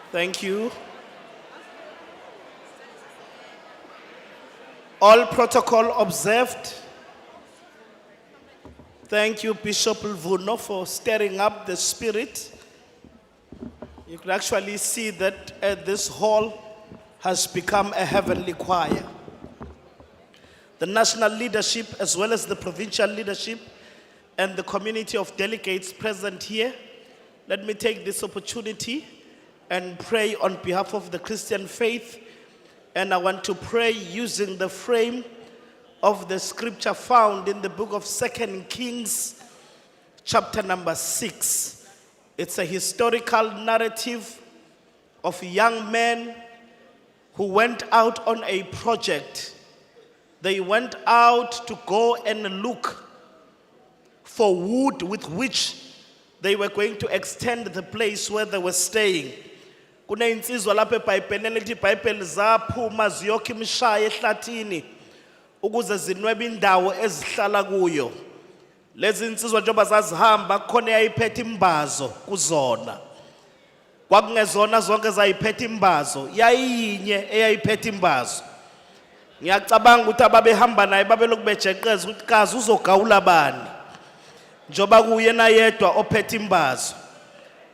Thank you. All protocol observed. Thank you, Bishop Lvuno, for stirring up the spirit. You can actually see that this hall has become a heavenly choir. The national leadership, as well as the provincial leadership, and the community of delegates present here, let me take this opportunity and pray on behalf of the Christian faith. And I want to pray using the frame of the scripture found in the book of 2 Kings, chapter number 6. It's a historical narrative of young men who went out on a project. They went out to go and look for wood with which they were going to extend the place where they were staying. Kuneinsizwa lapha eBhayibhelini lithi iBhayibheli zaphuma ziyokha imishaya ehlathini ukuze zinwebe indawo ezihlala kuyo. Lezi insizwa njengoba zazihamba khona eyayiphethe imbazo kuzona. Kwakungezona zonke ezayiphethe imbazo, yayinye eyayiphethe imbazo. Ngiyacabanga ukuthi ababehamba naye babelokhu bejeqeza ukuthi kazi uzogawula bani. Njoba kuyena yedwa ophethe imbazo.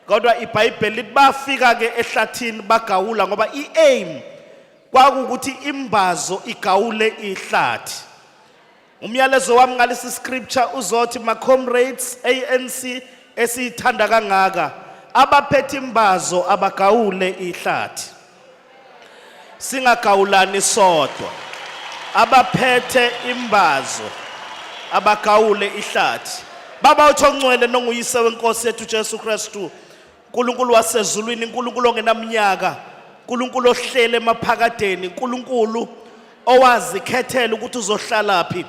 Kodwa iBhayibheli lithi bafika ke ehlathini bagawula ngoba iaim kwakukuthi imbazo igawule ihlathi. Umyalezo wami ngalesi scripture uzothi my comrades ANC esithanda kangaka abaphethe imbazo abagawule ihlathi. Singagawulani sodwa. Abaphethe imbazo abagawule ihlathi. Baba uthongcwele nonguyise wenkosi yethu Jesu Kristu, uNkulunkulu wasezulwini, uNkulunkulu ongenamnyaka, uNkulunkulu ohlele emaphakadeni, uNkulunkulu owazikhethela ukuthi uzohlalaphi,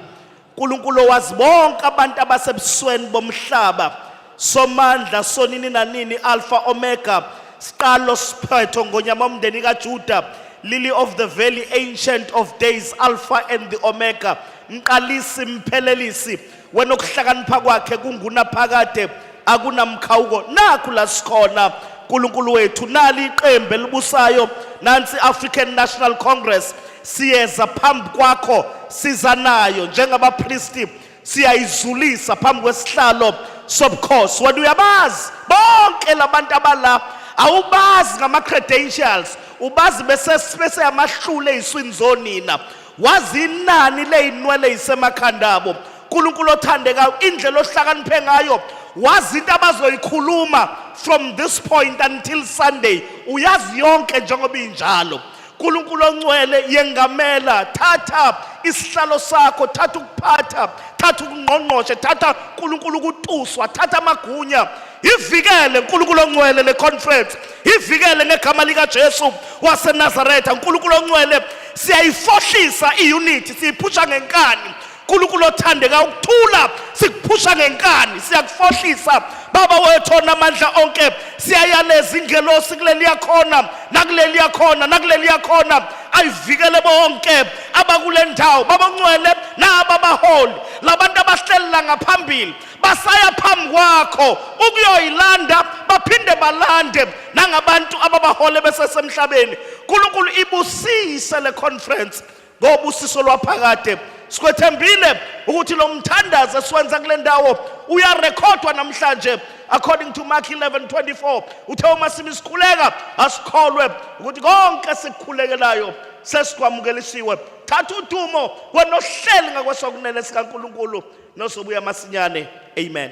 uNkulunkulu owazi bonke abantu abasebusweni bomhlaba, somandla sonini nanini, Alpha Omega, siqalo siphetho ngonyama omndeni kaJuda, Lily of the Valley, Ancient of Days, Alpha and the Omega, mqalisi mphelelisi, wena okuhlakanipha kwakhe kungunaphakade akunamkhawuko. Nakhu la sikhona uNkulunkulu wethu, nali iqembu elibusayo, nansi African National Congress, siyeza phambi kwakho siza nayo njengabapristi, siyayizulisa phambi kwesihlalo sobukhosi. Wena uyabazi bonke labantu abala, awubazi ngama credentials, ubazi bese yamahlule ey'swini zonina, wazi inani ley'nwele ey'semakhanda abo. uNkulunkulu othandekayo, indlela ohlakaniphe ngayo, wazi into abazoyikhuluma from this point until Sunday, uyazi yonke njengoba injalo. uNkulunkulu ongcwele yengamela, thatha isihlalo sakho, thatha ukuphatha, thatha ukungqongqoshe, thatha uNkulunkulu ukutuswa, thatha amagunya. Ivikele uNkulunkulu ongcwele le conference, ivikele ngegama lika Jesu waseNazaretha. uNkulunkulu ongcwele siyayifohlisa iunity, siyiphusha ngenkani. uNkulunkulu othandeka ukuthula, sikuphusha ngenkani, siyakufohlisa. Baba wethu onamandla onke, siyayaleza ingelosi kuleli yakhona, nakuleli yakhona, nakuleli yakhona, ayivikele bonke abakule ndawo. Baba ongcwele naba baholi, labantu abahlelela ngaphambili, basaya phambi kwakho ukuyoyilanda, baphinde balande nangabantu ababahole besesemhlabeni. uNkulunkulu ibusise le conference ngobusiso lwaphakade. Sikwethembile ukuthi lo mthandazo esiwenza kule ndawo uyarekhodwa namhlanje according to Mark 11:24. Uthe uma simikhuleka asikholwe ukuthi konke sikukhulekelayo sesikwamukelisiwe. Thatha udumo wena ohleli ngakwesokunene sikaNkulunkulu nosobuya masinyane. Amen.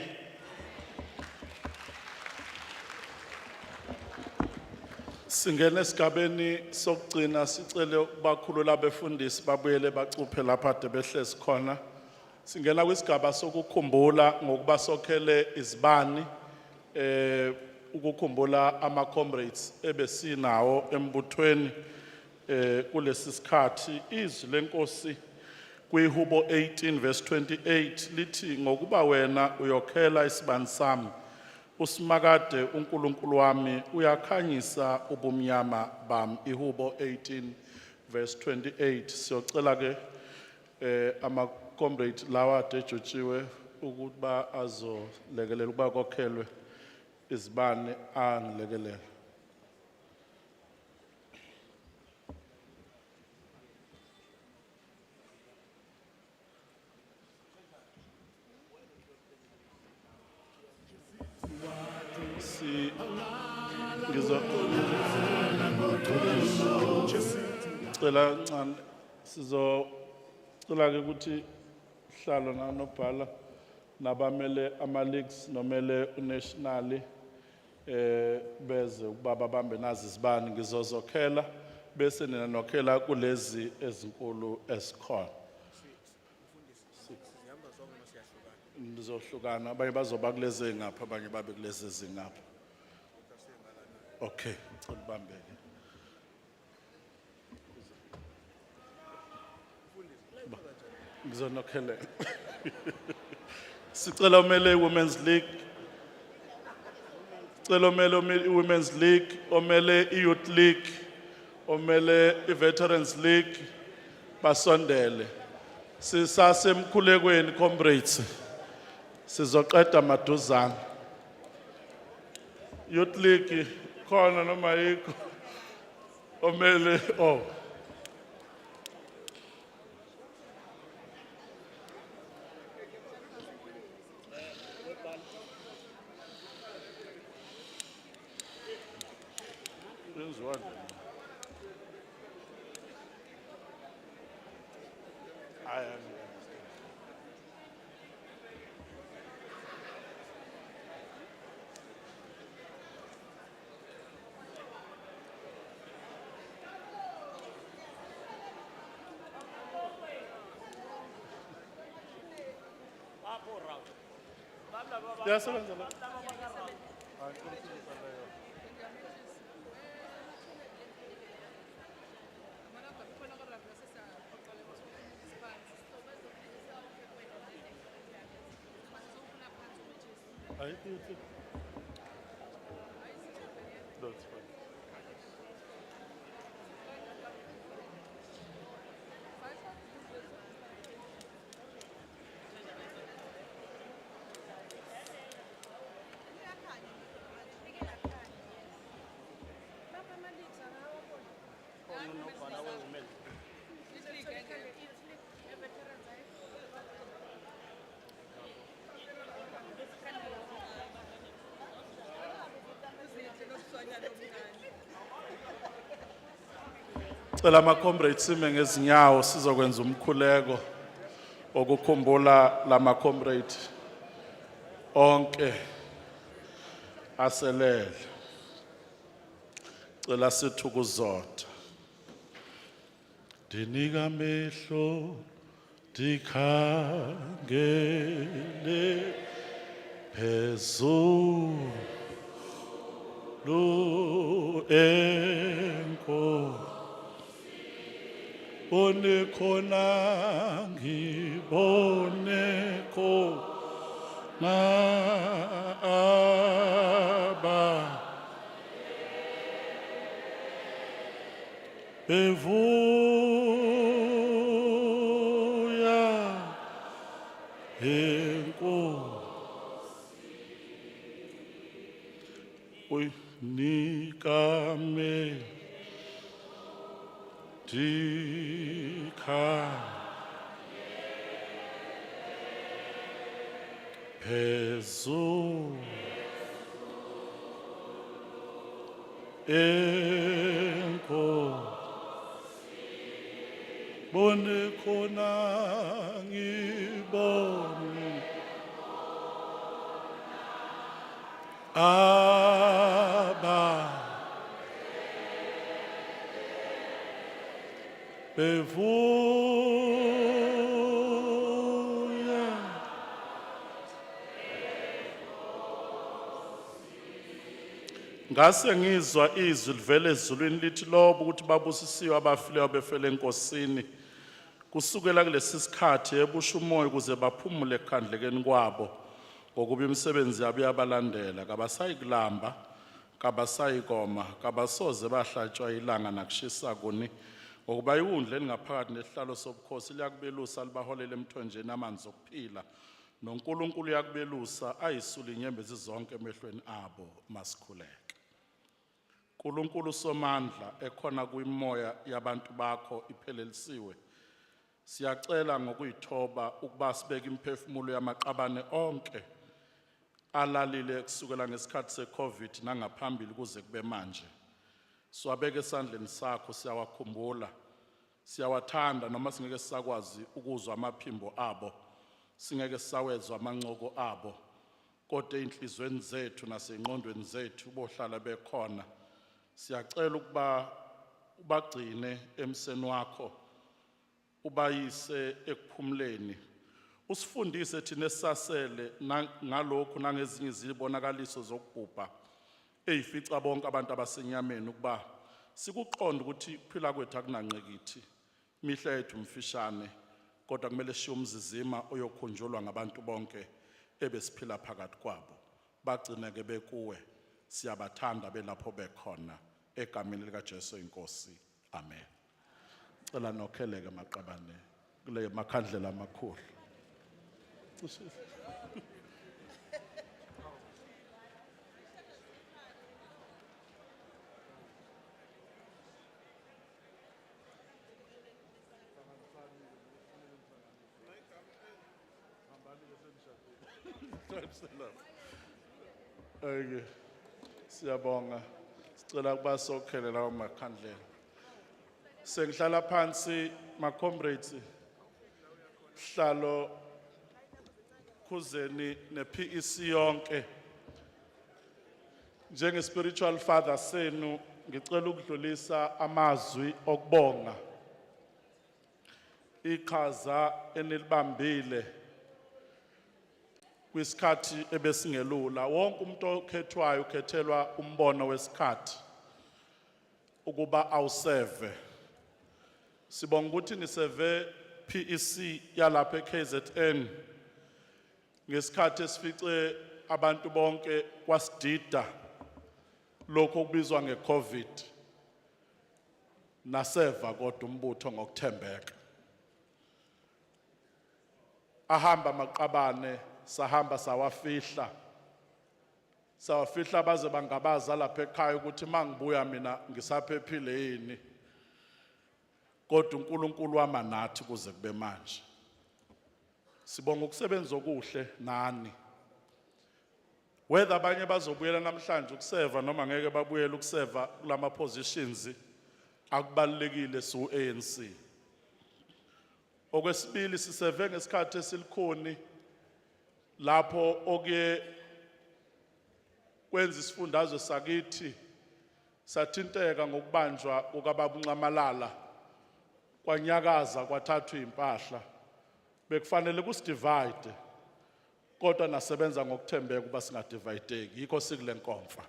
Singene esigabeni sokugcina, sicele ukubakhulu labefundisi babuyele bacuphe lapha de behlezi khona. Singena kwisigaba sokukhumbula ngokuba sokhele izibani, ukukhumbula ama comrades ebesinawo embuthweni kulesi sikhathi. Izwi lenkosi kwiHubo 18 verse 28 lithi, ngokuba wena uyokhela isibani sami, usimakade uNkulunkulu wami uyakhanyisa ubumnyama bami. iHubo 18 verse 28. Siyocela ke ama comrade lawa adejutshiwe ukuba azolekelela ukuba kokhelwe izibane angilekelela. si ngizo cela ncane sizocela ke ukuthi hlalo nanobhala nabamele ama-leagues nomele unationally beze ukuba babambe nazi izibani ngizozokhela bese nina nokhela kulezi ezinkulu esikhona nizohlukana abanye bazoba kulezi engapha abanye babe kulezi ezingapha okay ubambeke ngizonokhela sicela umele Women's League sicela umele Women's League omele Youth League omele Veterans League basondele sisasemkhulekweni comrades sizoqeda maduzana Youth League khona noma yikho omele Yasebenza la. That's fine. Cela ama-comrades sime ngezinyawo sizokwenza umkhuleko okukhumbula lama-comrade onke aselele. Cela sithi ukuzotha. Dinika amehlo dikhangele phezulu enkosi Bone khona ngibone khona aba bevuya enkosi uyinikame Dika Pezu Enko Bone kona ngibone Aba bevuya ngase ngizwa izwi livele ezulwini lithi lobo ukuthi babusisiwe abafileyo befele enkosini kusukela kulesi sikhathi ebusha umoya ukuze baphumule ekhandlekeni kwabo ngokuba imisebenzi yabo yabalandela kabasayikulamba kabasayikoma kabasoze bahlatshwa ilanga nakushisa kuni ngokuba iwundle elingaphakathi nesihlalo sobukhosi liyakubelusa libaholele emthonjeni amanzi okuphila noNkulunkulu uyakubelusa ayisule inyembezi zonke emehlweni abo masikhuleke uNkulunkulu somandla ekhona kwimoya yabantu bakho iphelelisiwe siyacela ngokuyithoba ukuba sibeke imphefumulo yamaqabane onke alalile kusukela ngesikhathi se-COVID nangaphambili kuze kube manje. Siwabeke esandleni sakho, siyawakhumbula, siyawathanda noma singeke sisakwazi ukuzwa amaphimbo abo, singeke sisawezwa amancoko abo, kodwa enhlizweni zethu nasengqondweni zethu bohlala bekhona. Siyacela ukuba ubagcine emseni wakho, ubayise ekuphumleni, usifundise thina esasele ngalokho nangezinye izibonakaliso zokubhubha eyifica bonke abantu abasenyameni ukuba sikuqonda ukuthi ukuphila kwethu akunanqekithi, imihla yethu mfishane, kodwa kumele siye umzizima oyokhunjulwa ngabantu bonke ebesiphila phakathi kwabo. Bagcine-ke bekuwe, siyabathanda belapho bekhona, egameni likaJesu inkosi, amen. Cela nokheleke maqabane kule makhandlela amakhulu. Okay. Siyabonga. Sicela ukuba sokhele lawo makhandlela. Sengihlala phansi ma comrades. Hlalo khuzeni ne PEC yonke. Njenge spiritual father senu ngicela ukudlulisa amazwi okubonga. Iqhaza enilibambile kwisikhathi ebesingelula. Wonke umuntu okhethwayo ukhethelwa umbono wesikhathi ukuba awuseve. Sibonga ukuthi niseve PEC yalapha eKZN ngesikhathi esifice abantu bonke kwasidida lokho okubizwa ngeCovid, naseva kodwa umbutho ngokuthembeka. Ahamba maqabane, sahamba sawafihla baze bangabaza lapha ekhaya ukuthi mangibuya mina ngisaphephile yini, kodwa uNkulunkulu wama nathi kuze kube manje. Sibonga ukusebenza okuhle nani, whether abanye bazobuyela namhlanje ukuseva noma ngeke babuyele ukuseva kulama positions, akubalekile su ANC. Okwesibili siseve ngesikhathi esilikhoni lapho okuye kwenza isifundazwe sakithi sathinteka ngokubanjwa kukababa uNcamalala, kwanyakaza kwathathwa impahla. Bekufanele kusidivide, kodwa nasebenza ngokuthembeka kuba singadivideki, yikho sikule nkonfa.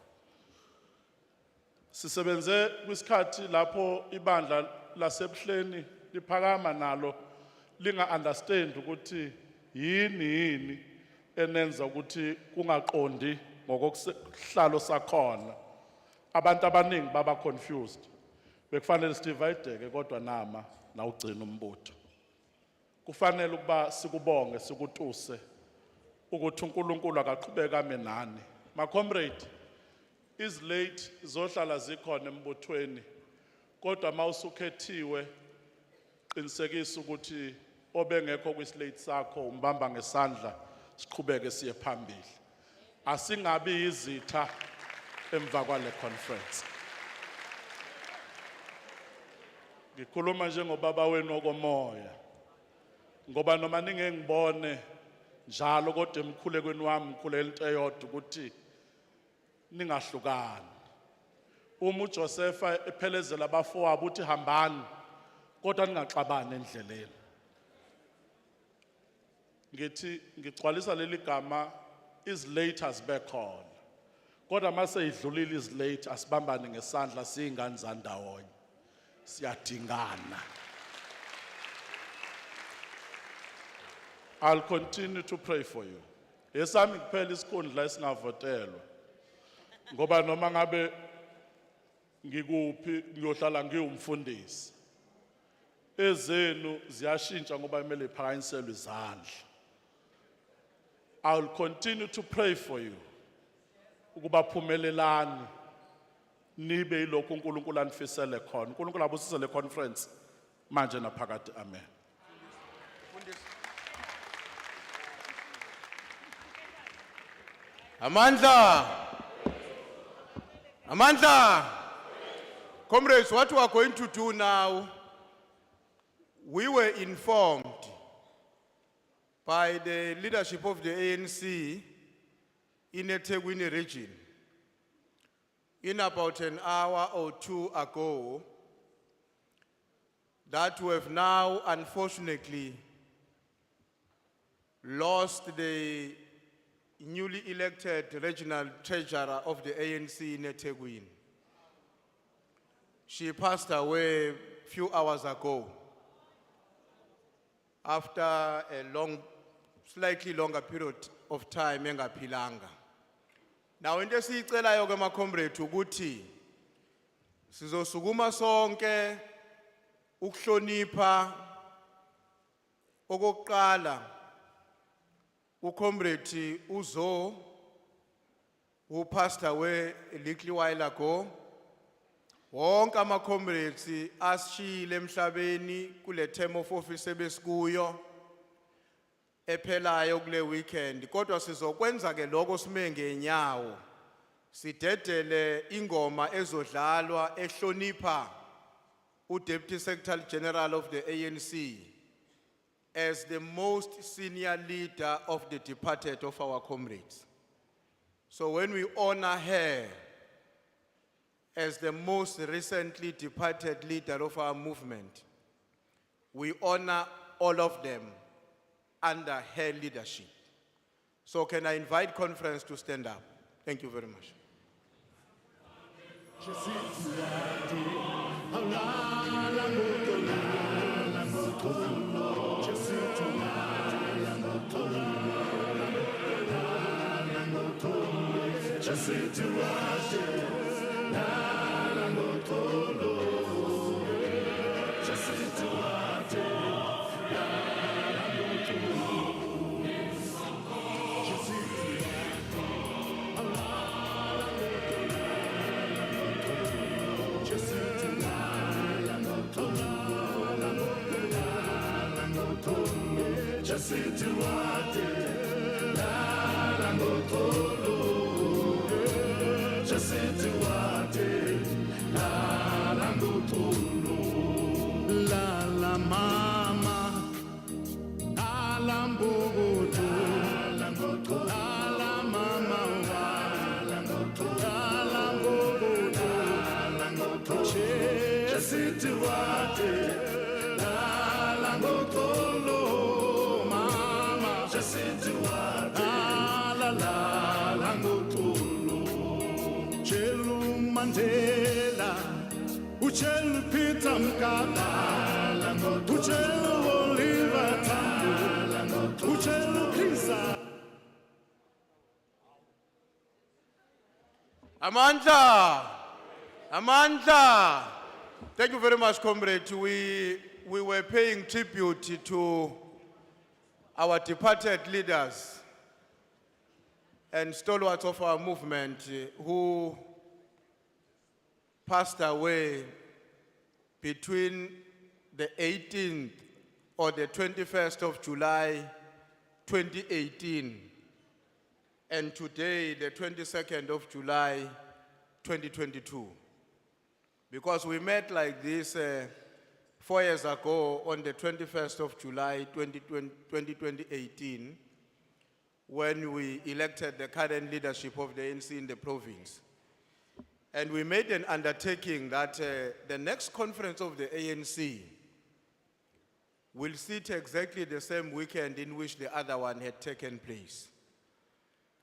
Sisebenze kwisikhathi lapho ibandla lasebuhleni liphakama nalo linga understand ukuthi yini enenza ukuthi kungaqondi ngokuhlalo sakhona. Abantu abaningi baba confused. Bekufanele sidivideke kodwa nama na ugcina umbutho. Kufanele ukuba sikubonge sikutuse ukuthi uNkulunkulu akaqhubeka ame nani. Ma comrade, is late zohlala zikhona embuthweni, kodwa mawusukhethiwe qinisekisa ukuthi obengekho kwislate sakho umbamba ngesandla siqhubeke siye phambili. Asingabi izitha emva kwale conference. Ngikhuluma njengobaba wenu okomoya, ngoba noma ningengibone njalo kodwa emkhulekweni wami ngikhulela into eyodwa ukuthi ningahlukani. Uma uJosepha ephelezela abafowabo uthi hambani, kodwa ningaxabani endleleni. Ngithi ngigcwalisa leli gama is late asibekhona, kodwa mase idlulile is late asibambane ngesandla siyingane zandawonye, siyadingana. I'll continue to pray for you. Yesami kuphela isikhundla esingavotelwa, ngoba noma ngabe ngikuphi ngiyohlala ngiwumfundisi, ezenu ziyashintsha ngoba kumele iphakanyiselwe izandla. I'll continue to pray for you ukuba phumelelani nibe yilokho uNkulunkulu anifisele khona. uNkulunkulu abusise le conference manje naphakade, amen. Amandla. Amandla. Comrades, what we are going to do now, we were informed by the leadership of the ANC in the eThekwini region in about an hour or two ago that we have now unfortunately lost the newly elected regional treasurer of the ANC in eThekwini. She passed away a few hours ago after a slightly longer period of time engaphilanga. Now into esiyicelayo ke macomrade ukuthi sizosukuma sonke ukuhlonipha okokuqala ucomrade Uzo who passed away a little while ago. Wonke ama-comrades asishiyile emhlabeni kule term of office ebesikuyo ephelayo kule weekend. Kodwa sizokwenza ke lokho sime ngenyawo. Sidedele ingoma ezodlalwa ehlonipha uDeputy Secretary General of the ANC as the most senior leader of the departed of our comrades. So when we honor her as the most recently departed leader of our movement, we honor all of them under her leadership. So can I invite conference to stand up? Thank you very much. La mama, ala mbogoto, ala mama, ala mbogoto, chesituate, ala ngotolo, mama, chesituate, ala ngotolo, chelu Mandela. Uchelu Peter Mkapa, Uchelu Oliver Tambo, Uchelu Kisa. Amandla. Amandla. Thank you very much, comrade. We were paying tribute to our departed leaders and stalwarts of our movement who passed away between the 18th or the 21st of July 2018 and today the 22nd of July 2022. Because we met like this 4 years ago on the 21st of July 2018 when we elected the current leadership of the ANC in the province. And we made an undertaking that the next conference of the ANC will sit exactly the same weekend in which the other one had taken place.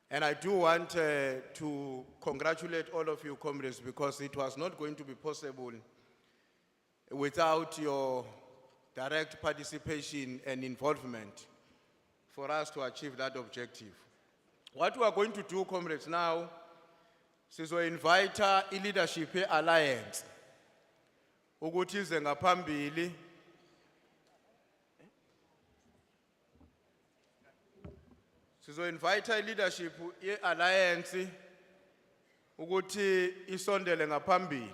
And I do want to congratulate all of you, comrades, because it was not going to be possible without your direct participation and involvement for us to achieve that objective. What we are going to do, comrades, now, invite i-leadership alliance ukuthi ize ngaphambili invite i-leadership ye-alliance ukuthi isondele ngaphambili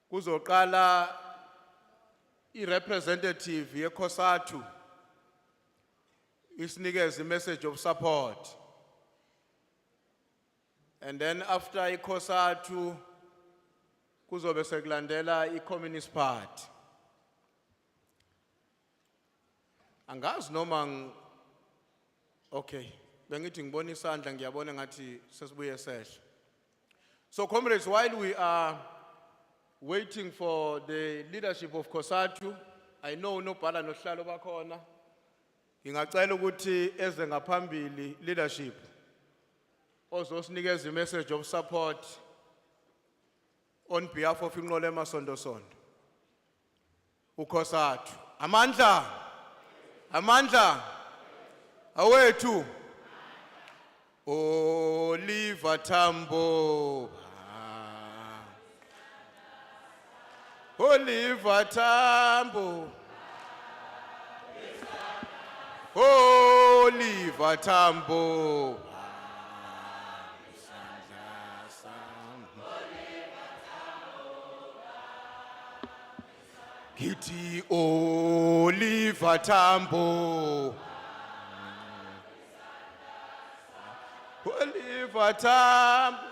kuzoqala i-representative yekhosathu isinikeze i-message of support And then after iKOSATU, kuzobe sekulandela iCommunist Party. Angazi noma okay, bengithi ngibona isandla ngiyabona ngathi sesibuye sehla. So comrades, while we are waiting for the leadership of KOSATU, I know unobhala nohlalo bakhona. Ngingacela ukuthi eze ngaphambili leadership ozosinikeza i-message of support on behalf of inqola emasondo-sondo. uKOSATU. Amandla. Amandla. Awethu. Oliver Tambo. Oliver Tambo. Oliver Tambo. Kitty Oliver Tambo. Oliver Tambo.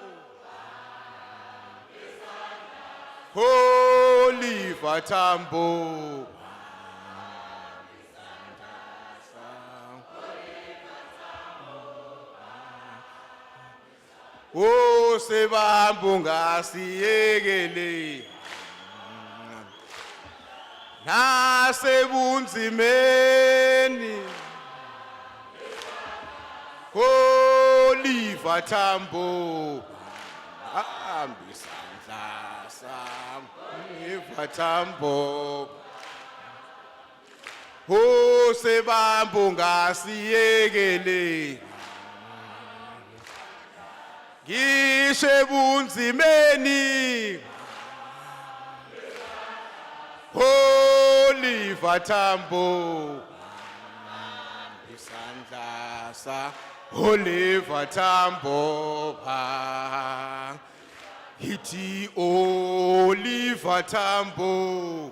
Oliver Tambo. Oh, sebambunga siyekele. Nasebunzimeni. Oliver Tambo. Ambisandla sam. Oliver Tambo. Oh, sebambunga siyekele. Ngishe bunzimeni. Oliver Tambo. Isandla sa Oliver Tambo. Hiti Oliver Tambo.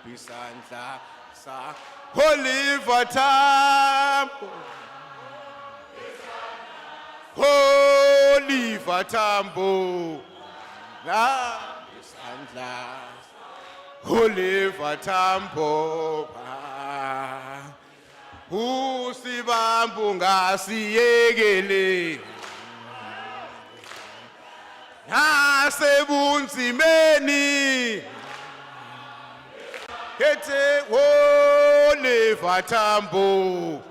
Isandla sa Oliver Tambo. Oliver Tambo. Isandla Oliver Tambo. Usibambunga siyekele. Nasebunzimeni. Kete Oliver Tambo.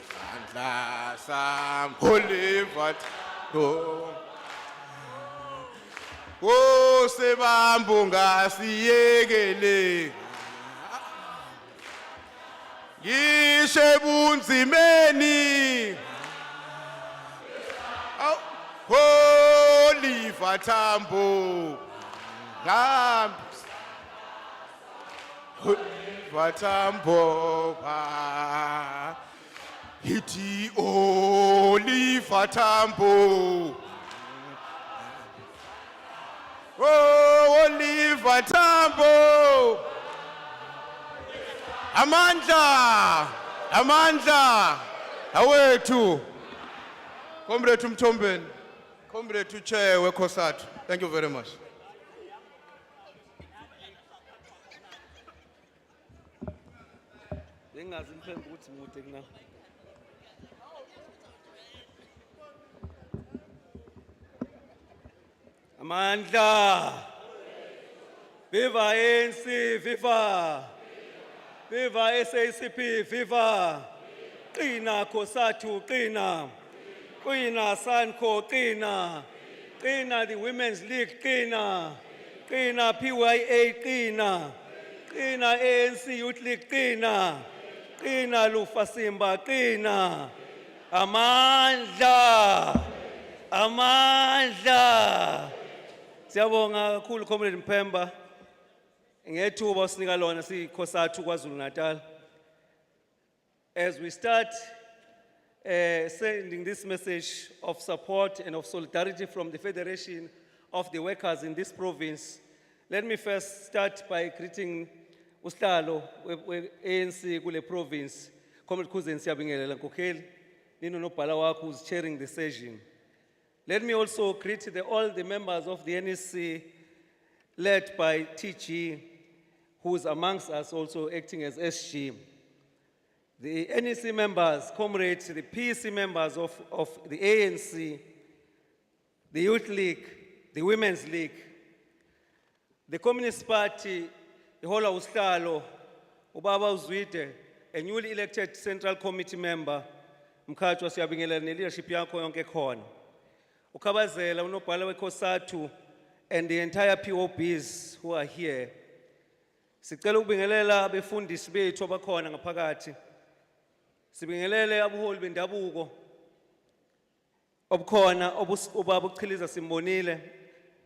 Isandla sam Oliver Tambo. Oh, sebambunga siyekele. Ngishe bunzimeni. Oliver Tambo. Oliver Tambo. Hiti Oliver Tambo. Oh, Oliver Tambo. Amandla. Amandla. Awethu. Comrade Mthombeni. Comrade Chair weKOSATU. Thank you very much. Bengazi mphembe ukuthi mude kuna. Amandla. Viva ANC, viva. Viva SACP, viva. Qina KOSATU, qina. Qina Sanko, qina. Qina the Women's League, qina. Qina PYA, qina. Qina ANC Youth League, qina. Qina Lufasimba, qina. Amandla. Amandla. Siyabonga kakhulu Comrade Mpemba. Ngethuba osinika lona siKOSATU KwaZulu-Natal. As we start sending this message of support and of solidarity from the Federation of the Workers in this province, let me first start by greeting usihlalo we-ANC kule province, Comrade Khuzeni Siyabingelela Nkokheli, Nino Nopala wakho who's chairing the session. Let me also greet all the members of the NEC led by TG, who is amongst us also acting as SG. The NEC members, comrades, the PEC members of the ANC, the Youth League, the Women's League, the Communist Party, the Hola Ustalo, Ubaba Uzwide, a newly elected Central Committee member, Mkhatshwa siyabingelela leadership yakho yonke khona. Ukhabazela unobhala wekhosathu and the entire POBs who are here. Sicela ukubingelela abefundisi bethu abakhona ngaphakathi. Sibingelele abuholi bendabuko. Obukhona ubaba uChiliza simbonile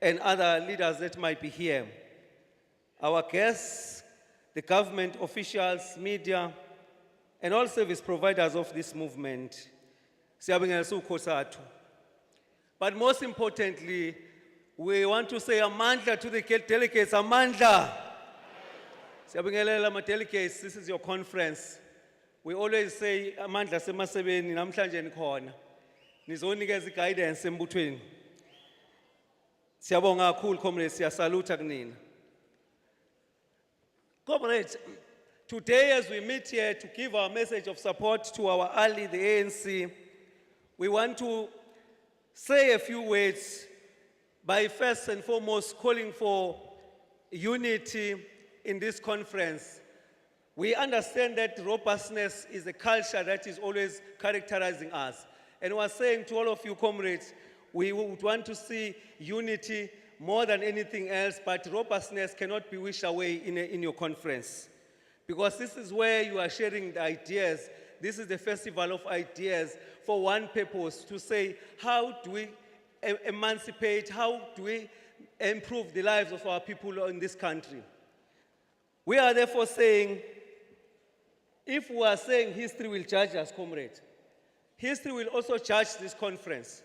and other leaders that might be here. Our guests, the government officials, media, and all service providers of this movement. Siyabingelela sukhosathu. But most importantly, we want to say amandla to the delegates, amandla. Siyabingelela ama-delegates, this is your conference. We always say amandla semasebeni namhlanje nikhona. Nizonikeza guidance embuthweni. Siyabonga kakhulu comrades, siyasalutha kunina. Comrades, today as we meet here to give our message of support to our ally, the ANC, we want to say a few words by first and foremost calling for unity in this conference. We understand that robustness is a culture that is always characterizing us. And we're saying to all of you comrades, we would want to see unity more than anything else, but robustness cannot be wished away in your conference. Because this is where you are sharing the ideas. This is the festival of ideas for one purpose, to say, how do we emancipate, how do we improve the lives of our people in this country? We are therefore saying, if we are saying history will judge us, comrade, history will also judge this conference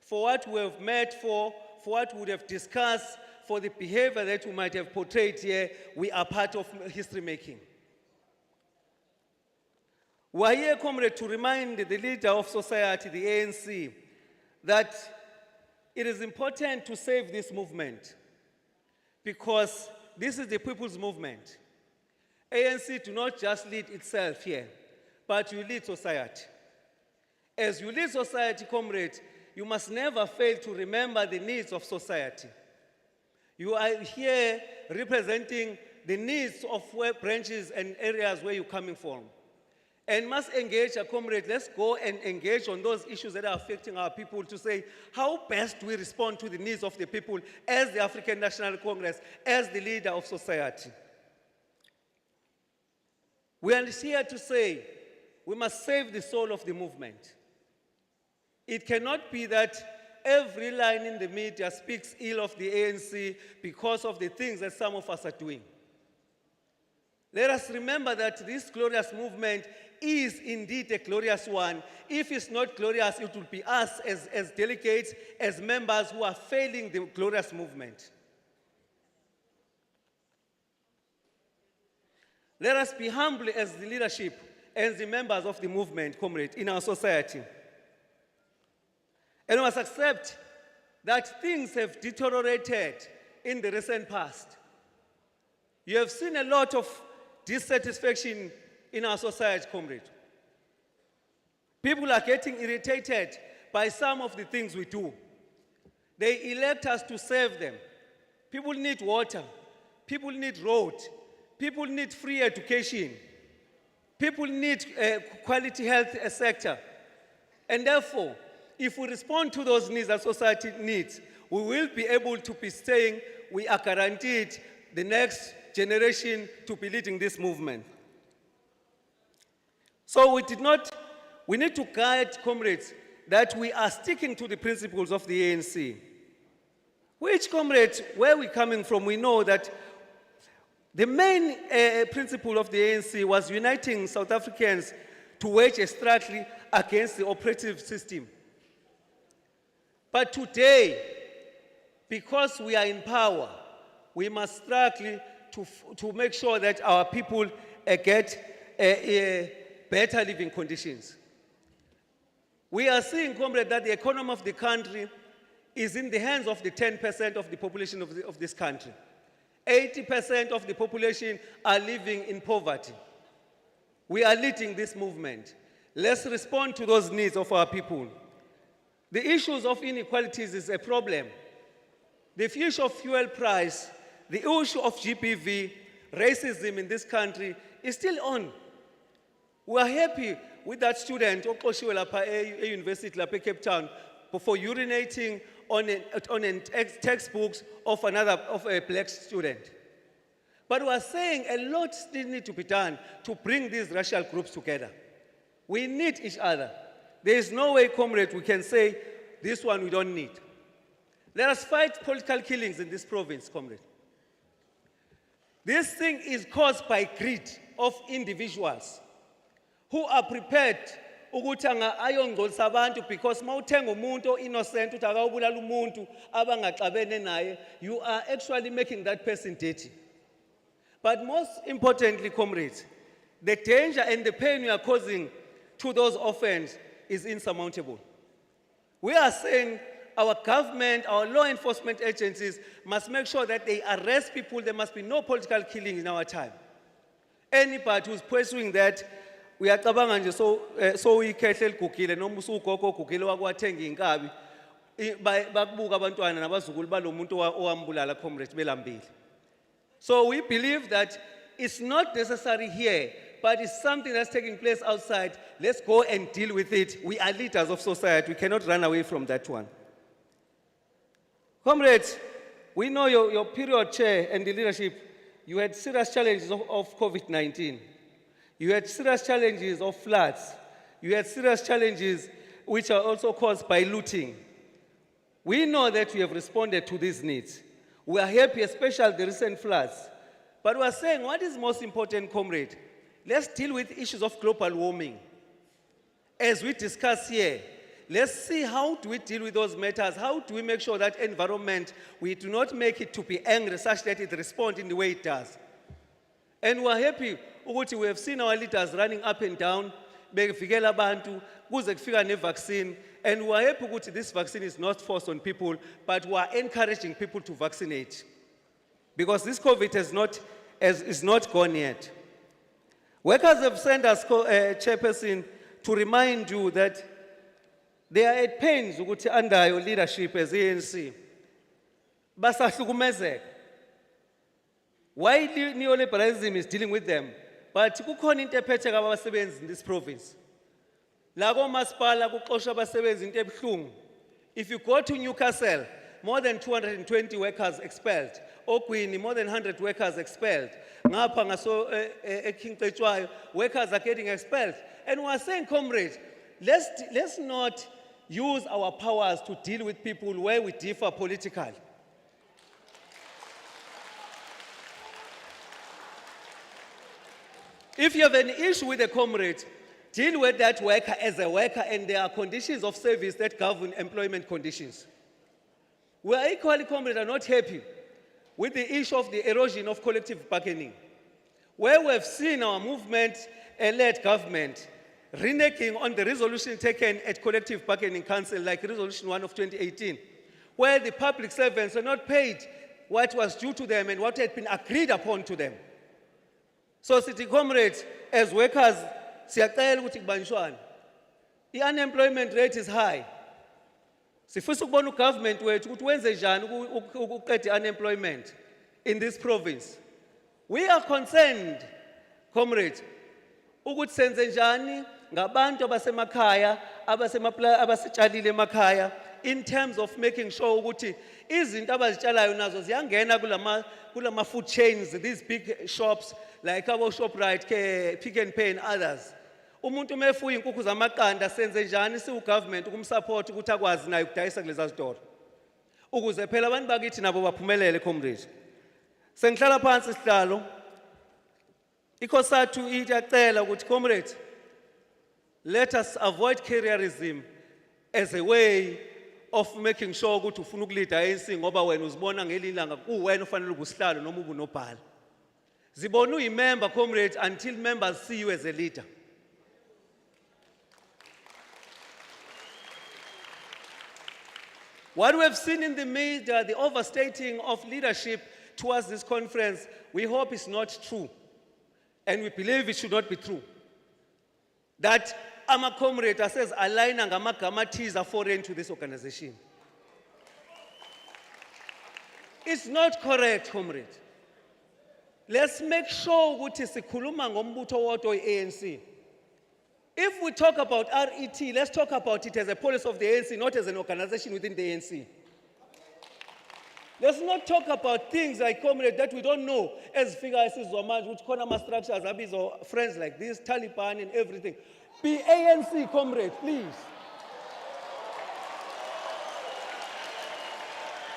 for what we have met for what we would have discussed, for the behavior that we might have portrayed here. We are part of history making. We are here, comrade, to remind the leader of society, the ANC, that it is important to save this movement because this is the people's movement. ANC do not just lead itself here, but you lead society. As you lead society, comrade, you must never fail to remember the needs of society. You are here representing the needs of branches and areas where you're coming from. And must engage a comrade. Let's go and engage on those issues that are affecting our people to say, how best do we respond to the needs of the people as the African National Congress, as the leader of society? We are here to say, we must save the soul of the movement. It cannot be that every line in the media speaks ill of the ANC because of the things that some of us are doing. Let us remember that this glorious movement is indeed a glorious one. If it's not glorious, it will be us as delegates, as members who are failing the glorious movement. Let us be humble as the leadership and the members of the movement, comrade, in our society. And we must accept that things have deteriorated in the recent past. You have seen a lot of dissatisfaction in our society, comrade. People are getting irritated by some of the things we do. They elect us to serve them. People need water. People need road. People need free education. People need quality health sector. And therefore, if we respond to those needs that society needs, we will be able to be saying we are guaranteed the next generation to be leading this movement. So we need to guide, comrades, that we are sticking to the principles of the ANC. Which, comrades, where we're coming from, we know that the main principle of the ANC was uniting South Africans to wage a struggle against the oppressive system. But today, because we are in power, we must struggle to make sure that our people get better living conditions. We are seeing, comrade, that the economy of the country is in the hands of the 10% of the population of this country. 80% of the population are living in poverty. We are leading this movement. Let's respond to those needs of our people. The issues of inequalities is a problem. The issue of fuel price, the issue of GBV, racism in this country is still on. We are happy with that student oqoshiwe lapha e-university lapha eCape Town for urinating on textbooks of a black student. But we are saying a lot still needs to be done to bring these racial groups together. We need each other. There is no way, comrade, we can say this one we don't need. Let us fight political killings in this province, comrade. This thing is caused by greed of individuals who are prepared ukuthi ayongcolisa abantu because mawuthenga umuntu innocent uthi akawubulala umuntu abangaxabene naye, you are actually making that person dirty. But most importantly, comrades, the danger and the pain we are causing to those orphans is insurmountable. We are saying our government, our law enforcement agencies must make sure that they arrest people. There must be no political killing in our time. Anybody who's pursuing that, we are cabanga nje so uyikhehle ligugile noma usugogo ogugile wakwathenga inkabi bakubuka abantwana nabazukulu balomuntu owambulala comrade belambile. So we believe that it's not necessary here, but it's something that's taking place outside. Let's go and deal with it. We are leaders of society. We cannot run away from that one. Comrades, we know your period chair and the leadership, you had serious challenges of COVID-19. You had serious challenges of floods. You had serious challenges which are also caused by looting. We know that we have responded to these needs. We are happy, especially the recent floods. But we are saying, what is most important, comrade? Let's deal with issues of global warming. As we discuss here, let's see how do we deal with those matters. How do we make sure that environment, we do not make it to be angry such that it responds in the way it does. And we are happy, ukuthi we have seen our leaders running up and down, bevikela abantu, kuze kufika ne-vaccine. And we are happy ukuthi this vaccine is not forced on people, but we are encouraging people to vaccinate. Because this COVID is not gone yet. Workers have sent us, chairperson, to remind you that they are at pains ukuthi under your leadership as ANC. Basahlukumezeka. Why neoliberalism is dealing with them? But kukhona into ephethe abasebenzi in this province. La komasipala kuxoshwa abasebenzi into ebuhlungu. If you go to Newcastle, more than 220 workers expelled. Ogwini, more than 100 workers expelled. Ngapha ngaso eKing Cetshwayo, workers are getting expelled. And we are saying, comrades, let's not use our powers to deal with people where we differ politically. If you have an issue with a comrade, deal with that worker as a worker, and there are conditions of service that govern employment conditions. We are equally, comrades, are not happy with the issue of the erosion of collective bargaining, where we have seen our movement-led government reneging on the resolution taken at Collective Bargaining Council, like Resolution 1 of 2018, where the public servants are not paid what was due to them and what had been agreed upon to them. So, city comrades, as workers, siyacela ukuthi kubanjwane. The unemployment rate is high. Sifisa ukubona ugovernment wethu ukuthi wenze njani ukuqeda unemployment in this province. We are concerned, comrades, ukuthi senze njani ngabantu abasemakhaya, abasetshalile emakhaya, in terms of making sure ukuthi izinto abazitshalayo nazo ziyangena kulama food chains, these big shops like our ShopRite, Pick and Pay and others. Umuntu mefuya inkukhu zamaqanda senze njani siugovernment ukumsupport ukuthi akwazi naye ukudayisa kuleza zitoro. Ukuze phela abantu bakithi nabo baphumelele, comrades. Sengihlala phansi sihlalo. Ikhosathu iyacela ukuthi, comrades, let us avoid careerism as a way of making sure ukuthi ufuna ukulida ANC ngoba wena uzibona ngelilanga kuwena ufanele ukusihlalo noma ubunobhala. Zibona uyimember, comrades, until members see you as a leader. What we have seen in the media, the overstating of leadership towards this conference, we hope is not true. And we believe it should not be true. That ama comrade says align ngamagama athize foreign to this organization. It's not correct, comrade. Let's make sure ukuthi sikhuluma ngombutho wodwa ANC. If we talk about RET, let's talk about it as a policy of the ANC, not as an organization within the ANC. Let's not talk about things like comrade that we don't know. As figures is Zomaj, which Konama structures, Abizo, friends like this, Taliban and everything. Be ANC, comrade, please.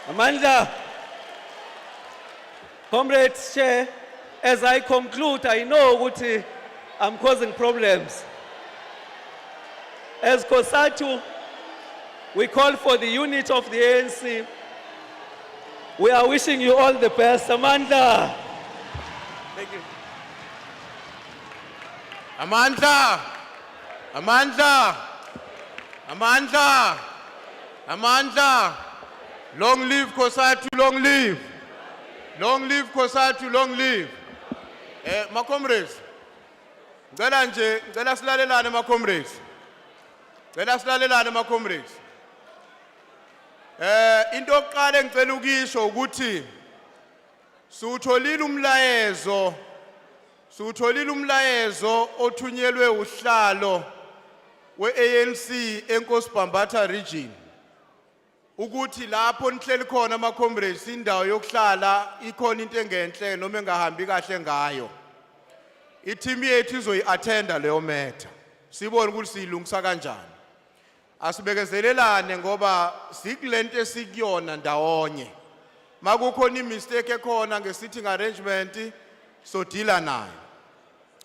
Amanda, comrade, Chair, as I conclude, I know what I'm causing problems. As COSATU, we call for the unit of the ANC. We are wishing you all the best. Amanda. Thank you. Amanda. Amanda. Amanda. Amanda. Long live COSATU, long live. Long live COSATU, long live. My comrades. Ngicela silalelane my comrades. Ngicela silalelane my comrades. Into yokuqala engicela ukisho ukuthi siwutholile umlayezo othunyelwe uhlalo we-ANC eNkosibhambatha region ukuthi lapho nihleli khona ama comrades indawo yokuhlala ikhona into engenhle noma engahambi kahle ngayo. I-team yethu izoyi-attenda leyo matter. Sibone ukuthi siyilungisa kanjani. Asibekezelelane ngoba sikulento esikuyona ndawonye. Makukhona imistake ekhona nge-sitting arrangement so deala nayo.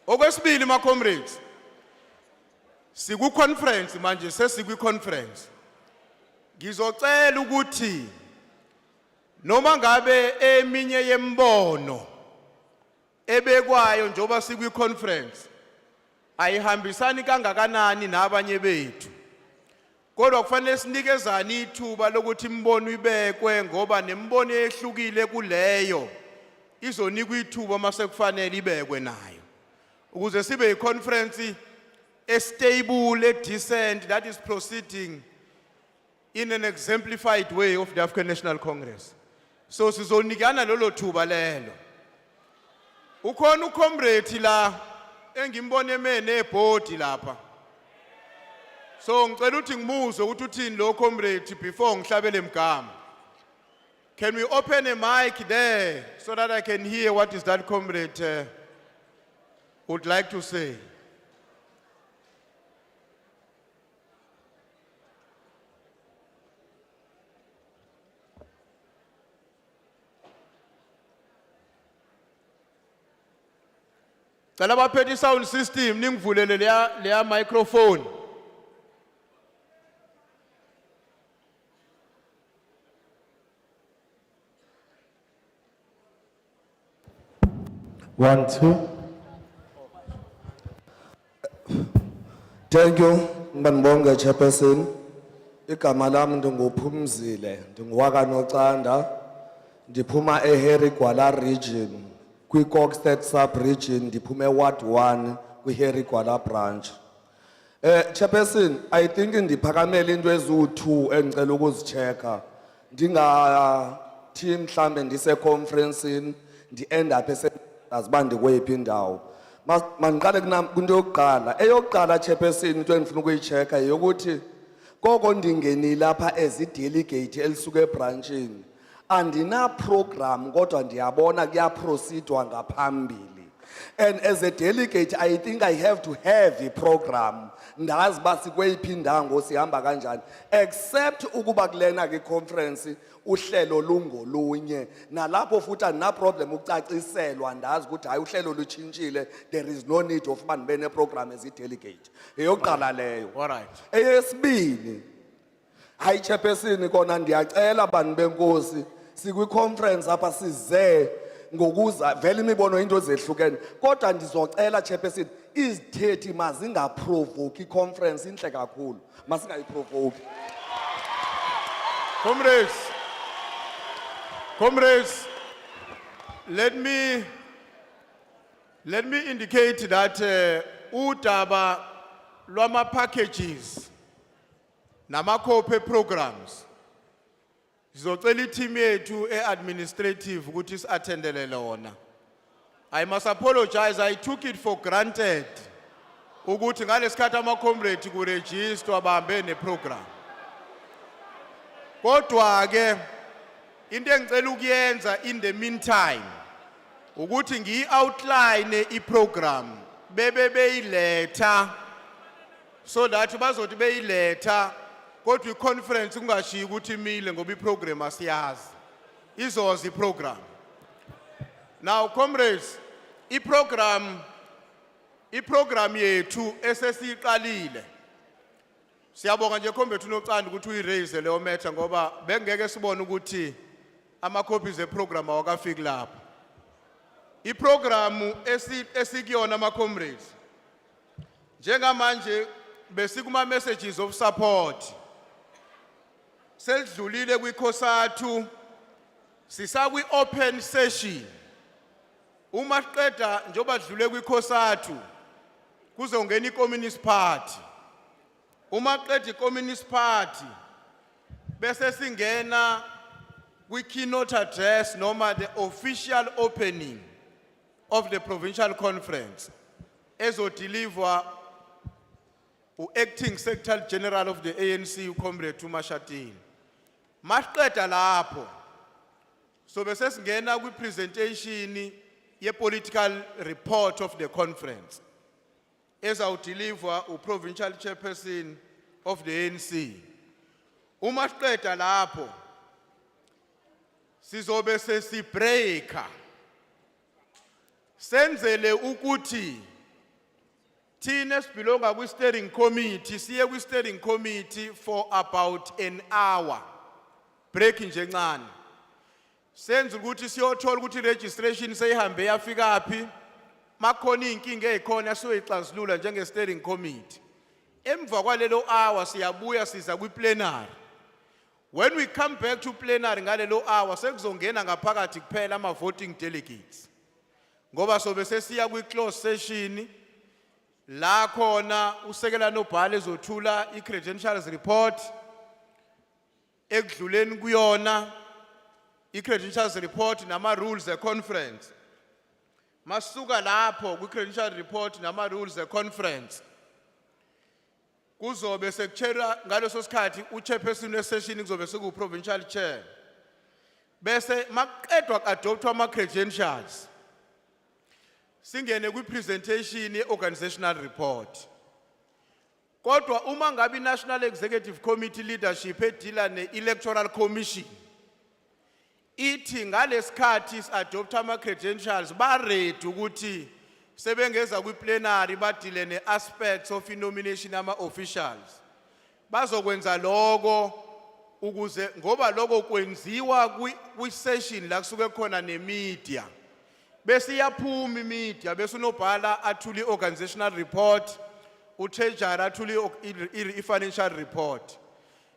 Okwesibili ma comrades. Siku conference manje sesikwi conference. Ngizocela ukuthi noma ngabe eminye yembono ebekwayo njoba sikwi conference ayihambisani kangakanani nabanye bethu. Kodwa kufanele sinikezane ithuba lokuthi imbono ibekwe ngoba nembono ehlukile kuleyo izonikwa ithuba mase kufanele ibekwe nayo. Ukuze sibe iconference stable, decent, that is proceeding in an exemplified way of the African National Congress. So sizonikana lolo thuba lelo. Ukhona ucomrade la engimbone emene ebhodi lapha. So ngicela ukuthi ngimuzwe ukuthi uthini lo comrade before ngihlabele emgama. Can we open a mic there so that I can hear what is that comrade would like to say? Cela baphethe sound system ningivulele leya microphone. One, two. Thank you, Mbanibonga Chairperson. Igama lami ndinguphumzile, ndinguwakanocanda, ndiphuma eHerigwala region, kwi-Kokstad sub-region, ndiphuma eWard 1, kwi-Herigwala branch. Chairperson, I think ndiphakamele into eziwu-2 engicela ukuzichecka. Ndingathi mhlambe ndise-conference-ini, ndi-end up aziba ndikweyiphi indawo. Mandiqale kwinto yokuqala. Eyokuqala Chairperson into endifuna ukuyichecka yokuthi koko ndingenile apha as i-delegate elisuka ebranchini. Andina program kodwa ndiyabona kuyaproceedwa ngaphambili. And as a delegate, I think I have to have a program. Ndazi basi kweyiphi indawo sihamba kanjani. Except ukuba kulena ke conference uhlelo lungolunye. Nalapho futhi andina problem ukucaciselwa ndazi ukuthi hayi uhlelo luchintshile. There is no need of man bene program as a delegate. Eyokuqala leyo. All right. Eyesibini. Hayi Chairperson kona ndiyacela bani benkosi sikwi conference apha size ngokuza vele imibono into zehlukene kodwa ndizocela Chairperson izithethi mazingaprovoke iconference inhle kakhulu masingayiprovoke Comrades, let me indicate that udaba lwama packages namakhophe programs sizocela i-team yethu administrative ukuthi is-attendele lona. I must apologize, I took it for granted ukuthi ngalesikhathi ama-comrade kuregister bahambe ne-program. Kodwa ke into engicela ukuyenza in the meantime ukuthi ngiyi-outline i-program beyiletha so that bazothi beyiletha kodwa i-conference kungashiyi ukuthi imile ngoba i-program asiyazi izoza i-program. Now comrades, i-program yethu esesiyiqalile siyabonga nje comrade uNocanda ukuthi uyiraise leyo matter ngoba bengeke sibone ukuthi ama-copies e-program awakafiki lapho. I-program esikuyona ama-comrades njengamanje besikuma messages of support selidlulile kwikhosathu sisakwi-open session. Uma siqeda njengoba dlule kwikhosathu kuzongena i-Communist Party. Uma qeda i-Communist Party bese singena kwi-keynote address noma the official opening of the provincial conference ezodeliver u-acting secretary general of the ANC uComrade uMashatile. Masiqeda lapho so bese singena kwi-presentation ye-political report of the conference ezawudeliver u-provincial chairperson of the ANC. Uma siqeda lapho sizobe sesibreaka senzele ukuthi thina sibelonga kwi-steering committee siye kwi-steering committee for about an hour break nje encane senze ukuthi siyothola ukuthi registration seyihambe yafika phi makhona inkinga ezikhona siyoyixazulula njenge-steering committee. Emva kwalelo hour siyabuya siza kwi-plenary. When we come back to plenary ngalelo hour sekuzongena ngaphakathi kuphela ama-voting delegates ngoba sobe sesiya kwi-closed session la khona usekela nobhala ezothula i-credentials report ekudluleni kuyona i-credentials report nama-rules e-conference. Masuka lapho kwi-credential report nama-rules e-conference kuzobe sekutshela ngaleso sikhathi u-chairperson we-session kuzobe sekuwu-provincial chair bese maqedwa ku-adoptwa ama-credentials singene kwi-presentation ye-organizational report. Kodwa uma ngabe i-National Executive Committee leadership edila ne-Electoral Commission ithi ngalesikhathi is-adopta ama-credentials ba-ready ukuthi sebengeza kwi-plenary badile ne-aspects of i-nomination ama-officials bazokwenza lokho ukuze ngoba lokho kwenziwa kwi-session la kusuke khona ne-media bese iyaphuma i-media bese unobhala athule i-organizational report u-treasurer athule i-financial report.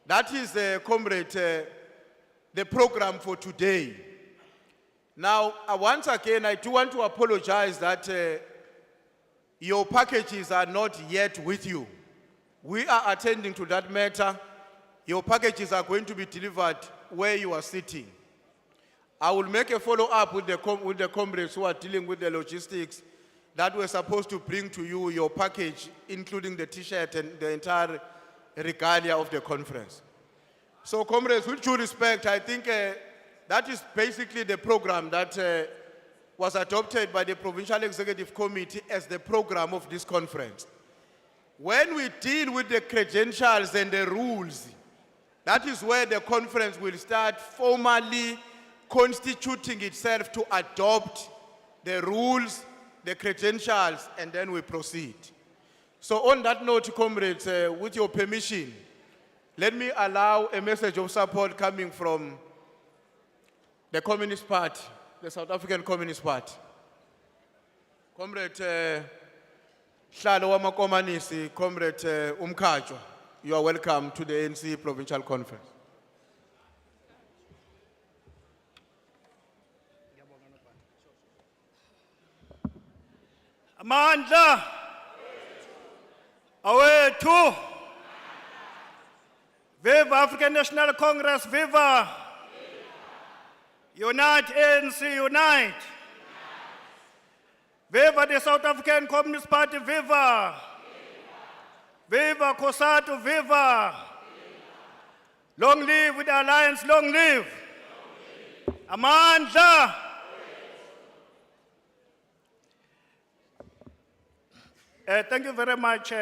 That is comrade the program for today. Now once again I do want to apologize that your packages are not yet with you. We are attending to that matter. Your packages are going to be delivered where you are sitting. I will make a follow-up with the comrades who are dealing with the logistics that we're supposed to bring to you your package, including the t-shirt and the entire regalia of the conference. So comrades, with due respect, I think that is basically the program that was adopted by the Provincial Executive Committee as the program of this conference. When we deal with the credentials and the rules, that is where the conference will start formally constituting itself to adopt the rules, the credentials, and then we proceed. So on that note, comrades, with your permission, let me allow a message of support coming from the Communist Party, the South African Communist Party. Comrade Hlalo wamakomanisi, Comrade Umkajwa, you are welcome to the ANC Provincial Conference. Amandla awethu Viva African National Congress, viva! Unite, ANC, unite! Viva the South African Communist Party, viva! Viva COSATU, viva! Long live with the alliance, long live! Amandla! Thank you very much,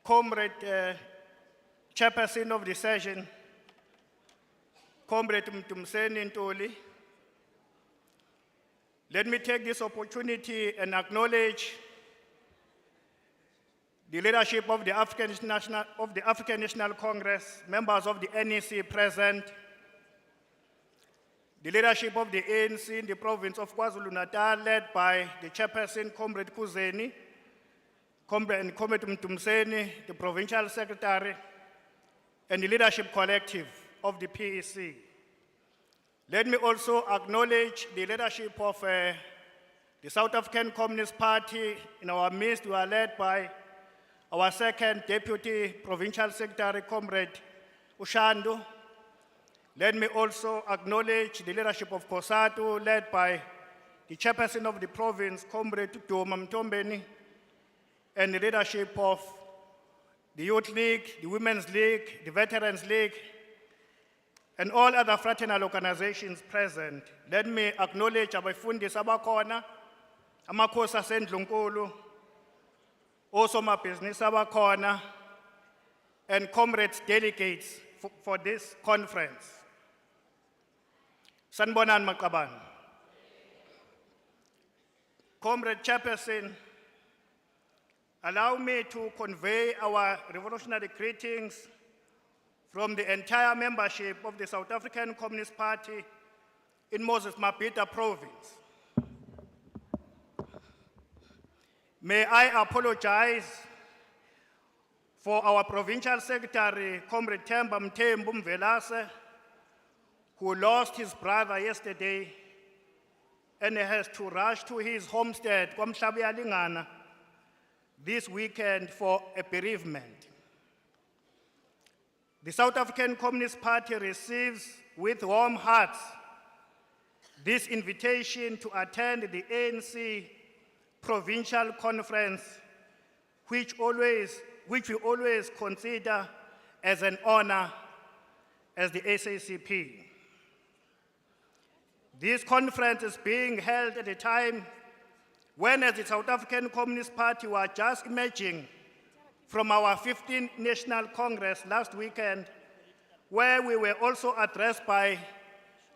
Comrade Chairperson of the session, Comrade Mtumseni Ntuli. Let me take this opportunity and acknowledge the leadership of the African National Congress, members of the NEC present, the leadership of the ANC in the province of Kwazulu-Natal, led by the chairperson, Comrade Kuzeni, Comrade Mtumseni, the provincial secretary, and the leadership collective of the PEC. Let me also acknowledge the leadership of the South African Communist Party in our midst. We are led by our second deputy provincial secretary, Comrade Ushandu. Let me also acknowledge the leadership of COSATU, led by the chairperson of the province, Comrade Doma Mtombeni, and the leadership of the Youth League, the Women's League, the Veterans League, and all other fraternal organizations present. Let me acknowledge abafundisi abakhona, amakhosi asendlunkulu, also amabhizinisi abakhona, and comrades delegates for this conference. Sanibonani maqabane. Comrade Chairperson, allow me to convey our revolutionary greetings from the entire membership of the South African Communist Party in Moses Mabhida province. May I apologize for our provincial secretary, Comrade Themba Mthembu Mvelase, who lost his brother yesterday and has to rush to his homestead, KwaMhlabuyalingana, this weekend for a bereavement. The South African Communist Party receives with warm hearts this invitation to attend the ANC provincial conference, which we always consider as an honor as the SACP. This conference is being held at a time when, as the South African Communist Party, were just emerging from our 15th National Congress last weekend, where we were also addressed by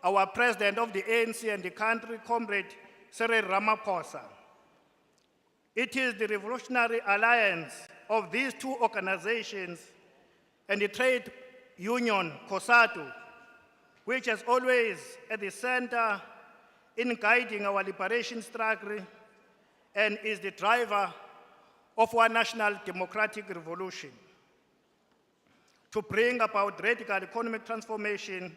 our president of the ANC and the country, Comrade Cyril Ramaphosa. It is the revolutionary alliance of these two organizations and the trade union, COSATU, which is always at the center in guiding our liberation struggle and is the driver of our national democratic revolution to bring about radical economic transformation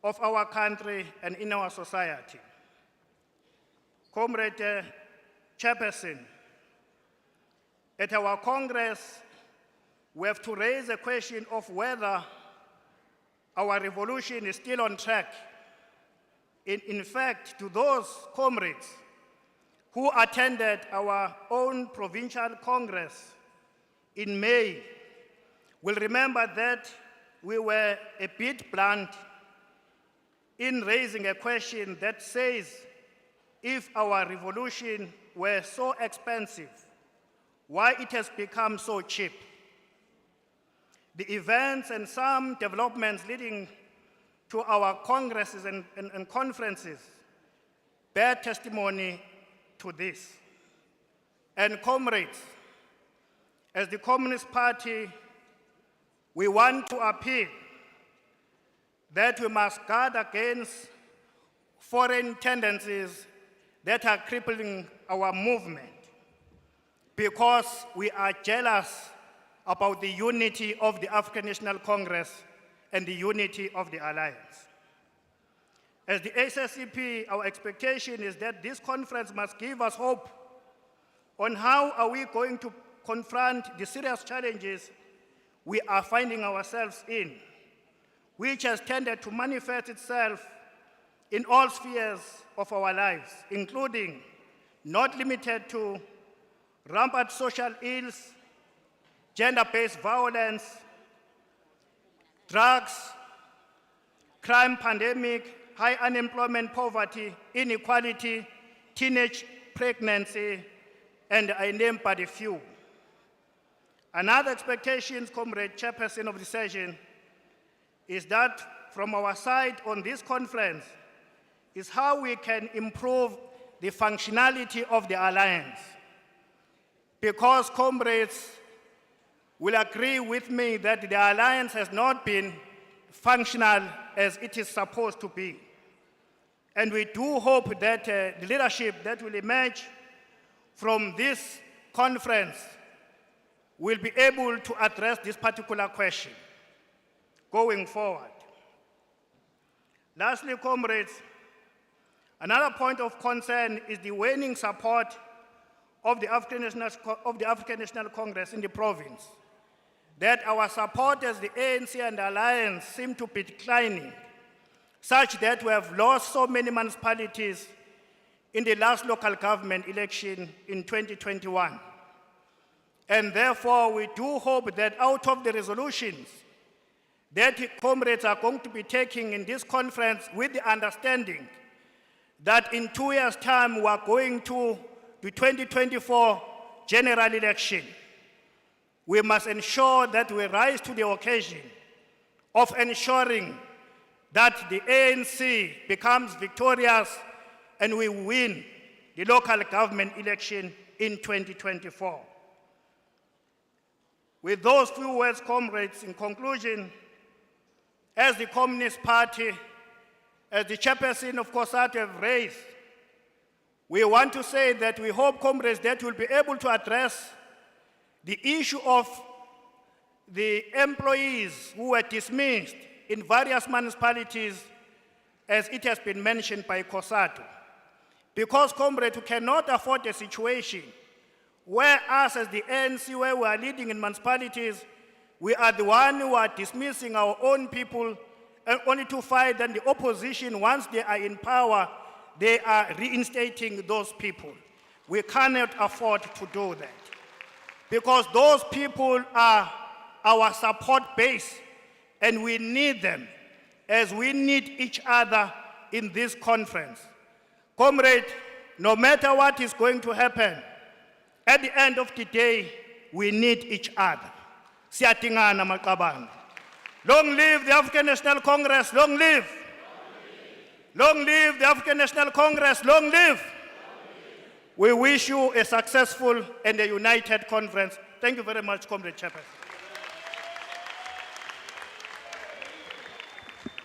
of our country and in our society. Comrade Chairperson, at our Congress, we have to raise a question of whether our revolution is still on track. In fact, to those comrades who attended our own provincial Congress in May will remember that we were a bit blunt in raising a question that says, if our revolution were so expensive, why it has become so cheap? The events and some developments leading to our congresses and conferences bear testimony to this. And comrades, as the Communist Party, we want to appeal that we must guard against foreign tendencies that are crippling our movement, because we are jealous about the unity of the African National Congress and the unity of the alliance. As the SSCP, our expectation is that this conference must give us hope on how are we going to confront the serious challenges we are finding ourselves in, which has tended to manifest itself in all spheres of our lives, including, not limited to, rampant social ills, gender-based violence, drugs, crime pandemic, high unemployment, poverty, inequality, teenage pregnancy, and I name but a few. Another expectation, Comrade Chairperson of the session, is that from our side on this conference is how we can improve the functionality of the alliance. Because comrades will agree with me that the alliance has not been functional as it is supposed to be. And we do hope that the leadership that will emerge from this conference will be able to address this particular question going forward. Lastly, comrades, another point of concern is the waning support of the African National Congress in the province, that our support as the ANC and the Alliance seem to be declining, such that we have lost so many municipalities in the last local government election in 2021. And therefore, we do hope that out of the resolutions that comrades are going to be taking in this conference, with the understanding that in 2 years' time we are going to the 2024 general election, we must ensure that we rise to the occasion of ensuring that the ANC becomes victorious and we win the local government election in 2024. With those few words, comrades, in conclusion, as the Communist Party, as the chairperson of COSATU have raised, we want to say that we hope, comrades, that we'll be able to address the issue of the employees who were dismissed in various municipalities, as it has been mentioned by COSATU. Because, comrades, we cannot afford a situation where us as the ANC, where we are leading in municipalities, we are the one who are dismissing our own people, and only to find that the opposition, once they are in power, they are reinstating those people. We cannot afford to do that. Because those people are our support base, and we need them, as we need each other in this conference. Comrade, no matter what is going to happen, at the end of the day, we need each other. Siyatingana maqabanga. Long live the African National Congress, long live. Long live the African National Congress, long live. We wish you a successful and a united conference. Thank you very much, Comrade Chairperson.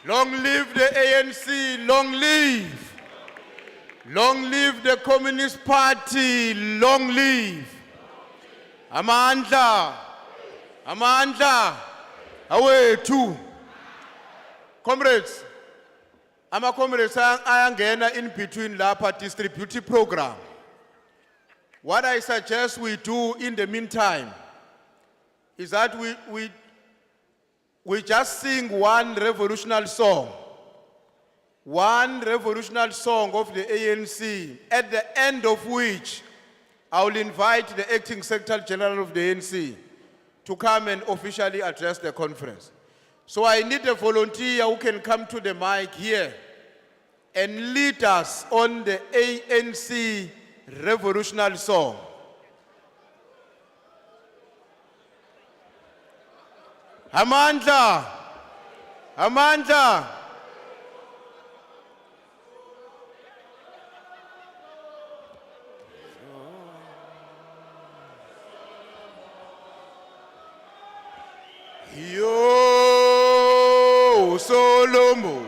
Long live the ANC, long live. Long live the Communist Party, long live. Amandla, Amandla, away too. Comrades, comrades ayangena in between lapha distributive program. What I suggest we do in the meantime is that we just sing one revolutionary song. One revolutionary song of the ANC, at the end of which I will invite the acting Secretary General of the ANC to come and officially address the conference. So I need a volunteer who can come to the mic here and lead us on the ANC revolutionary song. Amandla, Amandla. Yo, Solomon.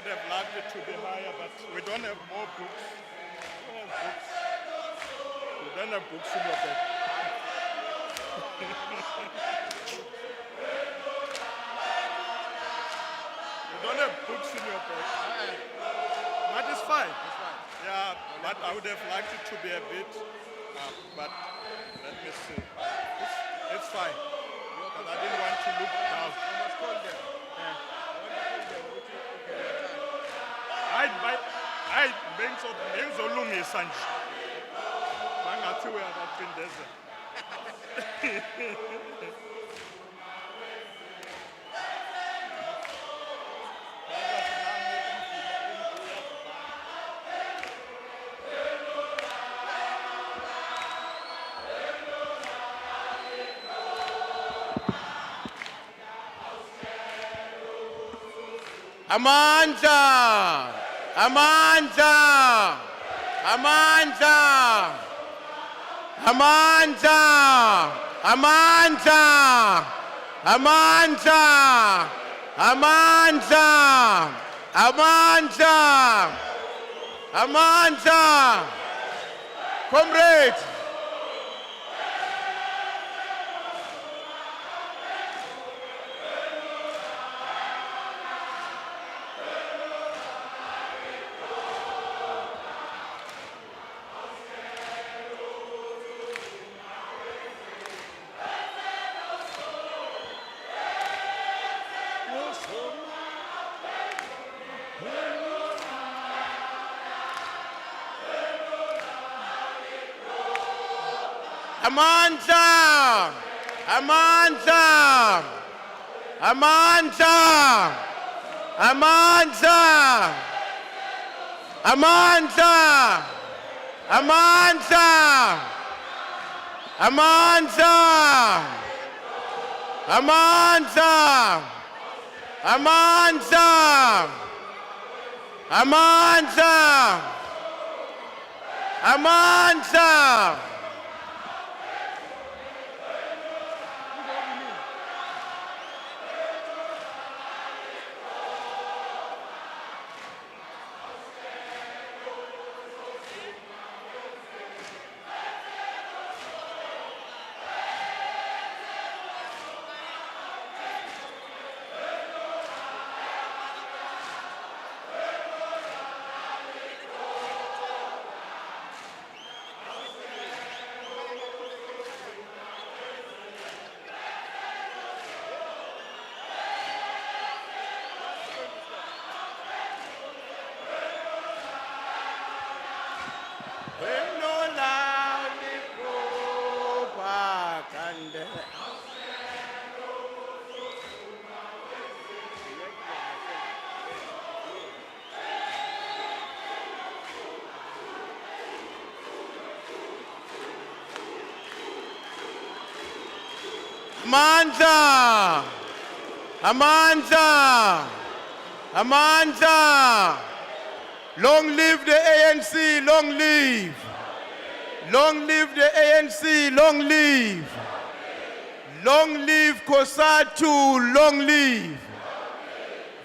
would have liked it to be higher, but we don't have more books. We don't have books. We don't have books in your bag. We don't have books in your bag. But it's fine. Yeah, but I would have liked it to be a bit, but let me see. It's fine. But I didn't want to look down. I must call them. Hayi bengizolungisa nje. Bangathi uyabaphindezela. Amandla! Amandla! Amandla! Amandla! Amandla! Amandla! Amandla! Amandla! Amandla! Comrades! Amandla! Amandla! Amandla! Amandla! Amandla! Amandla! Amandla! Amandla! Amandla! Amandla! Amandla! Amandla! Amandla! Amandla! Long live the ANC, long live! Long live the ANC, long live! Long live COSATU, long live!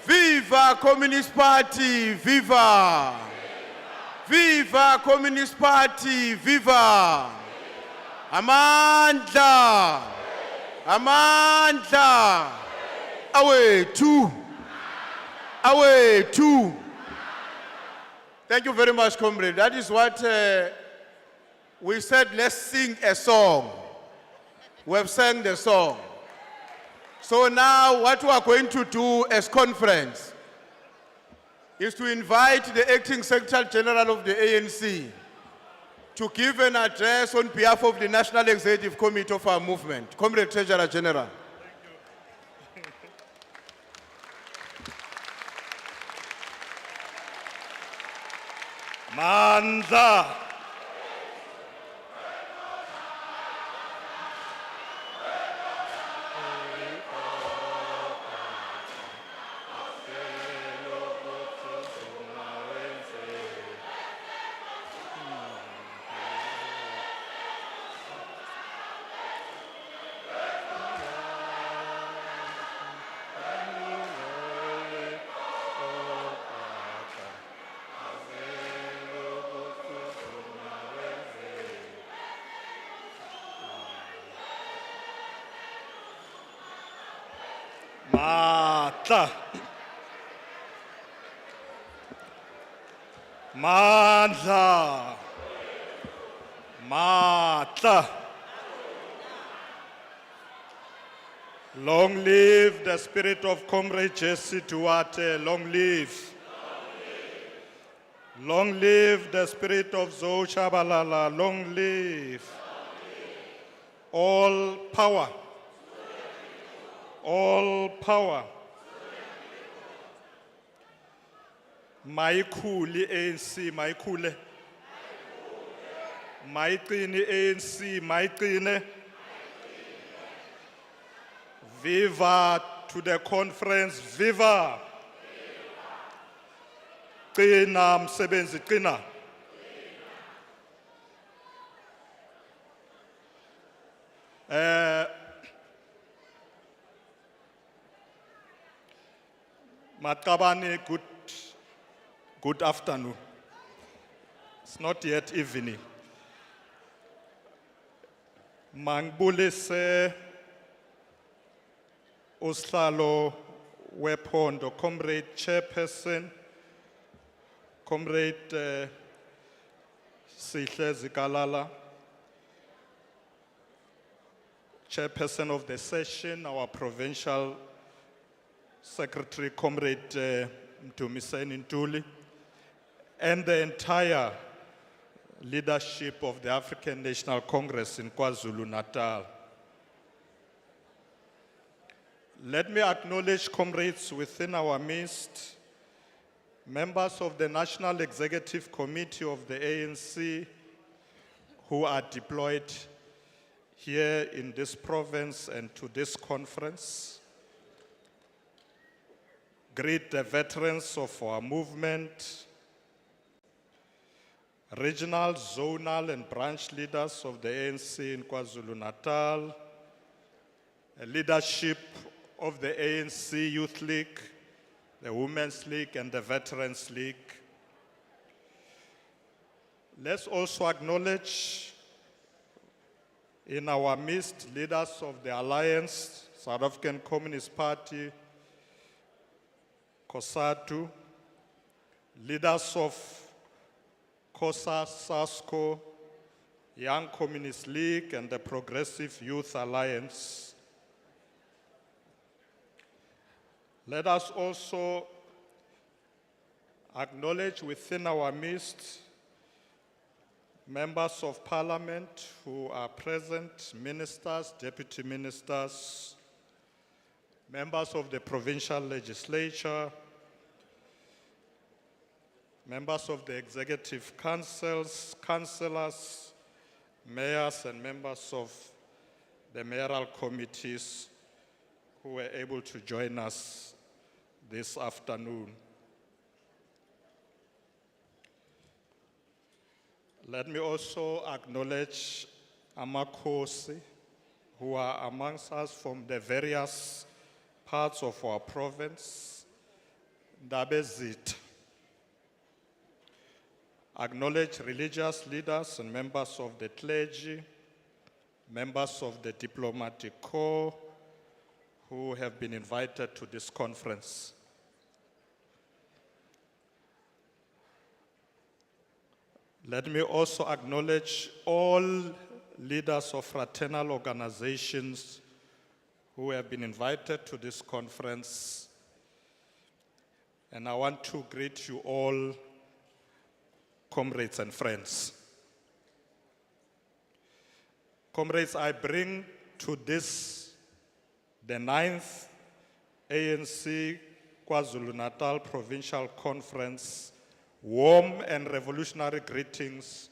Viva Communist Party, viva! Viva Communist Party, viva! Amandla! Amandla! Away, two! Away, two! Thank you very much, comrade. That is what we said, let's sing a song. We have sang the song. So now what we are going to do as conference is to invite the acting Secretary General of the ANC to give an address on behalf of the National Executive Committee of our movement. Comrade Treasurer General. Mandla! Matla. Mandla. Matla. Long live the spirit of Comrade Jesse Duarte. Long live. Long live the spirit of Zoe Chabalala. Long live. All power. All power. Maikuli ANC, Maikule. Maikini ANC, Maikine. Viva to the conference, viva. Qina msebenzi, qina. Matabani, good afternoon. It's not yet evening. Mangbulise Uslalo Wepondo, Comrade Chairperson, Comrade Sihle Zikalala, Chairperson of the session, our Provincial Secretary, Comrade Mtumiseni Ntuli, and the entire leadership of the African National Congress in Kwazulu-Natal. Let me acknowledge comrades within our midst, members of the National Executive Committee of the ANC who are deployed here in this province and to this conference. Greet the veterans of our movement, regional, zonal, and branch leaders of the ANC in KwaZulu-Natal, leadership of the ANC Youth League, the Women's League, and the Veterans League. Let's also acknowledge in our midst leaders of the Alliance, South African Communist Party, COSATU, leaders of COSA, SASCO, Young Communist League, and the Progressive Youth Alliance. Let us also acknowledge within our midst members of parliament who are present, ministers, deputy ministers, members of the provincial legislature, members of the executive councils, councillors, mayors, and members of the mayoral committees who were able to join us this afternoon. Let me also acknowledge Amakhosi, who are amongst us from the various parts of our province, Ndabezit. Acknowledge religious leaders and members of the clergy, members of the diplomatic corps who have been invited to this conference. Let me also acknowledge all leaders of fraternal organizations who have been invited to this conference. And I want to greet you all, comrades and friends. Comrades, I bring to this, the 9th ANC KwaZulu-Natal Provincial Conference, warm and revolutionary greetings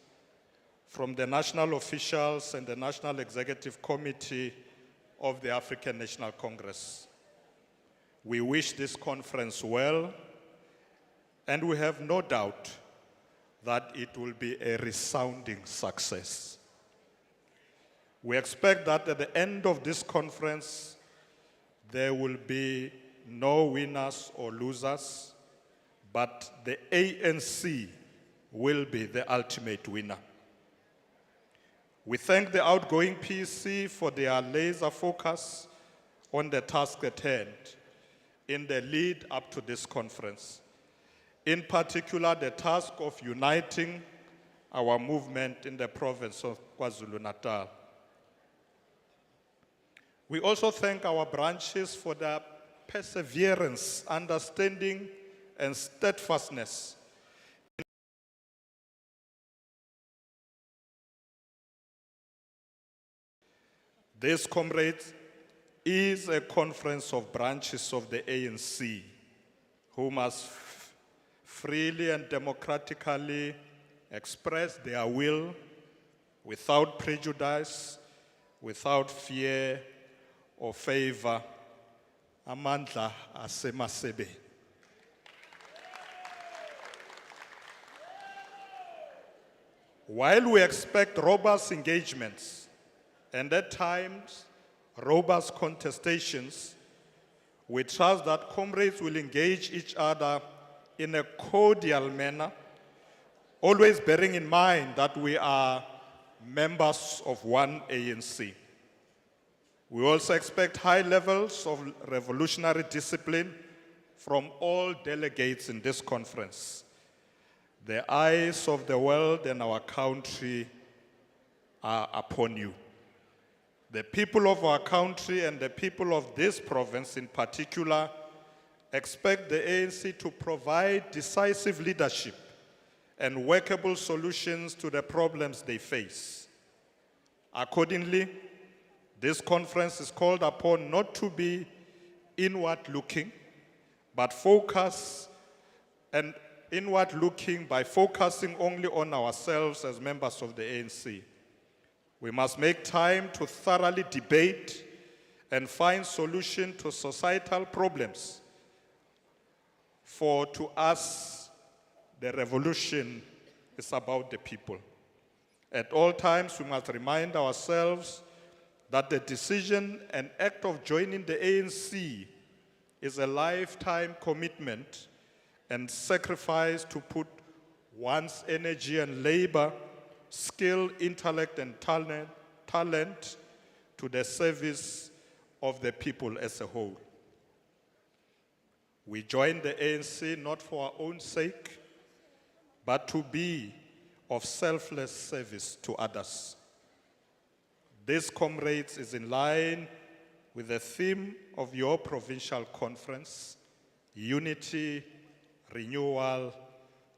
from the national officials and the National Executive Committee of the African National Congress. We wish this conference well, and we have no doubt that it will be a resounding success. We expect that at the end of this conference, there will be no winners or losers, but the ANC will be the ultimate winner. We thank the outgoing PC for their laser focus on the task at hand in the lead up to this conference. In particular, the task of uniting our movement in the province of Kwazulu-Natal. We also thank our branches for their perseverance, understanding, and steadfastness. This, comrades, is a conference of branches of the ANC who must freely and democratically express their will without prejudice, without fear or favor. Amandla asemasebe. While we expect robust engagements and at times robust contestations, we trust that comrades will engage each other in a cordial manner, always bearing in mind that we are members of one ANC. We also expect high levels of revolutionary discipline from all delegates in this conference. The eyes of the world and our country are upon you. The people of our country and the people of this province in particular expect the ANC to provide decisive leadership and workable solutions to the problems they face. Accordingly, this conference is called upon not to be inward-looking, but focus and inward-looking by focusing only on ourselves as members of the ANC. We must make time to thoroughly debate and find solutions to societal problems. For to us, the revolution is about the people. At all times, we must remind ourselves that the decision and act of joining the ANC is a lifetime commitment and sacrifice to put one's energy and labor, skill, intellect, and talent to the service of the people as a whole. We join the ANC not for our own sake, but to be of selfless service to others. This, comrades, is in line with the theme of your provincial conference, Unity, Renewal,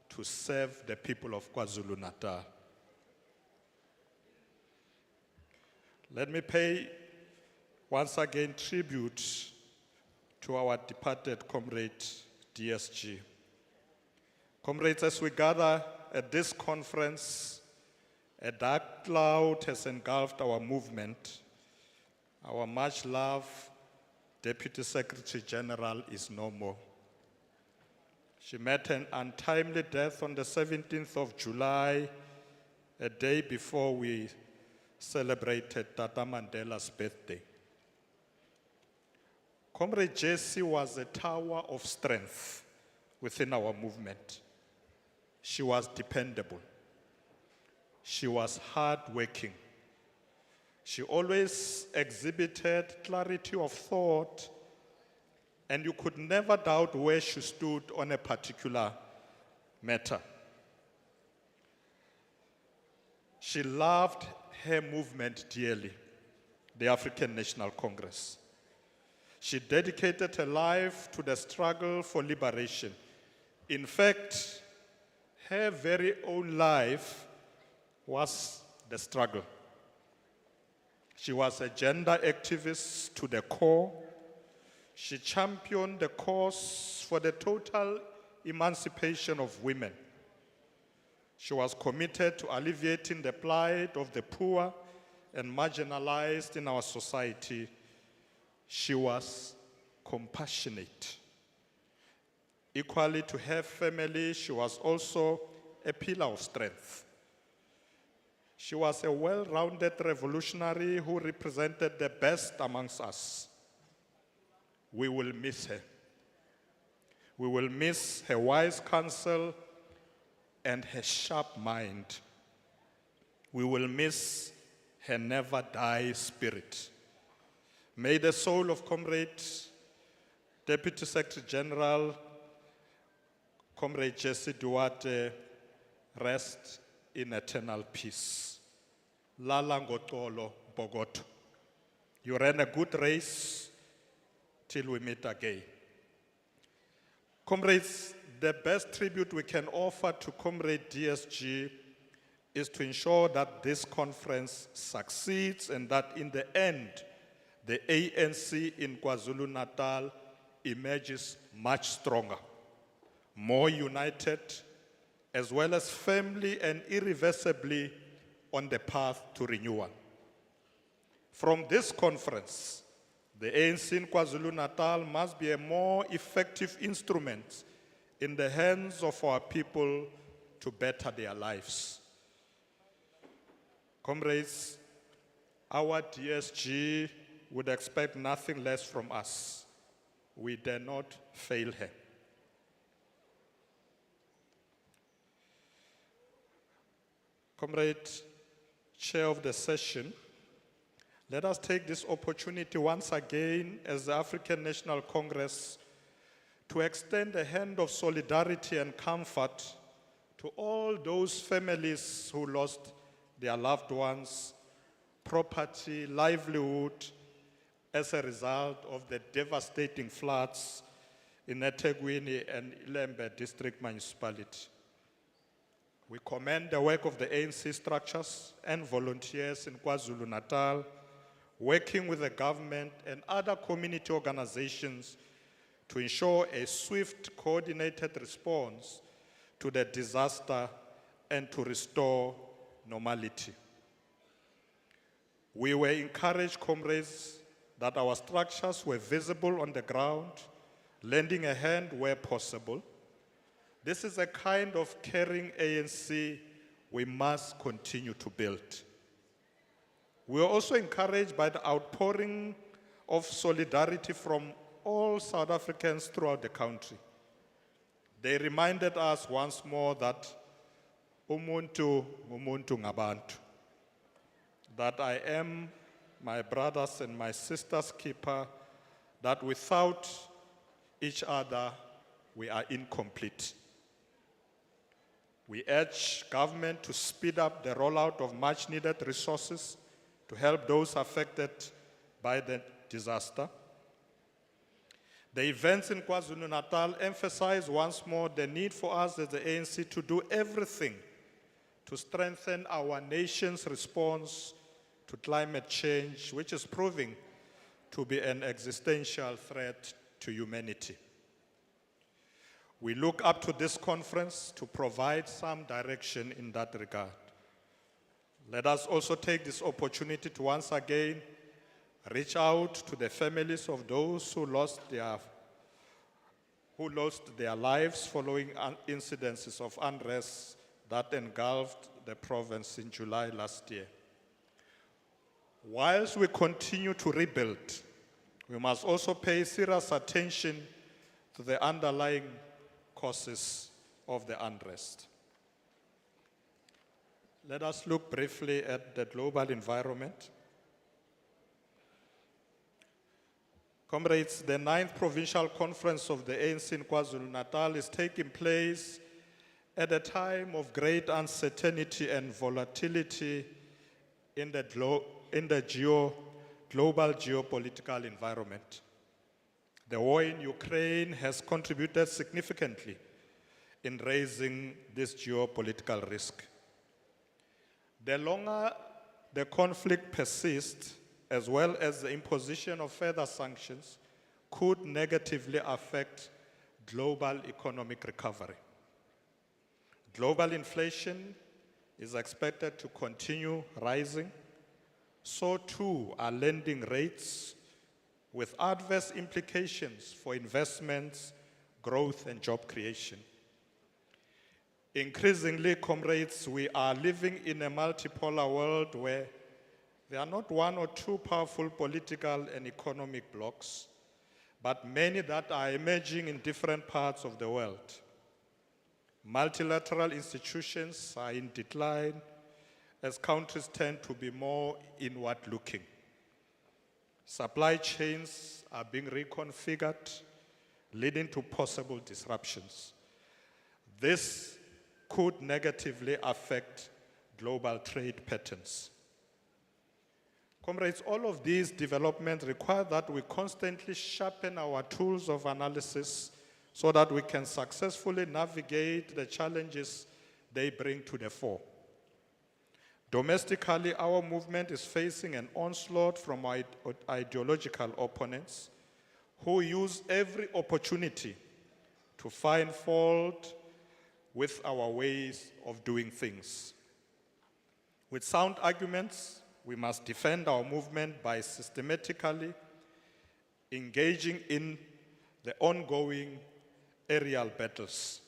to serve the people of KwaZulu-Natal. Let me pay once again tribute to our departed comrade, DSG. Comrades, as we gather at this conference, a dark cloud has engulfed our movement. Our much loved Deputy Secretary General is no more. She met an untimely death on the 17th of July, a day before we celebrated Tata Mandela's birthday. Comrade Jessie was a tower of strength within our movement. She was dependable. She was hardworking. She always exhibited clarity of thought, and you could never doubt where she stood on a particular matter. She loved her movement dearly, the African National Congress. She dedicated her life to the struggle for liberation. In fact, her very own life was the struggle. She was a gender activist to the core. She championed the cause for the total emancipation of women. She was committed to alleviating the plight of the poor and marginalized in our society. She was compassionate. Equally to her family, she was also a pillar of strength. She was a well-rounded revolutionary who represented the best amongst us. We will miss her. We will miss her wise counsel and her sharp mind. We will miss her never-die spirit. May the soul of Comrade Deputy Secretary General, Comrade Jesse Duarte, rest in eternal peace. Lala ngotolo Bogoto. You ran a good race till we meet again. Comrades, the best tribute we can offer to Comrade DSG is to ensure that this conference succeeds and that in the end, the ANC in KwaZulu-Natal emerges much stronger, more united, as well as firmly and irreversibly on the path to renewal. From this conference, the ANC in KwaZulu-Natal must be a more effective instrument in the hands of our people to better their lives. Comrades, our DSG would expect nothing less from us. We dare not fail her. Comrade Chair of the session, let us take this opportunity once again as the African National Congress to extend a hand of solidarity and comfort to all those families who lost their loved ones, property, livelihood, as a result of the devastating floods in eThekwini and Ilembe District Municipality. We commend the work of the ANC structures and volunteers in KwaZulu-Natal, working with the government and other community organizations to ensure a swift, coordinated response to the disaster and to restore normality. We were encouraged, comrades, that our structures were visible on the ground, lending a hand where possible. This is a kind of caring ANC we must continue to build. We were also encouraged by the outpouring of solidarity from all South Africans throughout the country. They reminded us once more that umuntu ngumuntu ngabantu, that I am my brothers and my sisters' keeper, that without each other, we are incomplete. We urge government to speed up the rollout of much needed resources to help those affected by the disaster. The events in KwaZulu-Natal emphasize once more the need for us as the ANC to do everything to strengthen our nation's response to climate change, which is proving to be an existential threat to humanity. We look up to this conference to provide some direction in that regard. Let us also take this opportunity to once again reach out to the families of those who lost their lives following incidences of unrest that engulfed the province in July last year. Whilst we continue to rebuild, we must also pay serious attention to the underlying causes of the unrest. Let us look briefly at the global environment. Comrades, the 9th Provincial Conference of the ANC in KwaZulu-Natal is taking place at a time of great uncertainty and volatility in the global geopolitical environment. The war in Ukraine has contributed significantly in raising this geopolitical risk. The longer the conflict persists, as well as the imposition of further sanctions, could negatively affect global economic recovery. Global inflation is expected to continue rising. So too are lending rates, with adverse implications for investments, growth, and job creation. Increasingly, comrades, we are living in a multipolar world where there are not one or two powerful political and economic blocs, but many that are emerging in different parts of the world. Multilateral institutions are in decline as countries tend to be more inward-looking. Supply chains are being reconfigured leading to possible disruptions. This could negatively affect global trade patterns. Comrades, all of these developments require that we constantly sharpen our tools of analysis so that we can successfully navigate the challenges they bring to the fore. Domestically, our movement is facing an onslaught from ideological opponents who use every opportunity to find fault with our ways of doing things. With sound arguments, we must defend our movement by systematically engaging in the ongoing aerial battles.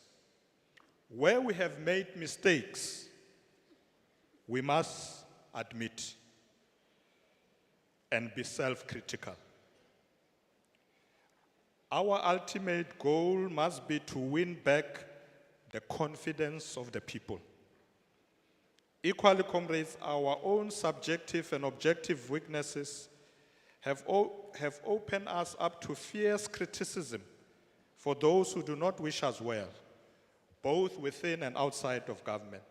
Where we have made mistakes, we must admit and be self-critical. Our ultimate goal must be to win back the confidence of the people. Equally, comrades, our own subjective and objective weaknesses have opened us up to fierce criticism for those who do not wish us well, both within and outside of government.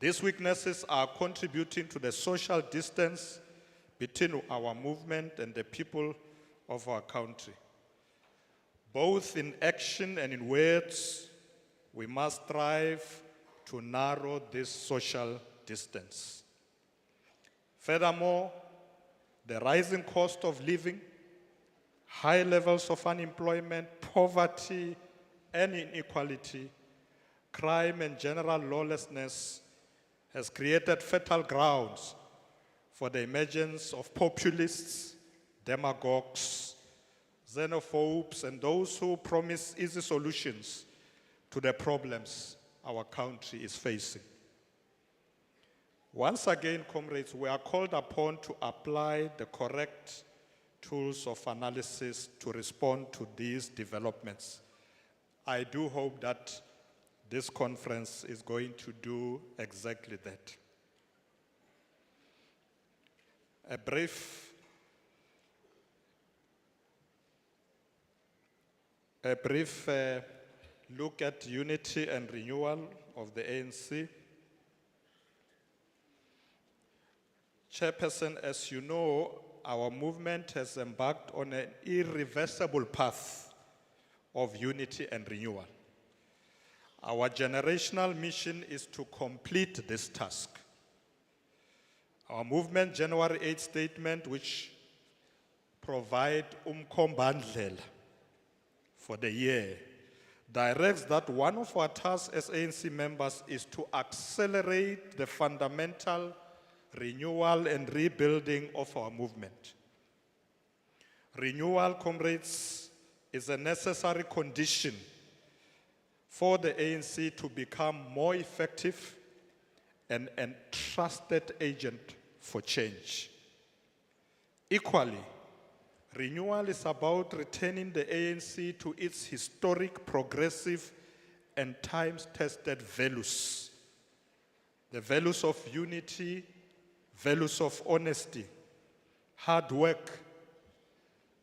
These weaknesses are contributing to the social distance between our movement and the people of our country. Both in action and in words, we must strive to narrow this social distance. Furthermore, the rising cost of living, high levels of unemployment, poverty, and inequality, crime and general lawlessness has created fertile grounds for the emergence of populists, demagogues, xenophobes, and those who promise easy solutions to the problems our country is facing. Once again, comrades, we are called upon to apply the correct tools of analysis to respond to these developments. I do hope that this conference is going to do exactly that. A brief look at unity and renewal of the ANC. Chairperson, as you know, our movement has embarked on an irreversible path of unity and renewal. Our generational mission is to complete this task. Our movement January 8 statement, which provide umkombandlela for the year, directs that one of our tasks as ANC members is to accelerate the fundamental renewal and rebuilding of our movement. Renewal, comrades, is a necessary condition for the ANC to become more effective and a trusted agent for change. Equally, renewal is about returning the ANC to its historic, progressive, and times-tested values. The values of unity, values of honesty, hard work,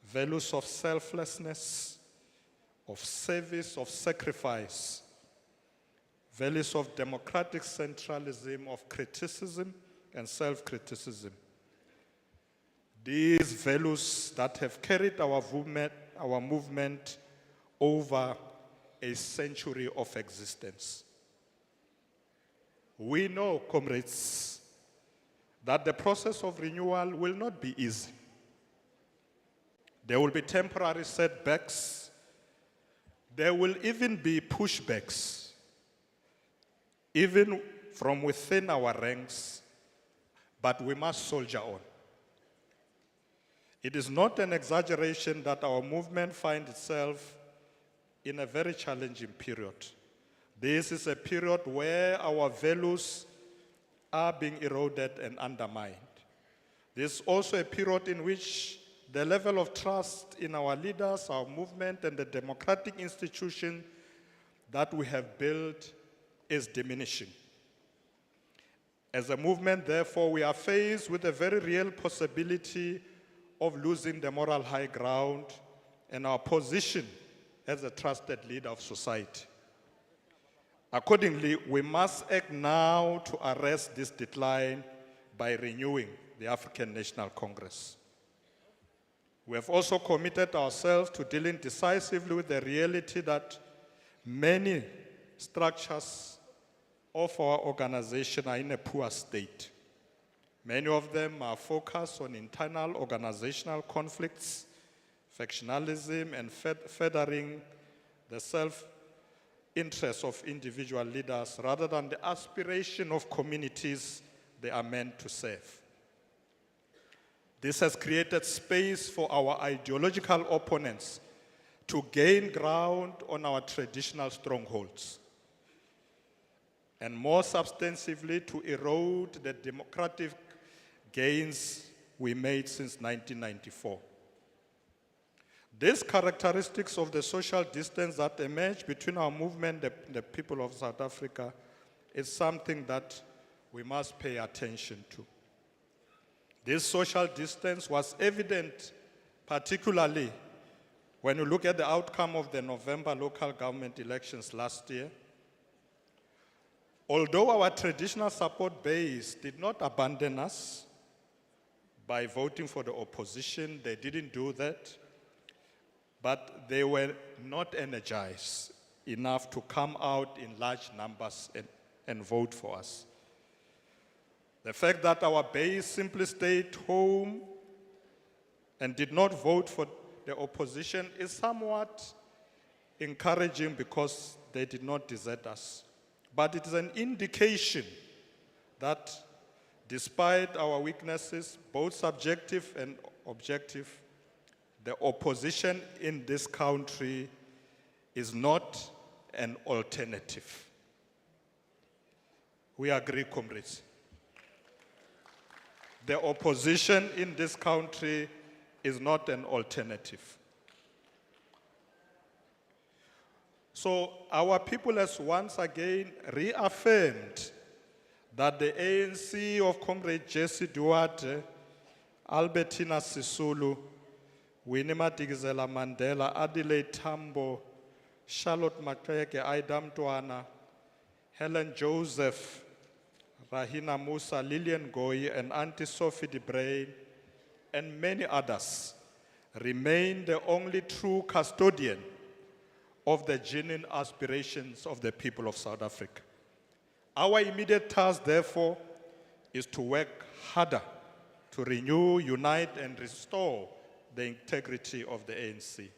values of selflessness, of service, of sacrifice, values of democratic centralism, of criticism and self-criticism. These values that have carried our movement over a century of existence. We know, comrades, that the process of renewal will not be easy. There will be temporary setbacks. There will even be pushbacks, even from within our ranks, but we must soldier on. It is not an exaggeration that our movement finds itself in a very challenging period. This is a period where our values are being eroded and undermined. This is also a period in which the level of trust in our leaders, our movement, and the democratic institution that we have built is diminishing. As a movement, therefore, we are faced with a very real possibility of losing the moral high ground and our position as a trusted leader of society. Accordingly, we must act now to arrest this decline by renewing the African National Congress. We have also committed ourselves to dealing decisively with the reality that many structures of our organization are in a poor state. Many of them are focused on internal organizational conflicts, factionalism, and furthering the self-interest of individual leaders rather than the aspiration of communities they are meant to serve. This has created space for our ideological opponents to gain ground on our traditional strongholds, and more substantively to erode the democratic gains we made since 1994. These characteristics of the social distance that emerged between our movement and the people of South Africa is something that we must pay attention to. This social distance was evident particularly when you look at the outcome of the November local government elections last year. Although our traditional support base did not abandon us by voting for the opposition, they didn't do that, but they were not energized enough to come out in large numbers and vote for us. The fact that our base simply stayed home and did not vote for the opposition is somewhat encouraging because they did not desert us. But it is an indication that despite our weaknesses, both subjective and objective, the opposition in this country is not an alternative. We agree, comrades. The opposition in this country is not an alternative. So our people has once again reaffirmed that the ANC of Comrade Jesse Duarte, Albertina Sisulu, Winnie Madikizela Mandela, Adelaide Tambo, Charlotte Maxeke, Aida Mtwana, Helen Joseph, Rahina Musa, Lillian Goy, and Auntie Sophie de Bruyn, and many others, remain the only true custodian of the genuine aspirations of the people of South Africa. Our immediate task, therefore, is to work harder to renew, unite, and restore the integrity of the ANC.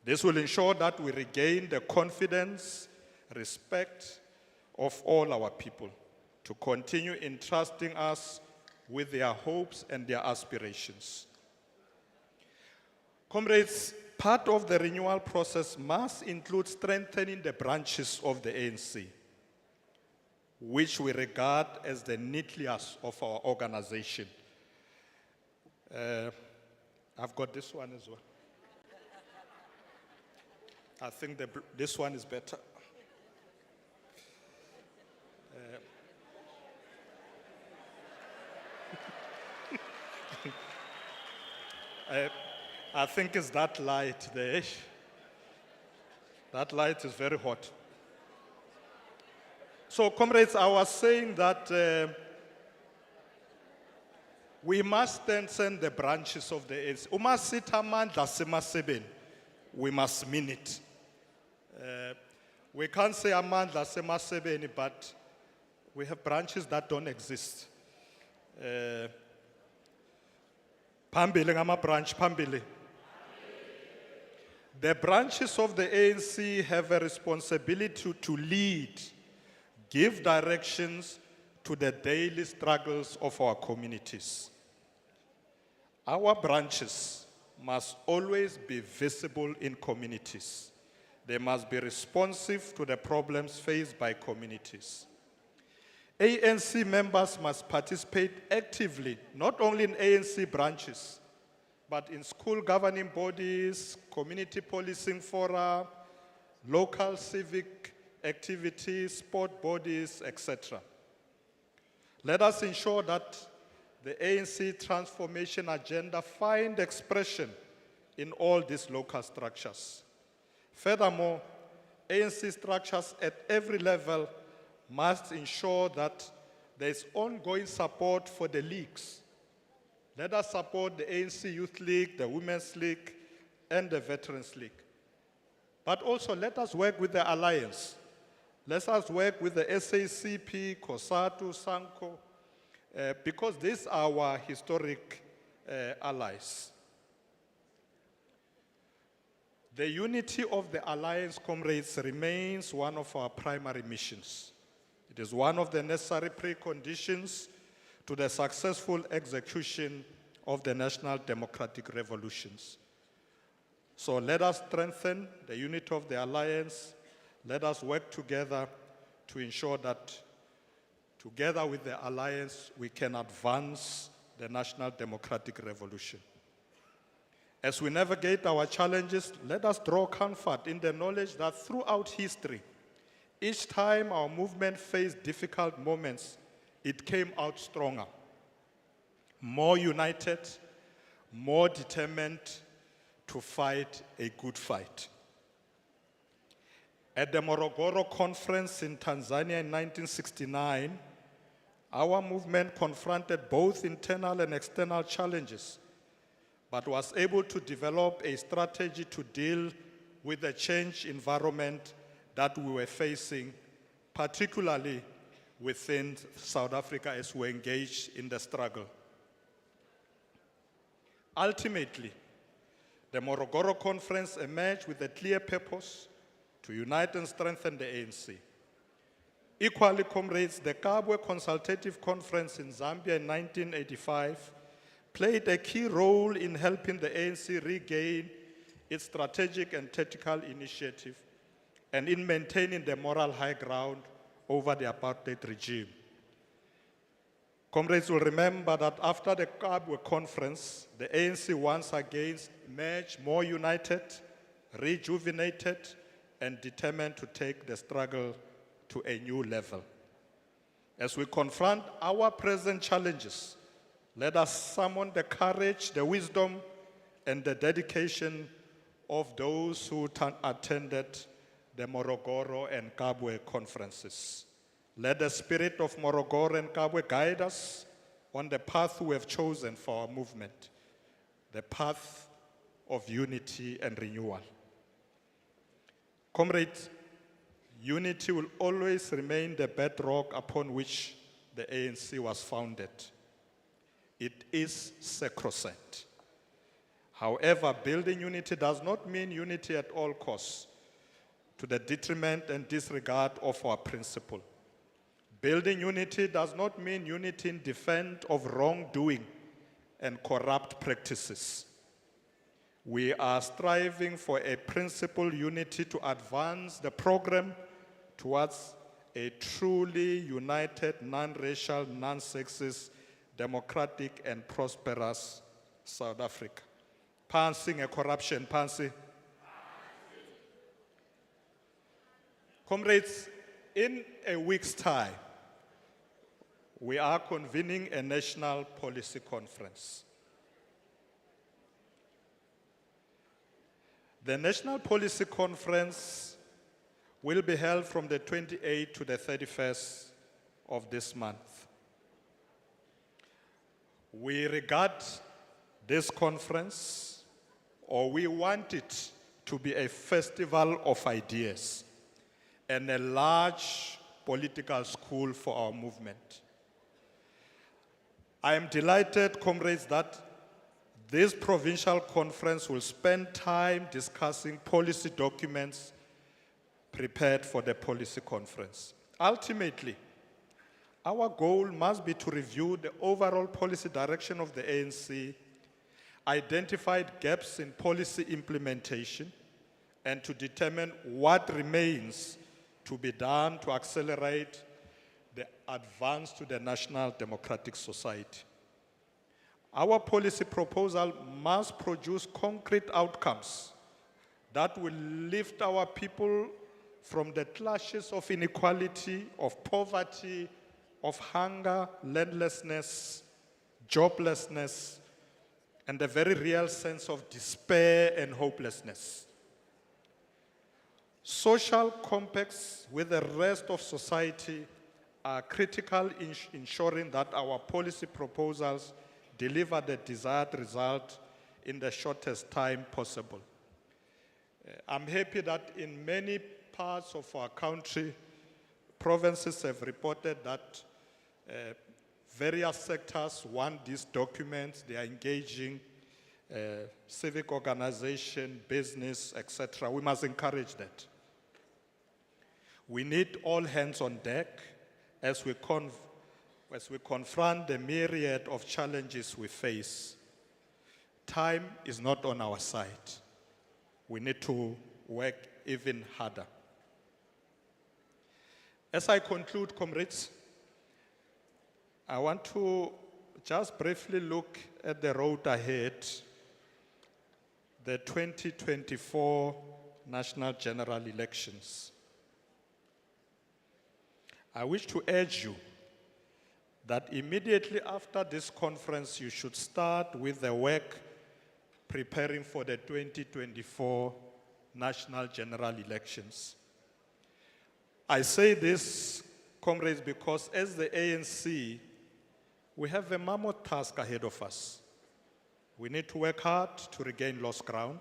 This will ensure that we regain the confidence, respect of all our people to continue entrusting us with their hopes and their aspirations. Comrades, part of the renewal process must include strengthening the branches of the ANC, which we regard as the nucleus of our organization. I've got this one as well. I think this one is better. I think it's that light there. That light is very hot. So, comrades, I was saying that we must strengthen the branches of the ANC. Uma sitha amandla semasebeni, we must mean it. We can't say amandla semasebeni, but we have branches that don't exist. Phambili ngama branch, phambili. The branches of the ANC have a responsibility to lead, give directions to the daily struggles of our communities. Our branches must always be visible in communities. They must be responsive to the problems faced by communities. ANC members must participate actively, not only in ANC branches, but in school governing bodies, community policing fora, local civic activities, sport bodies, etc. Let us ensure that the ANC transformation agenda find expression in all these local structures. Furthermore, ANC structures at every level must ensure that there is ongoing support for the leagues. Let us support the ANC Youth League, the Women's League, and the Veterans League. But also let us work with the Alliance. Let us work with the SACP, COSATU, SANCO, because these are our historic allies. The unity of the Alliance, comrades, remains one of our primary missions. It is one of the necessary preconditions to the successful execution of the national democratic revolutions. So let us strengthen the unity of the Alliance. Let us work together to ensure that together with the Alliance, we can advance the national democratic revolution. As we navigate our challenges, let us draw comfort in the knowledge that throughout history, each time our movement faced difficult moments, it came out stronger, more united, more determined to fight a good fight. At the Morogoro Conference in Tanzania in 1969, our movement confronted both internal and external challenges, but was able to develop a strategy to deal with the changed environment that we were facing, particularly within South Africa as we engaged in the struggle. Ultimately, the Morogoro Conference emerged with a clear purpose to unite and strengthen the ANC. Equally, comrades, the Kabwe Consultative Conference in Zambia in 1985 played a key role in helping the ANC regain its strategic and tactical initiative and in maintaining the moral high ground over the apartheid regime. Comrades will remember that after the Kabwe Conference, the ANC once again emerged more united, rejuvenated, and determined to take the struggle to a new level. As we confront our present challenges, let us summon the courage, the wisdom, and the dedication of those who attended the Morogoro and Kabwe conferences. Let the spirit of Morogoro and Kabwe guide us on the path we have chosen for our movement, the path of unity and renewal. Comrades, unity will always remain the bedrock upon which the ANC was founded. It is sacrosanct. However, building unity does not mean unity at all costs, to the detriment and disregard of our principle. Building unity does not mean unity in defense of wrongdoing and corrupt practices. We are striving for a principled unity to advance the program towards a truly united, non-racial, non-sexist, democratic and prosperous South Africa. Passing a corruption, Pansy. Comrades, in a week's time, we are convening a national policy conference. The National Policy Conference will be held from the 28th to the 31st of this month. We regard this conference, or we want it to be a festival of ideas and a large political school for our movement. I am delighted, comrades, that this provincial conference will spend time discussing policy documents prepared for the policy conference. Ultimately, our goal must be to review the overall policy direction of the ANC, identify gaps in policy implementation, and to determine what remains to be done to accelerate the advance to the national democratic society. Our policy proposal must produce concrete outcomes that will lift our people from the clashes of inequality, of poverty, of hunger, landlessness, joblessness, and a very real sense of despair and hopelessness. Social compacts with the rest of society are critical in ensuring that our policy proposals deliver the desired result in the shortest time possible. I'm happy that in many parts of our country, provinces have reported that various sectors want these documents. They are engaging civic organization, business, etc. We must encourage that. We need all hands on deck as we confront the myriad of challenges we face. Time is not on our side. We need to work even harder. As I conclude, comrades, I want to just briefly look at the road ahead, the 2024 national general elections. I wish to urge you that immediately after this conference, you should start with the work preparing for the 2024 national general elections. I say this, comrades, because as the ANC, we have a mammoth task ahead of us. We need to work hard to regain lost ground,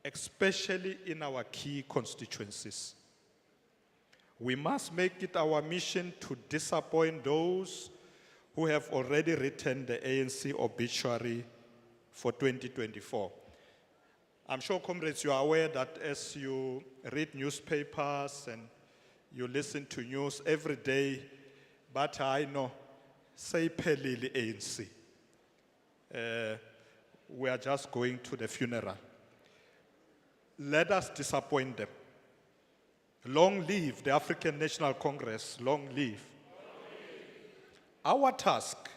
especially in our key constituencies. We must make it our mission to disappoint those who have already written the ANC obituary for 2024. I'm sure, comrades, you are aware that as you read newspapers and you listen to news every day, but I know, say pelili ANC. We are just going to the funeral. Let us disappoint them. Long live the African National Congress, long live. Our task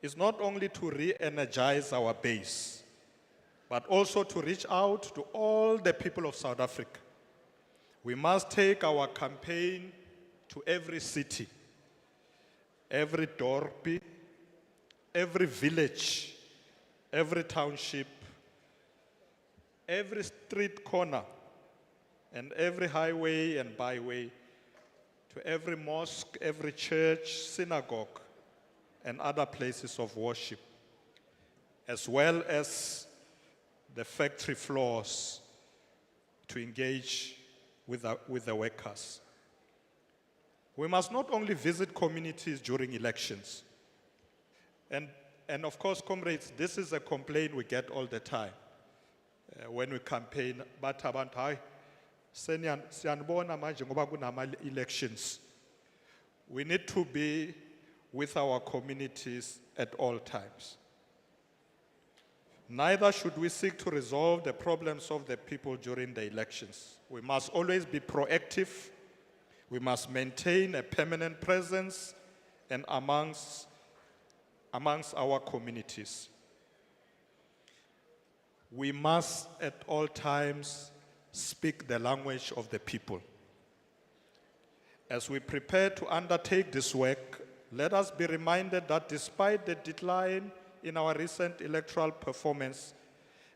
is not only to re-energize our base, but also to reach out to all the people of South Africa. We must take our campaign to every city, every dorp, every village, every township, every street corner, and every highway and byway, to every mosque, every church, synagogue, and other places of worship, as well as the factory floors to engage with the workers. We must not only visit communities during elections, and of course, comrades, this is a complaint we get all the time when we campaign, but abantu hayi siyanibona manje ngoba kunama elections. We need to be with our communities at all times. Neither should we seek to resolve the problems of the people during the elections. We must always be proactive. We must maintain a permanent presence and amongst our communities. We must at all times speak the language of the people. As we prepare to undertake this work, let us be reminded that despite the decline in our recent electoral performance,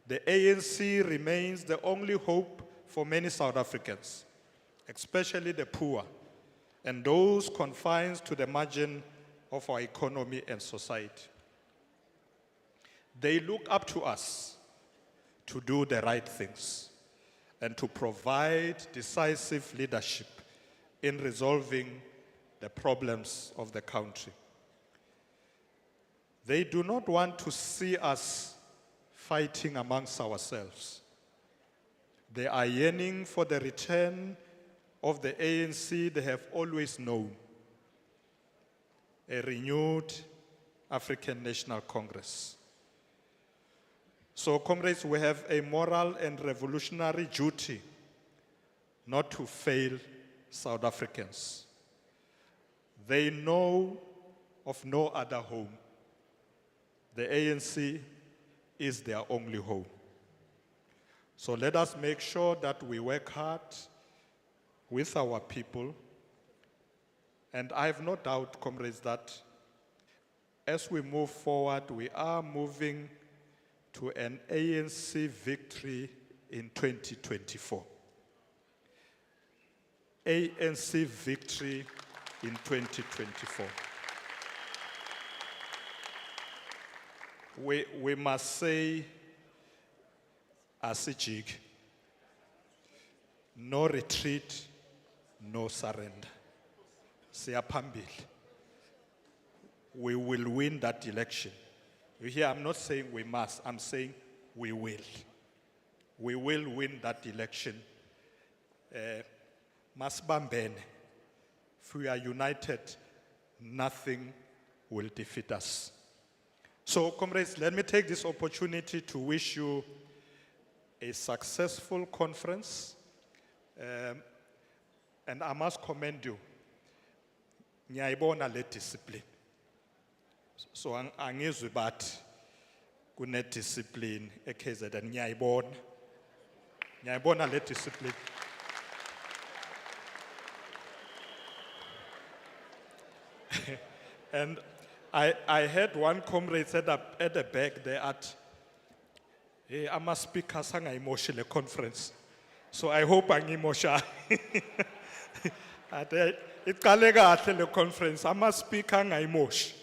the ANC remains the only hope for many South Africans, especially the poor and those confined to the margin of our economy and society. They look up to us to do the right things and to provide decisive leadership in resolving the problems of the country. They do not want to see us fighting amongst ourselves. They are yearning for the return of the ANC they have always known, a renewed African National Congress. So, comrades, we have a moral and revolutionary duty not to fail South Africans. They know of no other home. The ANC is their only home. So let us make sure that we work hard with our people. And I have no doubt, comrades, that as we move forward, we are moving to an ANC victory in 2024. ANC victory in 2024. We must say, as a jig, no retreat, no surrender. Siyaphambili. We will win that election. You hear, I'm not saying we must, I'm saying we will. We will win that election. Masibambene. If we are united, nothing will defeat us. So, comrades, let me take this opportunity to wish you a successful conference. And I must commend you. Nyayibona le discipline. So angizwe bathi kune discipline eKZN nyayibona. Nyayibona le discipline. And I heard one comrade said up at the back there hey, I'm a speaker sanga emotional conference. So I hope I'm emotional. It's a conference. I'm a speaker nga emotion.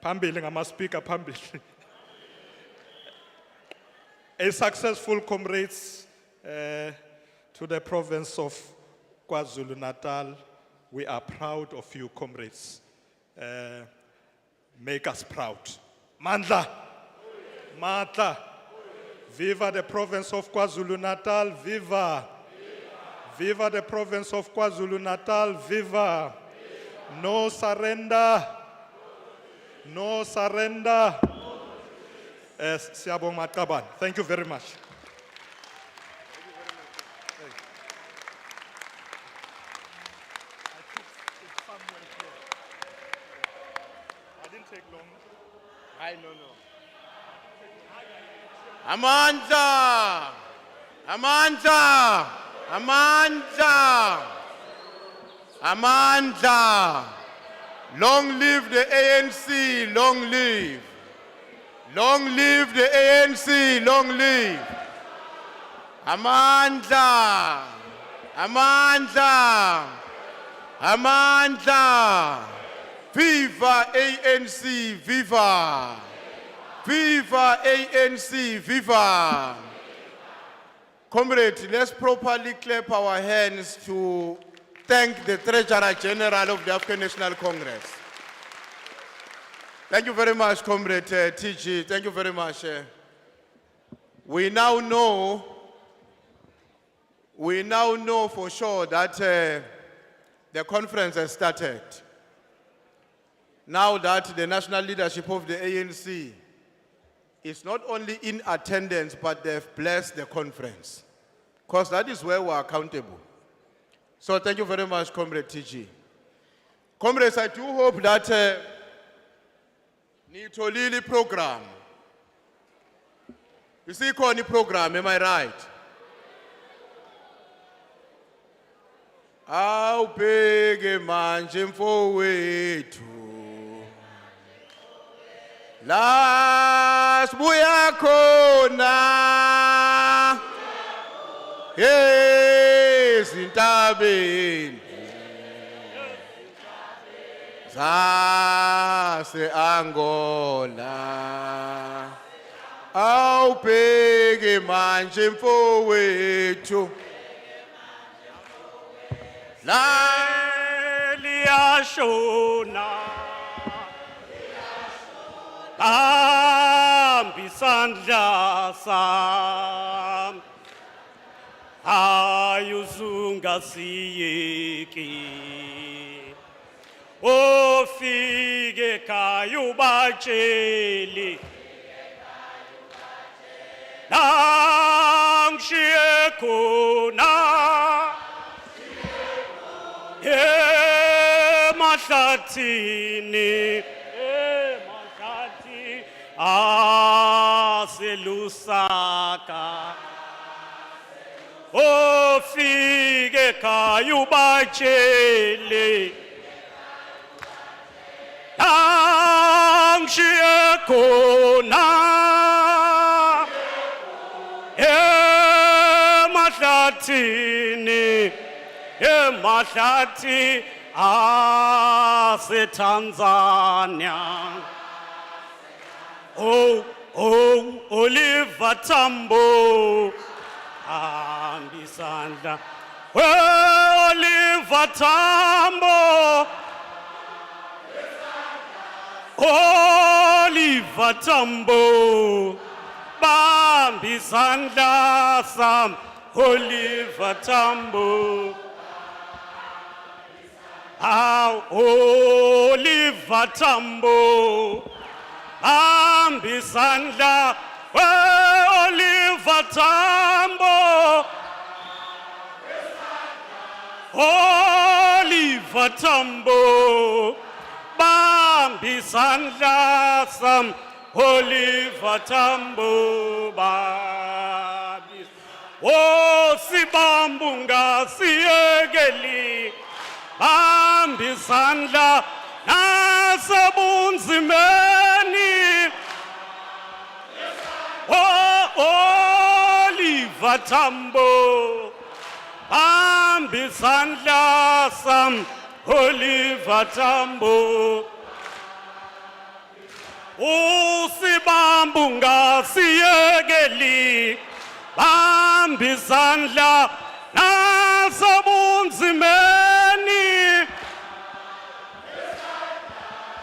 Pambili, I'm a speaker pambili. A successful comrades to the province of Kwazulu-Natal. We are proud of you, comrades. Make us proud. Mandla. Matla. Viva the province of KwaZulu-Natal, viva. Viva the province of KwaZulu-Natal, viva. No surrender. No surrender. Siyabonga Maqabane. Thank you very much. I didn't take long. I know. Amandla! Amandla! Amandla! Amandla! Long live the ANC, long live. Long live the ANC, long live. Amandla! Amandla! Amandla! Viva ANC, viva! Viva ANC, viva! Comrade, let's properly clap our hands to thank the Treasurer General of the African National Congress. Thank you very much, Comrade TG. Thank you very much. We now know for sure that the conference has started. Now that the national leadership of the ANC is not only in attendance, but they've blessed the conference. Because that is where we are accountable. So thank you very much, Comrade TG. Comrades, I do hope that Nitolili program. You see, Koni program, am I right? How big a manje mfowethu Las buya khona Yes intabeni Zase Angola Awubheke manje mfowethu La liyashona hambi sandla sam ayuzunga siyeki ofike kayubatsheli nangishiye khona emahlathini aselusaka ofike khaya ubatshele Langshiye khona emahlathi ase-Tanzania. Oh, Oliver Tambo, ambisandla. Oliver Tambo, Oliver Tambo, bambisandla sam, Oliver Tambo. Oliver Tambo, ambisandla, Oliver Tambo, Oliver Tambo, bambisandla sam, Oliver Tambo, bambis. Oh, sibambunga siyekeli, bambisandla nasebunzimeni. Oh, Oliver Tambo, bambisandla sam, Oliver Tambo. Usibambunga siyekeli, bambisandla nasebunzimeni.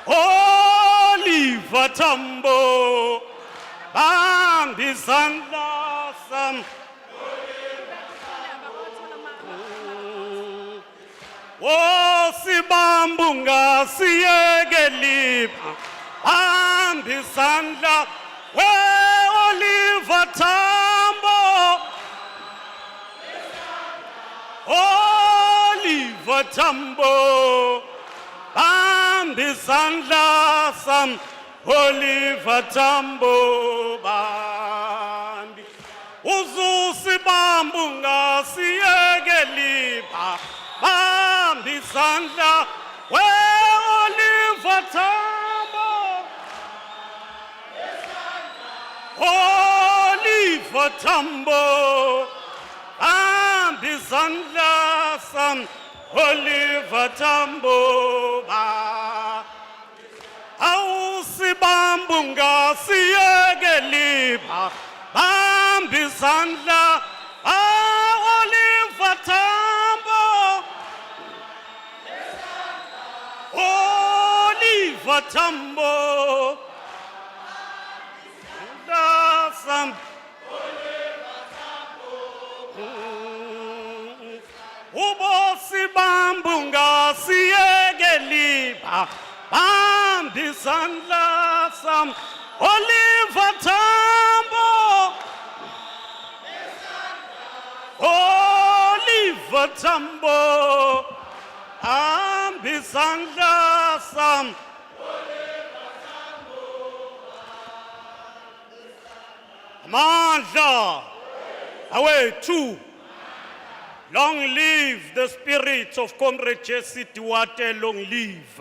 Oliver Tambo, bambisandla sam. Sibambunga siyekeli, bambisandla, Oliver Tambo, Oliver Tambo, bambisandla sam, Oliver Tambo, bambi. Uzusibambunga siyekeli, bambisandla, Oliver Tambo, Oliver Tambo, bambisandla sam, Oliver Tambo, awusibambunga siyekeli, bambisandla, Oliver Tambo, Oliver Tambo, sam. Ubosibambunga siyekeli, bambisandla sam, Oliver Tambo, Oliver Tambo, bambisandla sam. Mandla, away two. Long live the spirit of Comrade Jesse Duarte, long live.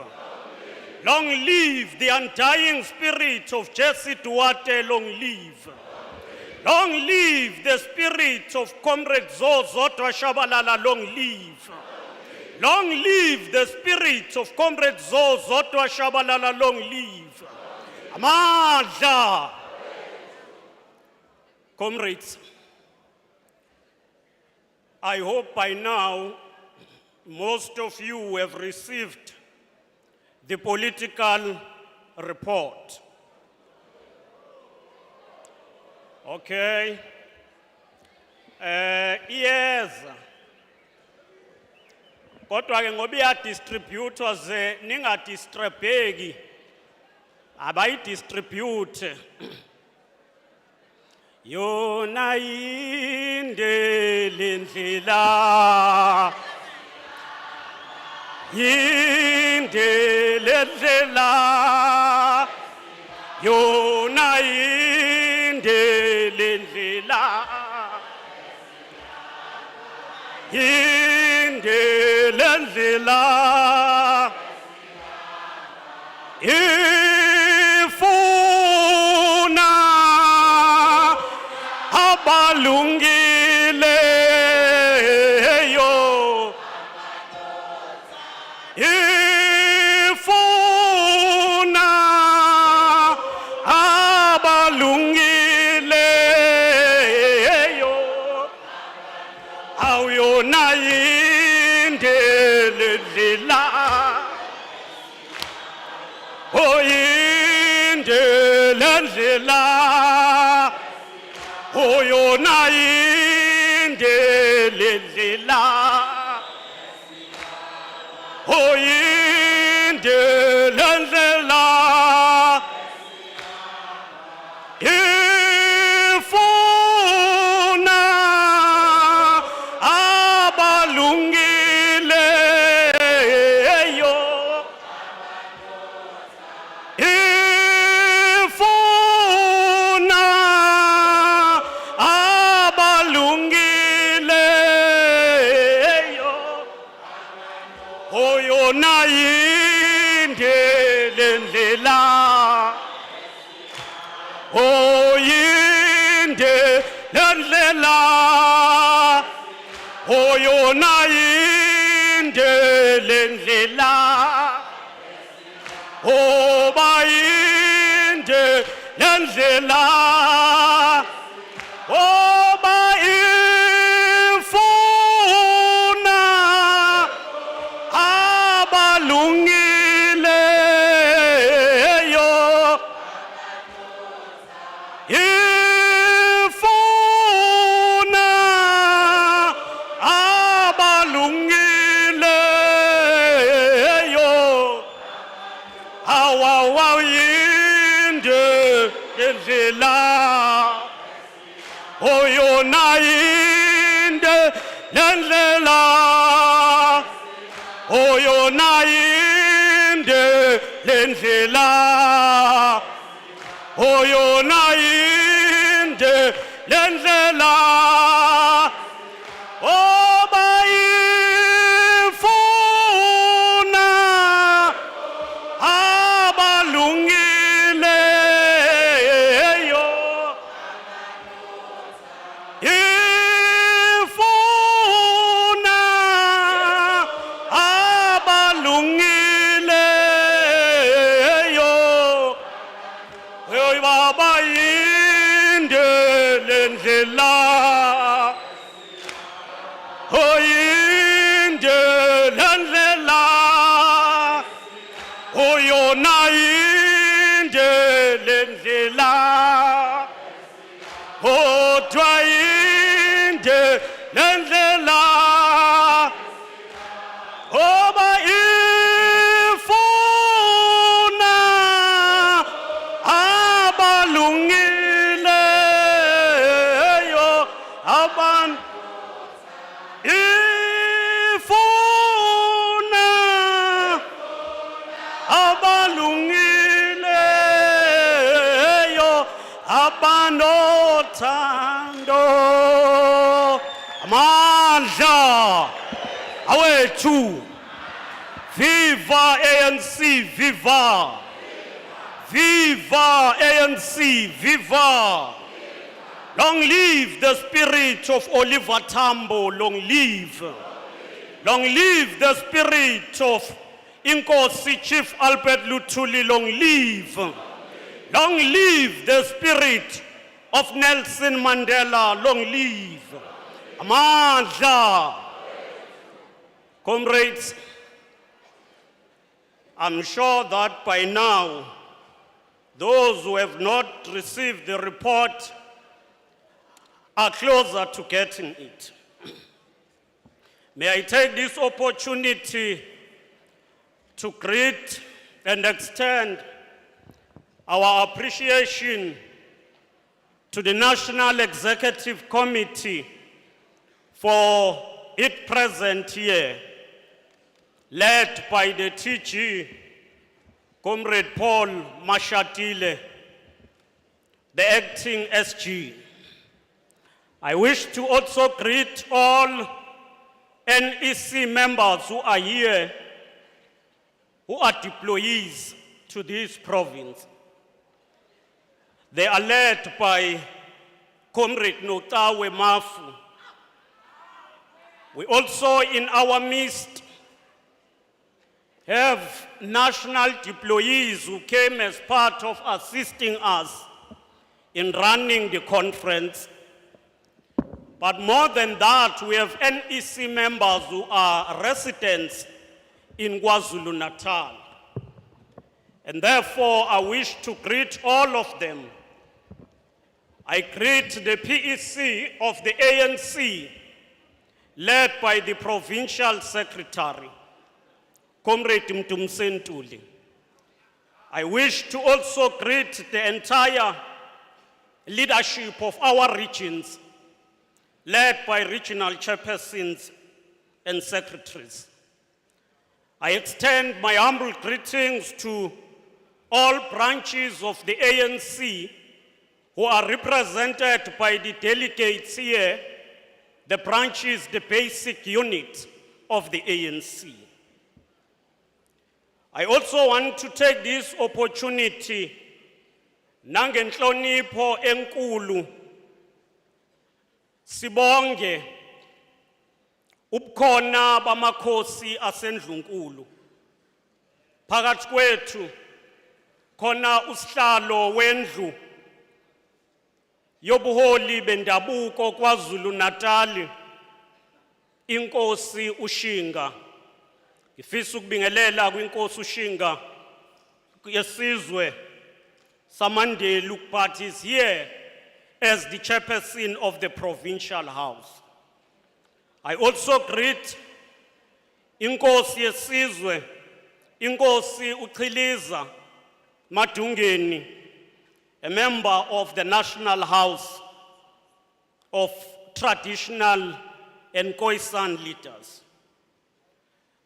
Long live the undying spirit of Jesse Duarte, long live. Long live the spirit of Comrade Zotwa Shabalala, long live. Long live the spirit of Comrade Zotwa Shabalala, long live. Amandla. Comrades, I hope by now most of you have received the political report. Okay. Yes. Kodwa ke ngoba iya-distributwa ze ninga-distribheki, abayi-distribute. Yona yinde lendlela, yinde lendlela, yona yinde lendlela, yinde lendlela, lendlela oyinde lendlela oyona inde lendlela oyinde lendlela ifuna abalungileyo ifuna abalungileyo oyona inde lendlela oyinde lendlela oyona inde lendlela oba inde lendlela oba ifuna abalungileyo ifuna abalungileyo awawayinde lendlela oyona inde lendlela oyona inde lendlela oyona inde lendlela oba ifuna abalungileyo ifuna abalungileyo oy baba yinde lendlela oyinde lendlela oyona inde lendlela odwa yinde lendlela oba ifuna abalungileyo abantu ifuna abalungileyo abanothando amandla awethu viva ANC viva viva ANC viva long live the spirit of Oliver Tambo long live the spirit of Inkosi Chief Albert Luthuli long live the spirit of Nelson Mandela long live amandla. Comrades, I'm sure that by now those who have not received the report are closer to getting it. May I take this opportunity to greet and extend our appreciation to the National Executive Committee for its presence here, led by the TG, Comrade Paul Mashatile, the acting SG. I wish to also greet all NEC members who are here, who are deployees to this province. They are led by Comrade Notawe Mafu. We also, in our midst, have national deployees who came as part of assisting us in running the conference. But more than that, we have NEC members who are residents in KwaZulu-Natal. And therefore, I wish to greet all of them. I greet the PEC of the ANC, led by the Provincial Secretary, Comrade Mtumsentuli. I wish to also greet the entire leadership of our regions, led by regional chairpersons and secretaries. I extend my humble greetings to all branches of the ANC who are represented by the delegates here. The branches, the basic unit of the ANC. I also want to take this opportunity, nangenhlonipho enkulu, sibonge ubukhona bamakhosi asendlunkulu. Phakathi kwethu khona usihlalo wendlu yobuholi bendabuko KwaZulu-Natal, inkosi uShinga. Ngifisa ukubingelela kwinkosi uShinga yesizwe saMandelu, but is here as the chairperson of the provincial house. I also greet inkosi yesizwe, inkosi uChiliza Madungeni, a member of the National House of Traditional and Khoisan leaders.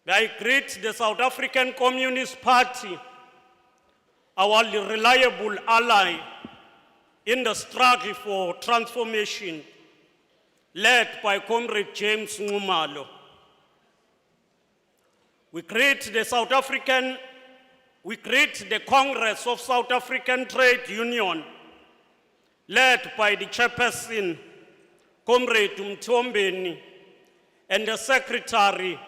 May I greet the South African Communist Party, our reliable ally in the struggle for transformation, led by Comrade James Ngumalo. We greet the Congress of South African Trade Union, led by the chairperson, Comrade Mthombeni, and the secretary,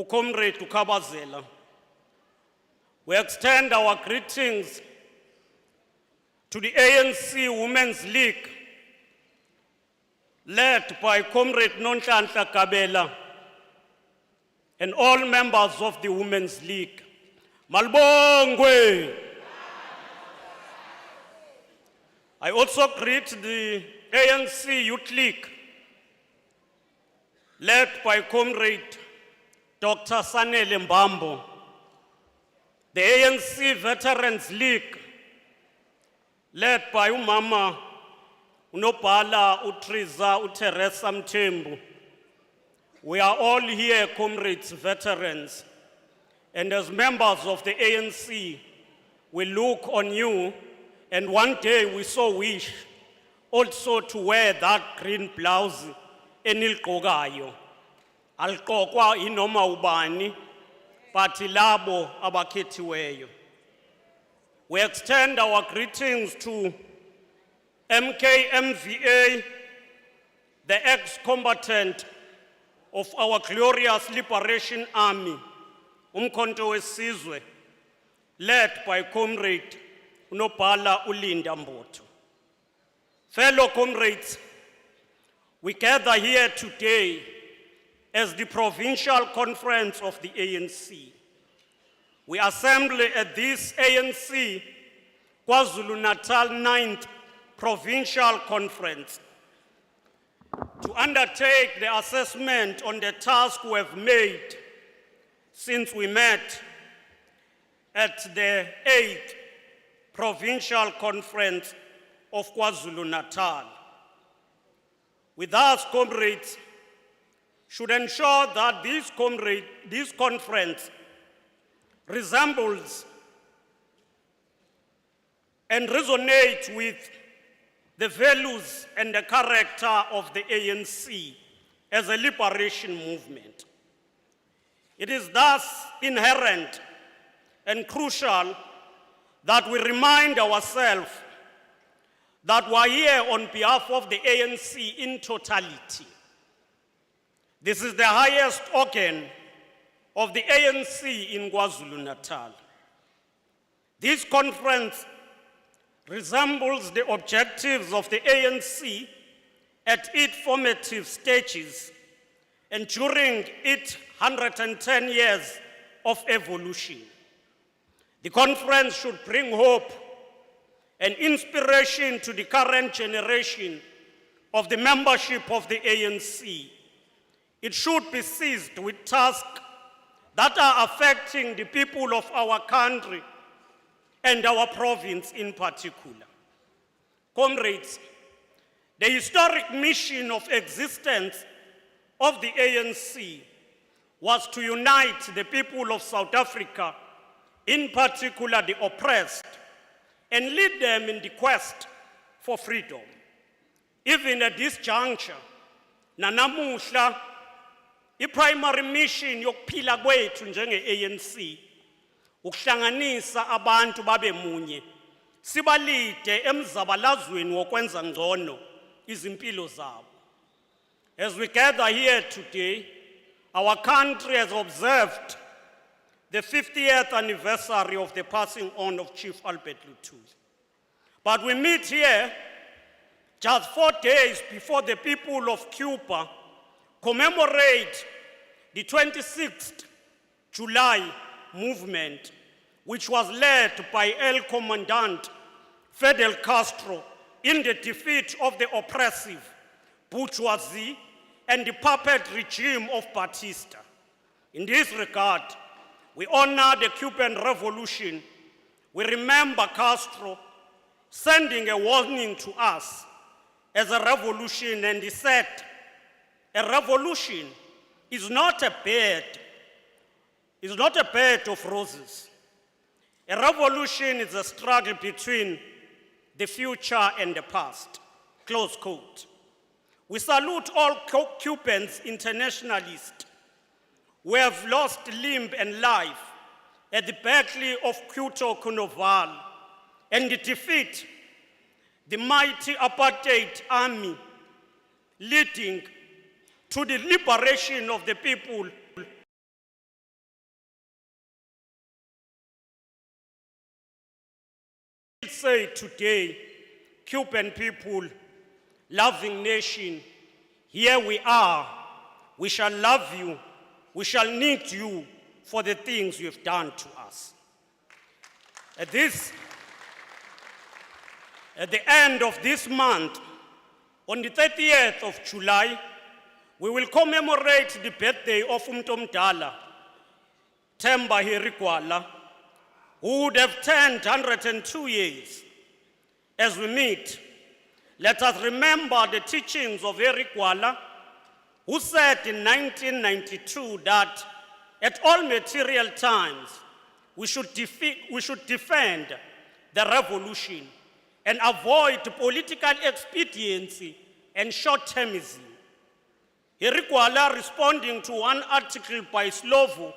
Comrade Ukabazela. We extend our greetings to the ANC Women's League, led by Comrade Nonhlanhla Kabela, and all members of the Women's League. Malbongwe. I also greet the ANC Youth League, led by Comrade Dr. Sanele Mbambo, the ANC Veterans League, led by Umama Unobhala Utriza Uteresa Mthembu. We are all here, comrades, veterans, and as members of the ANC, we look on you, and one day we so wish also to wear that green blouse enilgqokayo. Alqokwa inoma ubani, but labo abakhethiweyo. We extend our greetings to MKMVA, the ex-combatant of our glorious Liberation Army, Umkhonto wesizwe, led by Comrade Unobhala Ulinda Mboto. Fellow comrades, we gather here today as the provincial conference of the ANC. We assemble at this ANC KwaZulu-Natal 9th Provincial Conference to undertake the assessment on the task we have made since we met at the 8th Provincial Conference of KwaZulu-Natal. We thus, comrades, should ensure that this conference resembles and resonates with the values and the character of the ANC as a liberation movement. It is thus inherent and crucial that we remind ourselves that we are here on behalf of the ANC in totality. This is the highest organ of the ANC in KwaZulu-Natal. This conference resembles the objectives of the ANC at its formative stages and during its 110 years of evolution. The conference should bring hope and inspiration to the current generation of the membership of the ANC. It should be seized with tasks that are affecting the people of our country and our province in particular. Comrades, the historic mission of existence of the ANC was to unite the people of South Africa, in particular the oppressed, and lead them in the quest for freedom. Even at this juncture, nanamuhla, the primary mission yokuphila kwethu njenge-ANC ukuhlanganisa abantu babe munye sibalide emzabalazweni wokwenza ngcono izimpilo zabo. As we gather here today, our country has observed the 50th anniversary of the passing on of Chief Albert Luthuli. But we meet here just 4 days before the people of Cuba commemorate the 26th July movement, which was led by El Commandant Fidel Castro in the defeat of the oppressive bourgeoisie and the puppet regime of Batista. In this regard, we honor the Cuban Revolution. We remember Castro sending a warning to us as a revolution, and he said, a revolution is not a bed of roses. A revolution is a struggle between the future and the past. Close quote. We salute all Cubans internationalists who have lost limb and life at the Battle of Cuito-Cunoval and defeat the mighty apartheid army leading to the liberation of the people. We say today, Cuban people, loving nation, here we are. We shall love you. We shall need you for the things you have done to us. At the end of this month, on the 30th of July, we will commemorate the birthday of Umtomdala, Themba Hirikwala, who would have turned 102 years. As we meet, let us remember the teachings of Hirikwala, who said in 1992 that at all material times, we should defend the revolution and avoid political expediency and short-termism. Hirikwala, responding to one article by Slovo,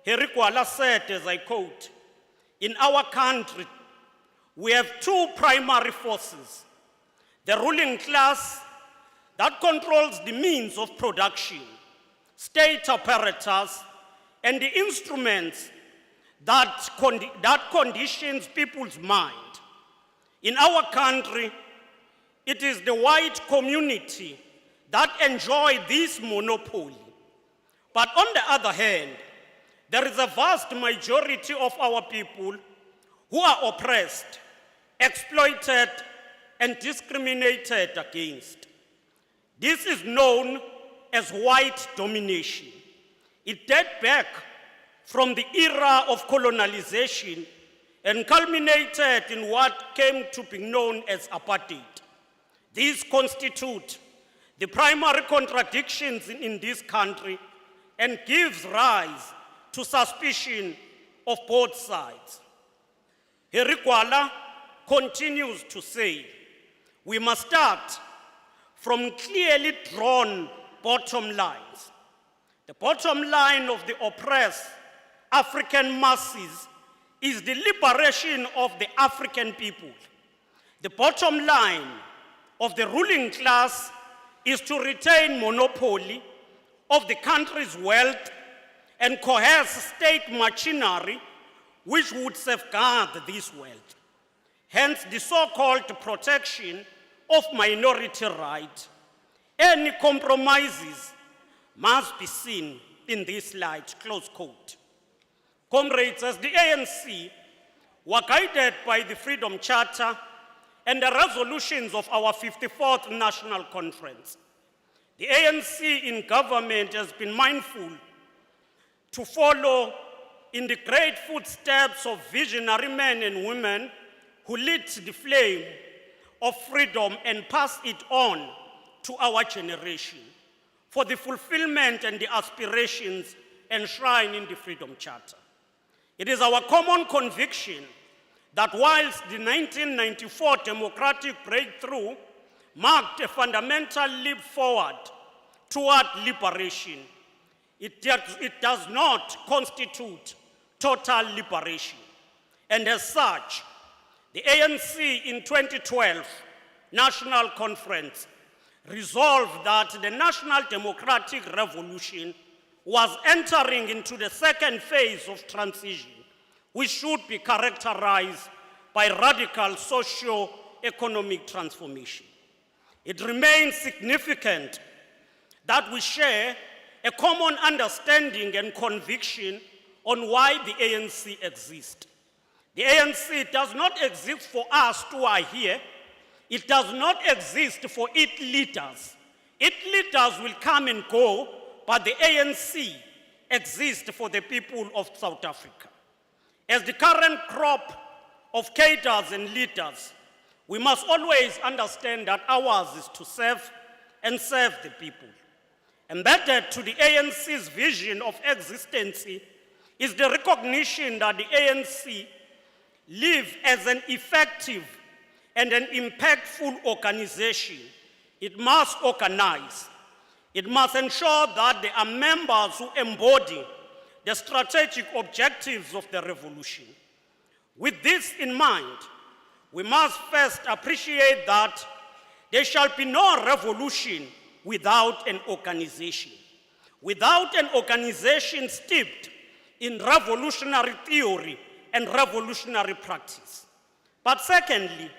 Hirikwala said, as I quote, "In our country, we have two primary forces: the ruling class that controls the means of production, state apparatus, and the instruments that conditions people's mind. In our country, it is the white community that enjoy this monopoly. But on the other hand, there is a vast majority of our people who are oppressed, exploited, and discriminated against. This is known as white domination. It dates back from the era of colonization and culminated in what came to be known as apartheid. These constitute the primary contradictions in this country and gives rise to suspicion of both sides. Hirikwala continues to say, we must start from clearly drawn bottom lines. The bottom line of the oppressed African masses is the liberation of the African people. The bottom line of the ruling class is to retain monopoly of the country's wealth and coerce state machinery which would safeguard this wealth. Hence the so-called protection of minority rights. Any compromises must be seen in this light, close quote. Comrades, as the ANC were guided by the Freedom Charter and the resolutions of our 54th National Conference, the ANC in government has been mindful to follow in the great footsteps of visionary men and women who lit the flame of freedom and pass it on to our generation for the fulfillment and the aspirations enshrined in the Freedom Charter. It is our common conviction that whilst the 1994 democratic breakthrough marked a fundamental leap forward toward liberation, it does not constitute total liberation. And as such, the ANC in 2012 National Conference resolved that the National Democratic Revolution was entering into the second phase of transition, which should be characterized by radical socio-economic transformation. It remains significant that we share a common understanding and conviction on why the ANC exists. The ANC does not exist for us who are here. It does not exist for its leaders. Its leaders will come and go, but the ANC exists for the people of South Africa. As the current crop of cadres and leaders, we must always understand that ours is to serve and serve the people. Embedded to the ANC's vision of existence is the recognition that the ANC live as an effective and an impactful organization. It must organize. It must ensure that there are members who embody the strategic objectives of the revolution. With this in mind, we must first appreciate that there shall be no revolution without an organization. Without an organization steeped in revolutionary theory and revolutionary practice. But secondly,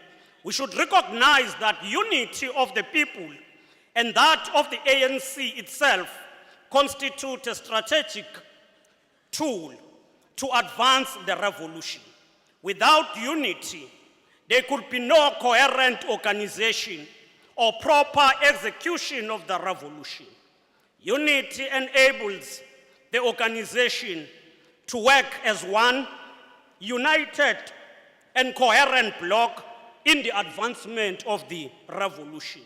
we should recognize that unity of the people and that of the ANC itself constitute a strategic tool to advance the revolution. Without unity, there could be no coherent organization or proper execution of the revolution. Unity enables the organization to work as one united and coherent bloc in the advancement of the revolution.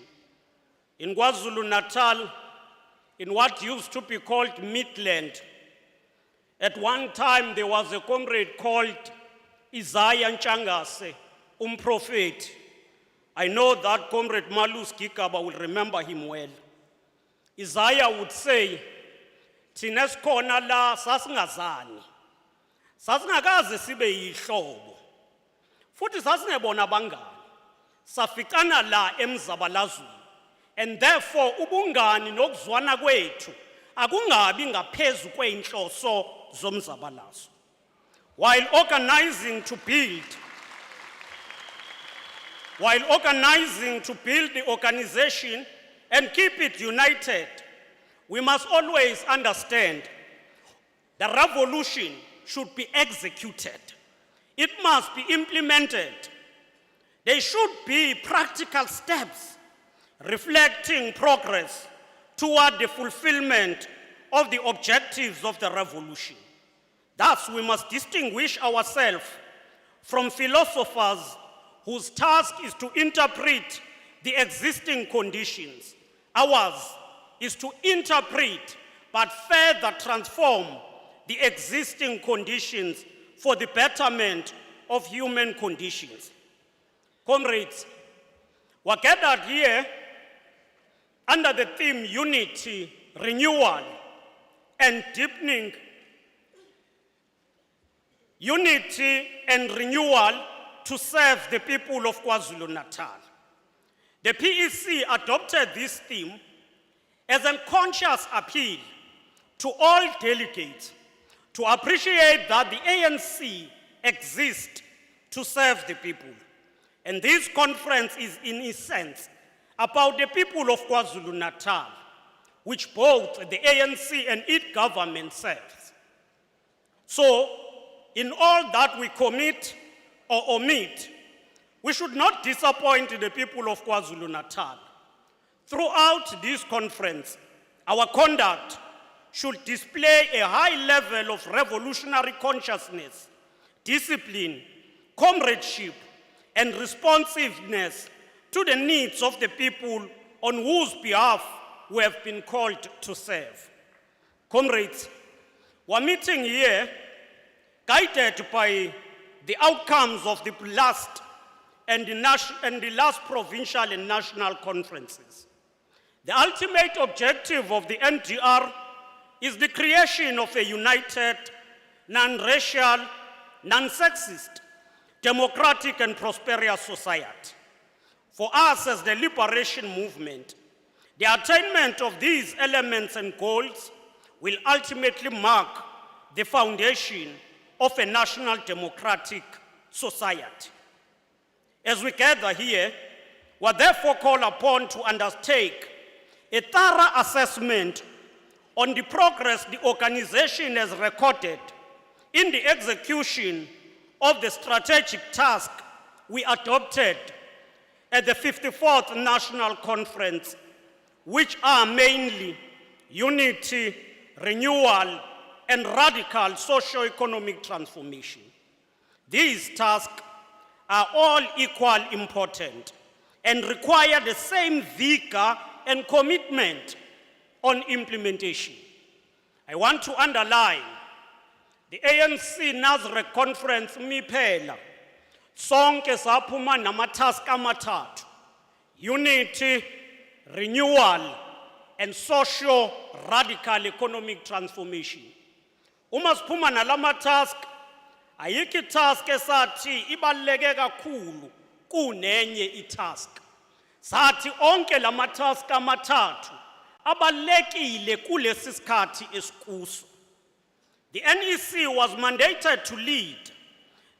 In Kwazulu-Natal, in what used to be called Midland, at one time there was a comrade called Isaiah Nchangase, Prophet. I know that Comrade Malus Kikaba will remember him well. Isaiah would say, "Thina sikhona la sasingazani. Sasingakaze sibe yihlobo. Futhi sasingebona abangani. Safikana la emzabalazweni. And therefore ubungani nokuzwana kwethu akungabi ngaphezu kweinhloso zomzabalazo." While organizing to build the organization and keep it united, we must always understand the revolution should be executed. It must be implemented. There should be practical steps reflecting progress toward the fulfillment of the objectives of the revolution. Thus, we must distinguish ourselves from philosophers whose task is to interpret the existing conditions. Ours is to interpret but further transform the existing conditions for the betterment of human conditions. Comrades, we're gathered here under the theme Unity, Renewal, and Deepening. Unity and renewal to serve the people of Kwazulu-Natal. The PEC adopted this theme as a conscious appeal to all delegates to appreciate that the ANC exists to serve the people. And this conference is in essence about the people of KwaZulu-Natal, which both the ANC and its government serves. So, in all that we commit or omit, we should not disappoint the people of KwaZulu-Natal. Throughout this conference, our conduct should display a high level of revolutionary consciousness, discipline, comradeship, and responsiveness to the needs of the people on whose behalf we have been called to serve. Comrades, we're meeting here guided by the outcomes of the last provincial and national conferences. The ultimate objective of the NDR is the creation of a united, non-racial, non-sexist, democratic and prosperous society. For us as the liberation movement, the attainment of these elements and goals will ultimately mark the foundation of a national democratic society. As we gather here, we are therefore called upon to undertake a thorough assessment on the progress the organization has recorded in the execution of the strategic task we adopted at the 54th National Conference, which are mainly unity, renewal, and radical socio-economic transformation. These tasks are all equally important and require the same vigor and commitment on implementation. I want to underline the ANC Nazareth Conference miphela sonke saphuma namatask amathathu: unity, renewal, and social radical economic transformation. Uma siphuma nalama task, ayikho itask esathi ibaluleke kakhulu kunenye itask. Sathi onke lama task amathathu abalulekile kulesi sikhathi esikuso. The NEC was mandated to lead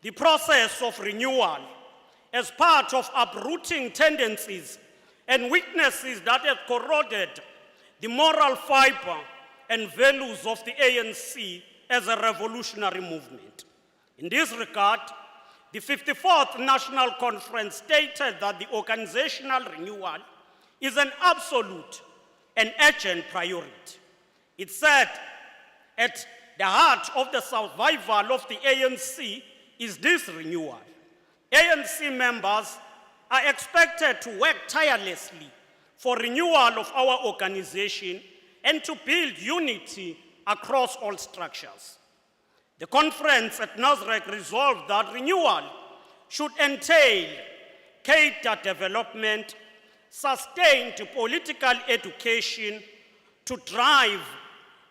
the process of renewal as part of uprooting tendencies and weaknesses that have corroded the moral fiber and values of the ANC as a revolutionary movement. In this regard, the 54th National Conference stated that the organizational renewal is an absolute and urgent priority. It said, at the heart of the survival of the ANC is this renewal. ANC members are expected to work tirelessly for renewal of our organization and to build unity across all structures. The conference at Nazareth resolved that renewal should entail cadre development, sustained political education to drive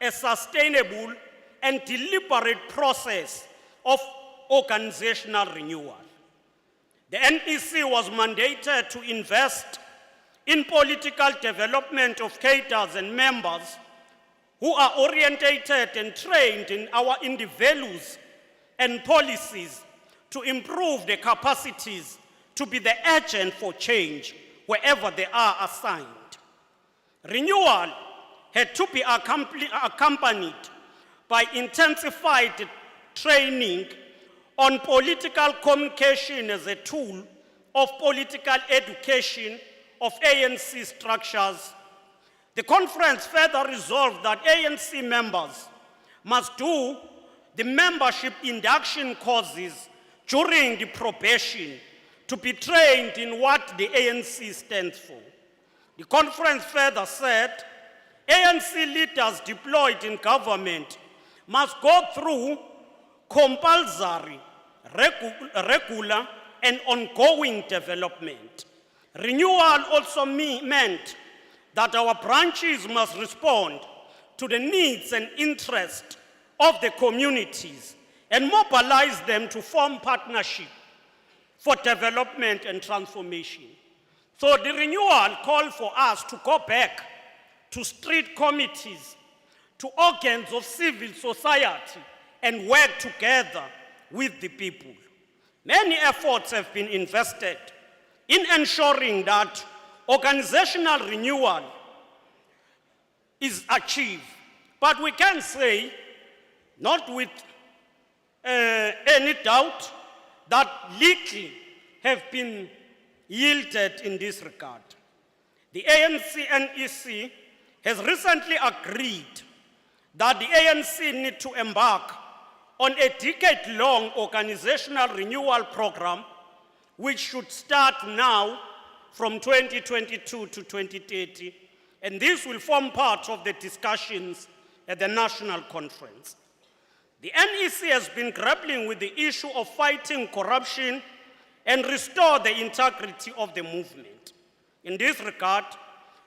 a sustainable and deliberate process of organizational renewal. The NEC was mandated to invest in political development of cadres and members who are orientated and trained in the values and policies to improve their capacities to be the agent for change wherever they are assigned. Renewal had to be accompanied by intensified training on political communication as a tool of political education of ANC structures. The conference further resolved that ANC members must do the membership induction courses during the probation to be trained in what the ANC stands for. The conference further said ANC leaders deployed in government must go through compulsory, regular, and ongoing development. Renewal also meant that our branches must respond to the needs and interests of the communities and mobilize them to form partnership for development and transformation. So the renewal called for us to go back to street committees, to organs of civil society, and work together with the people. Many efforts have been invested in ensuring that organizational renewal is achieved. But we can say, not with any doubt that little have been yielded in this regard. The ANC NEC has recently agreed that the ANC need to embark on a decade-long organizational renewal program which should start now from 2022 to 2030, and this will form part of the discussions at the national conference. The NEC has been grappling with the issue of fighting corruption and restore the integrity of the movement. In this regard,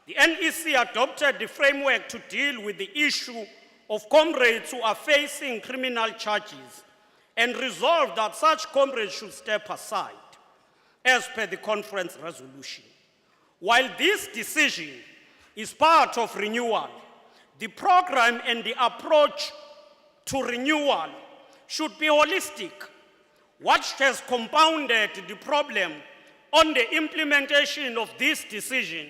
the NEC adopted the framework to deal with the issue of comrades who are facing criminal charges and resolved that such comrades should step aside, as per the conference resolution. While this decision is part of renewal, the program and the approach to renewal should be holistic. What has compounded the problem on the implementation of this decision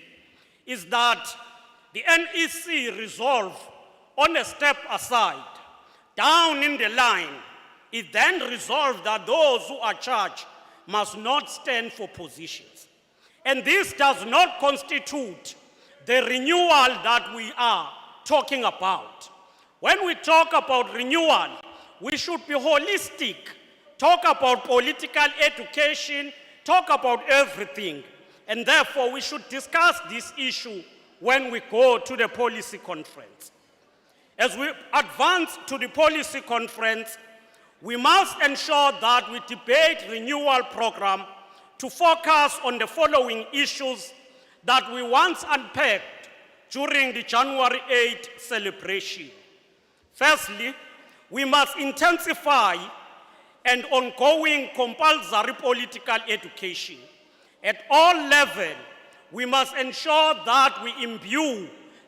is that the NEC resolve on a step aside. Down in the line, it then resolved that those who are charged must not stand for positions. And this does not constitute the renewal that we are talking about. When we talk about renewal, we should be holistic, talk about political education, talk about everything. And therefore, we should discuss this issue when we go to the policy conference. As we advance to the policy conference, we must ensure that we debate renewal program to focus on the following issues that we once unpacked during the January 8 celebration. Firstly, we must intensify an ongoing compulsory political education. At all levels, we must ensure that we imbue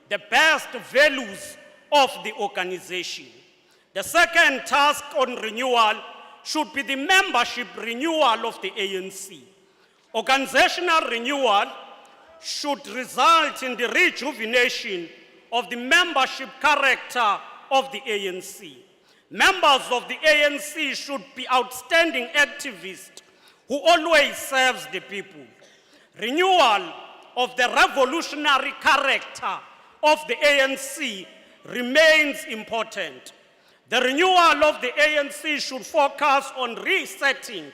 the best values of the organization. The second task on renewal should be the membership renewal of the ANC. Organizational renewal should result in the rejuvenation of the membership character of the ANC. Members of the ANC should be outstanding activists who always serves the people. Renewal of the revolutionary character of the ANC remains important. The renewal of the ANC should focus on resetting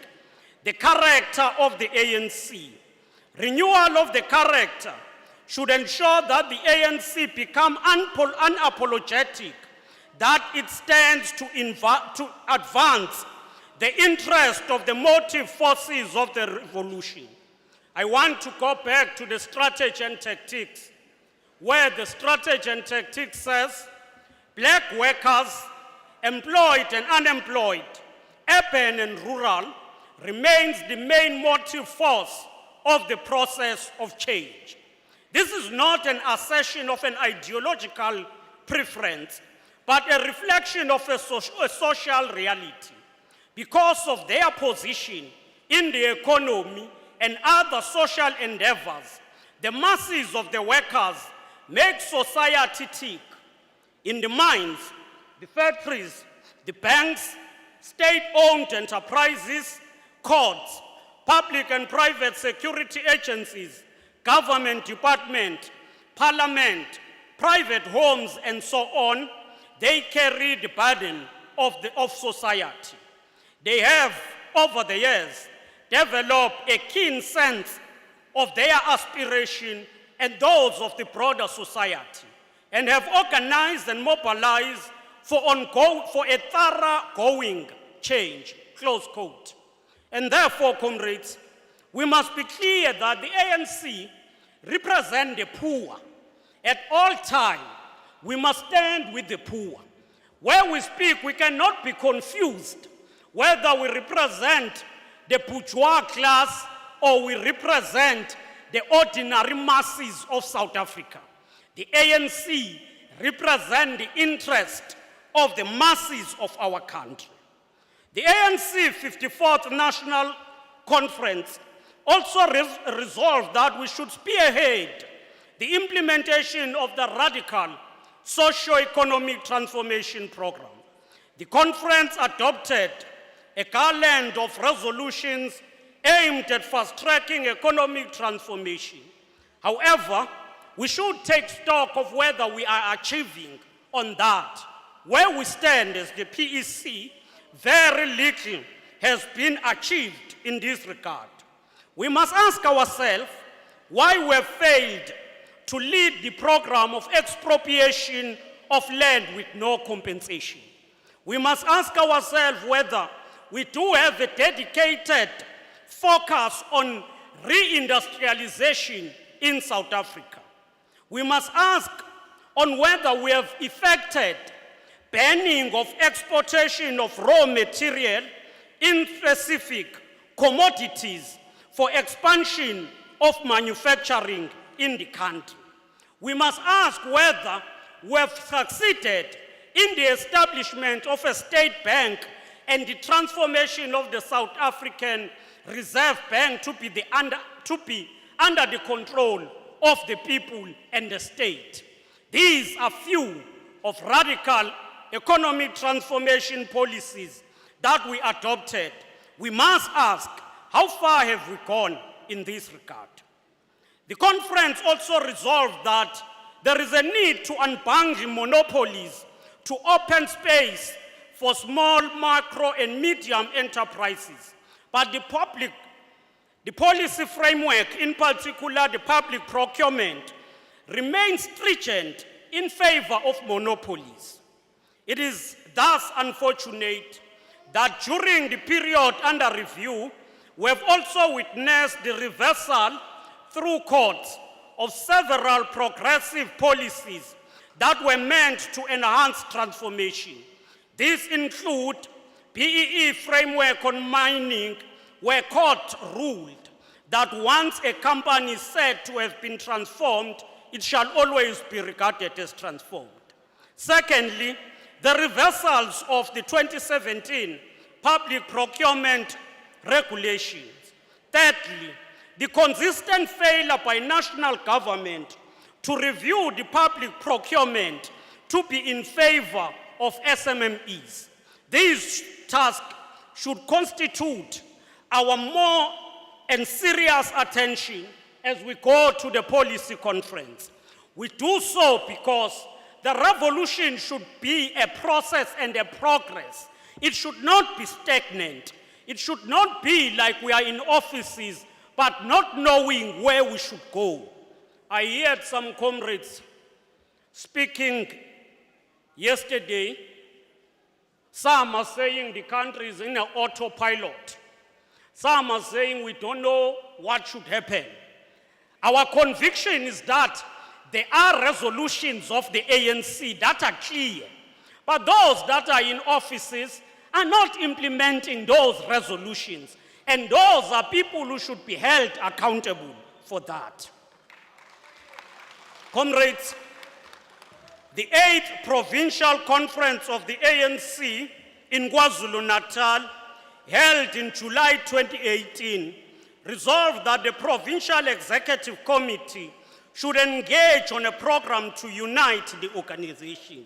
the character of the ANC. Renewal of the character should ensure that the ANC become unapologetic, that it stands to advance the interest of the motive forces of the revolution. I want to go back to the strategy and tactics, where the strategy and tactics says, black workers, employed and unemployed, urban and rural, remains the main motive force of the process of change. This is not an assertion of an ideological preference, but a reflection of a social reality. Because of their position in the economy and other social endeavors, the masses of the workers make society tick. In the mines, the factories, the banks, state-owned enterprises, courts, public and private security agencies, government department, parliament, private homes, and so on, they carry the burden of society. They have, over the years, developed a keen sense of their aspiration and those of the broader society, and have organized and mobilized for a thoroughgoing change, close quote. And therefore, comrades, we must be clear that the ANC represent the poor. At all times, we must stand with the poor. Where we speak, we cannot be confused whether we represent the bourgeois class or we represent the ordinary masses of South Africa. The ANC represents the interest of the masses of our country. The ANC 54th National Conference also resolved that we should spearhead the implementation of the radical socio-economic transformation program. The conference adopted a garland of resolutions aimed at fast-tracking economic transformation. However, we should take stock of whether we are achieving on that. Where we stand as the PEC, very little has been achieved in this regard. We must ask ourselves why we have failed to lead the program of expropriation of land with no compensation. We must ask ourselves whether we do have a dedicated focus on reindustrialization in South Africa. We must ask on whether we have effected banning of exportation of raw material in specific commodities for expansion of manufacturing in the country. We must ask whether we have succeeded in the establishment of a state bank and the transformation of the South African Reserve Bank to be under the control of the people and the state. These are few of radical economic transformation policies that we adopted. We must ask, how far have we gone in this regard? The conference also resolved that there is a need to unbundle monopolies to open space for small, macro, and medium enterprises. But the policy framework, in particular the public procurement, remains stringent in favor of monopolies. It is thus unfortunate that during the period under review, we have also witnessed the reversal through courts of several progressive policies that were meant to enhance transformation. These include BEE framework on mining, where court ruled that once a company is said to have been transformed, it shall always be regarded as transformed. Secondly, the reversals of the 2017 public procurement regulations. Thirdly, the consistent failure by national government to review the public procurement to be in favor of SMMEs. These tasks should constitute our more and serious attention as we go to the policy conference. We do so because the revolution should be a process and a progress. It should not be stagnant. It should not be like we are in offices but not knowing where we should go. I heard some comrades speaking yesterday. Some are saying the country is in an autopilot. Some are saying we don't know what should happen. Our conviction is that there are resolutions of the ANC that are clear, but those that are in offices are not implementing those resolutions, and those are people who should be held accountable for that. Comrades, the 8th Provincial Conference of the ANC in Kwazulu-Natal, held in July 2018, resolved that the Provincial Executive Committee should engage on a program to unite the organization.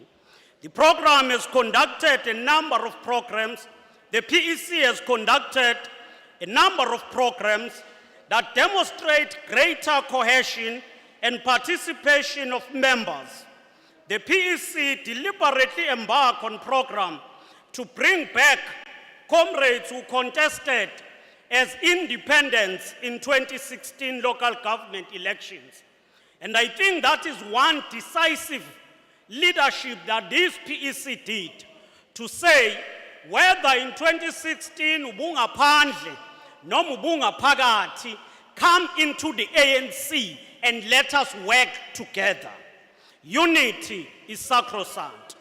The program has conducted a number of programs. The PEC has conducted a number of programs that demonstrate greater cohesion and participation of members. The PEC deliberately embarked on a program to bring back comrades who contested as independents in 2016 local government elections. And I think that is one decisive leadership that this PEC did, to say whether in 2016 ubunga pandle noma ubunga phakathi, come into the ANC and let us work together. Unity is sacrosanct.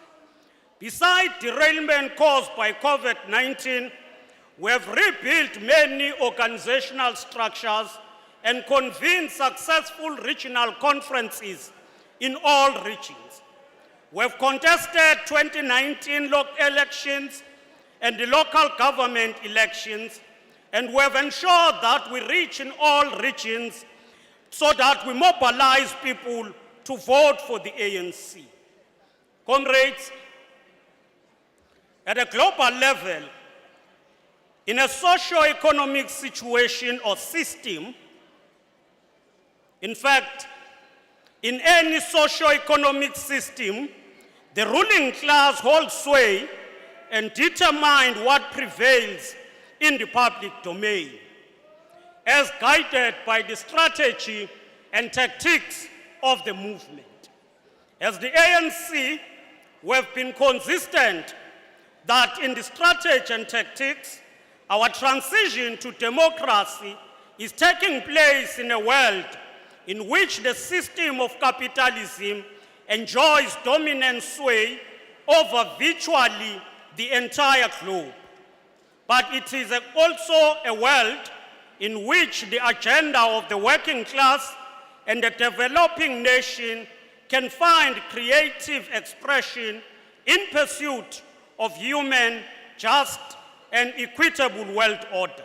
Besides derailment caused by COVID-19, we have rebuilt many organizational structures and convened successful regional conferences in all regions. We have contested 2019 local elections and the local government elections, and we have ensured that we reach in all regions so that we mobilize people to vote for the ANC. Comrades, at a global level, In a socio-economic situation or system, in fact, in any socio-economic system, the ruling class holds sway and determines what prevails in the public domain, as guided by the strategy and tactics of the movement. As the ANC, we have been consistent that in the strategy and tactics, our transition to democracy is taking place in a world in which the system of capitalism enjoys dominant sway over virtually the entire globe. But it is also a world in which the agenda of the working class and the developing nation can find creative expression in pursuit of human, just, and equitable world order.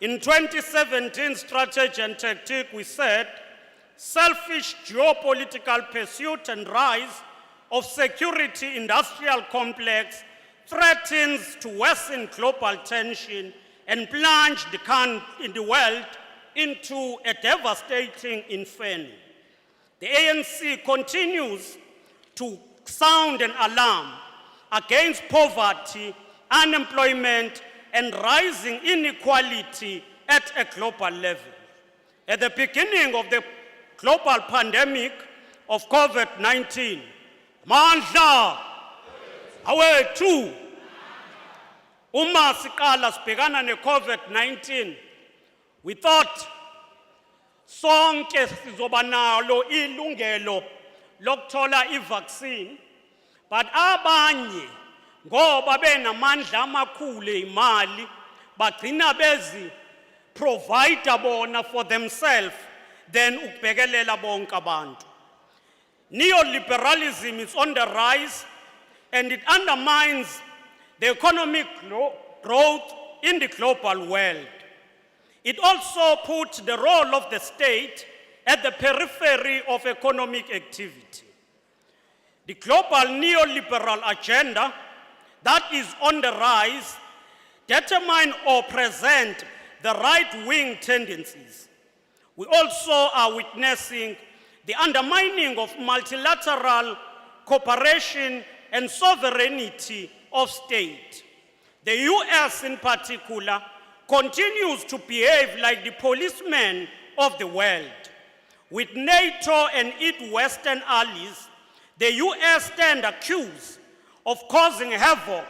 In 2017 strategy and tactic, we said, selfish geopolitical pursuit and rise of security industrial complex threatens to worsen global tension and plunge the world into a devastating inferno. The ANC continues to sound an alarm against poverty, unemployment, and rising inequality at a global level. At the beginning of the global pandemic of COVID-19, mandla awethu uma siqala sibhekana ne-COVID-19, we thought sonke sizoba nalo ilungelo lokuthola i-vaccine, but abanye ngoba benamandla amakhulu imali bagcina bezi provider bona for themselves than ukubhekelela bonke abantu. Neoliberalism is on the rise and it undermines the economic growth in the global world. It also puts the role of the state at the periphery of economic activity. The global neoliberal agenda that is on the rise determine or present the right-wing tendencies. We also are witnessing the undermining of multilateral cooperation and sovereignty of state. The US in particular continues to behave like the policeman of the world. With NATO and its Western allies, the US stand accused of causing havoc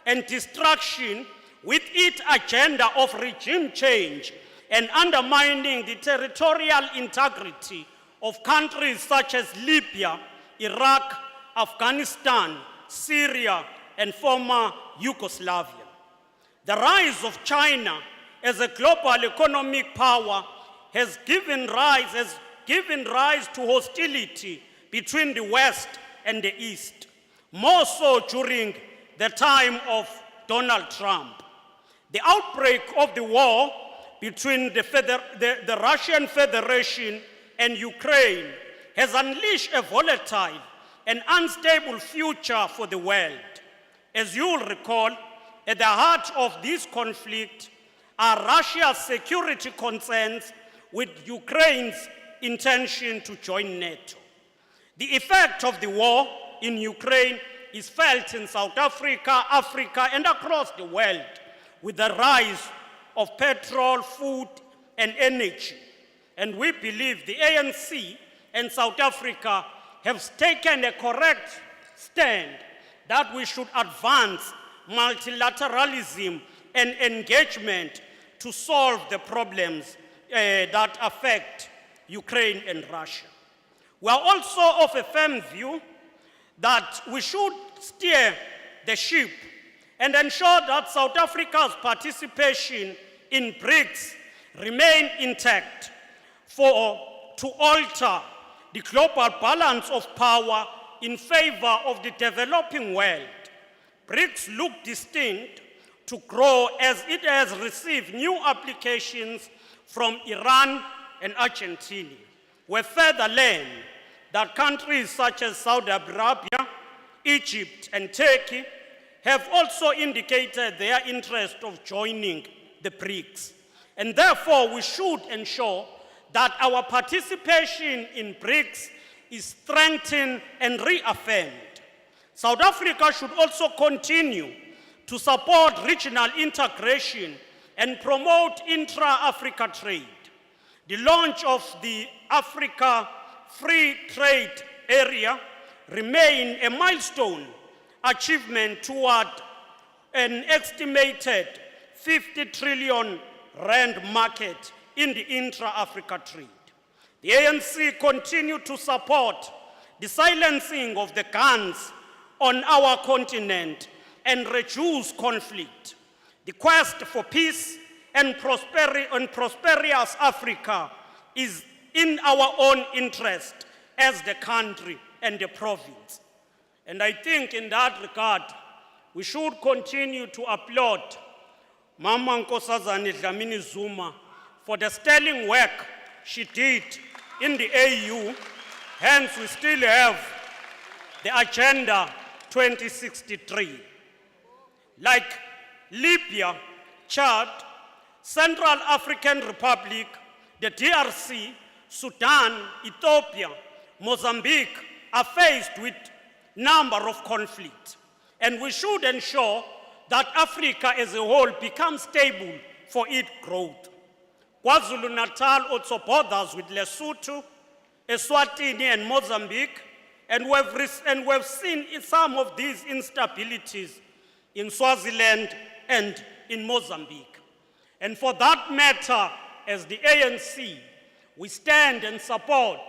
and destruction with its agenda of regime change and undermining the territorial integrity of countries such as Libya, Iraq, Afghanistan, Syria, and former Yugoslavia. The rise of China as a global economic power has given rise to hostility between the West and the East, more so during the time of Donald Trump. The outbreak of the war between the Russian Federation and Ukraine has unleashed a volatile and unstable future for the world. As you will recall, at the heart of this conflict are Russia's security concerns with Ukraine's intention to join NATO. The effect of the war in Ukraine is felt in South Africa, Africa, and across the world, with the rise of petrol, food, and energy. And we believe the ANC and South Africa have taken a correct stand that we should advance multilateralism and engagement to solve the problems that affect Ukraine and Russia. We are also of a firm view that we should steer the ship and ensure that South Africa's participation in BRICS remain intact to alter the global balance of power in favor of the developing world. BRICS look destined to grow as it has received new applications from Iran and Argentina. We further learn that countries such as Saudi Arabia, Egypt, and Turkey have also indicated their interest of joining the BRICS. And therefore, we should ensure that our participation in BRICS is strengthened and reaffirmed. South Africa should also continue to support regional integration and promote intra-Africa trade. The launch of the Africa Free Trade Area remains a milestone achievement toward an estimated 50 trillion rand market in the intra-Africa trade. The ANC continue to support the silencing of the guns on our continent and reduce conflict. The quest for peace and prosperous Africa is in our own interest as the country and the province. And I think in that regard, we should continue to applaud Mama Nkosazana Dlamini Zuma for the sterling work she did in the AU. Hence, we still have the Agenda 2063. Like Libya, Chad, Central African Republic, the DRC, Sudan, Ethiopia, Mozambique are faced with a number of conflicts. And we should ensure that Africa as a whole becomes stable for its growth. Kwazulu-Natal also borders with Lesotho, Eswatini, and Mozambique, and we've seen some of these instabilities in Swaziland and in Mozambique. And for that matter, as the ANC, we stand and support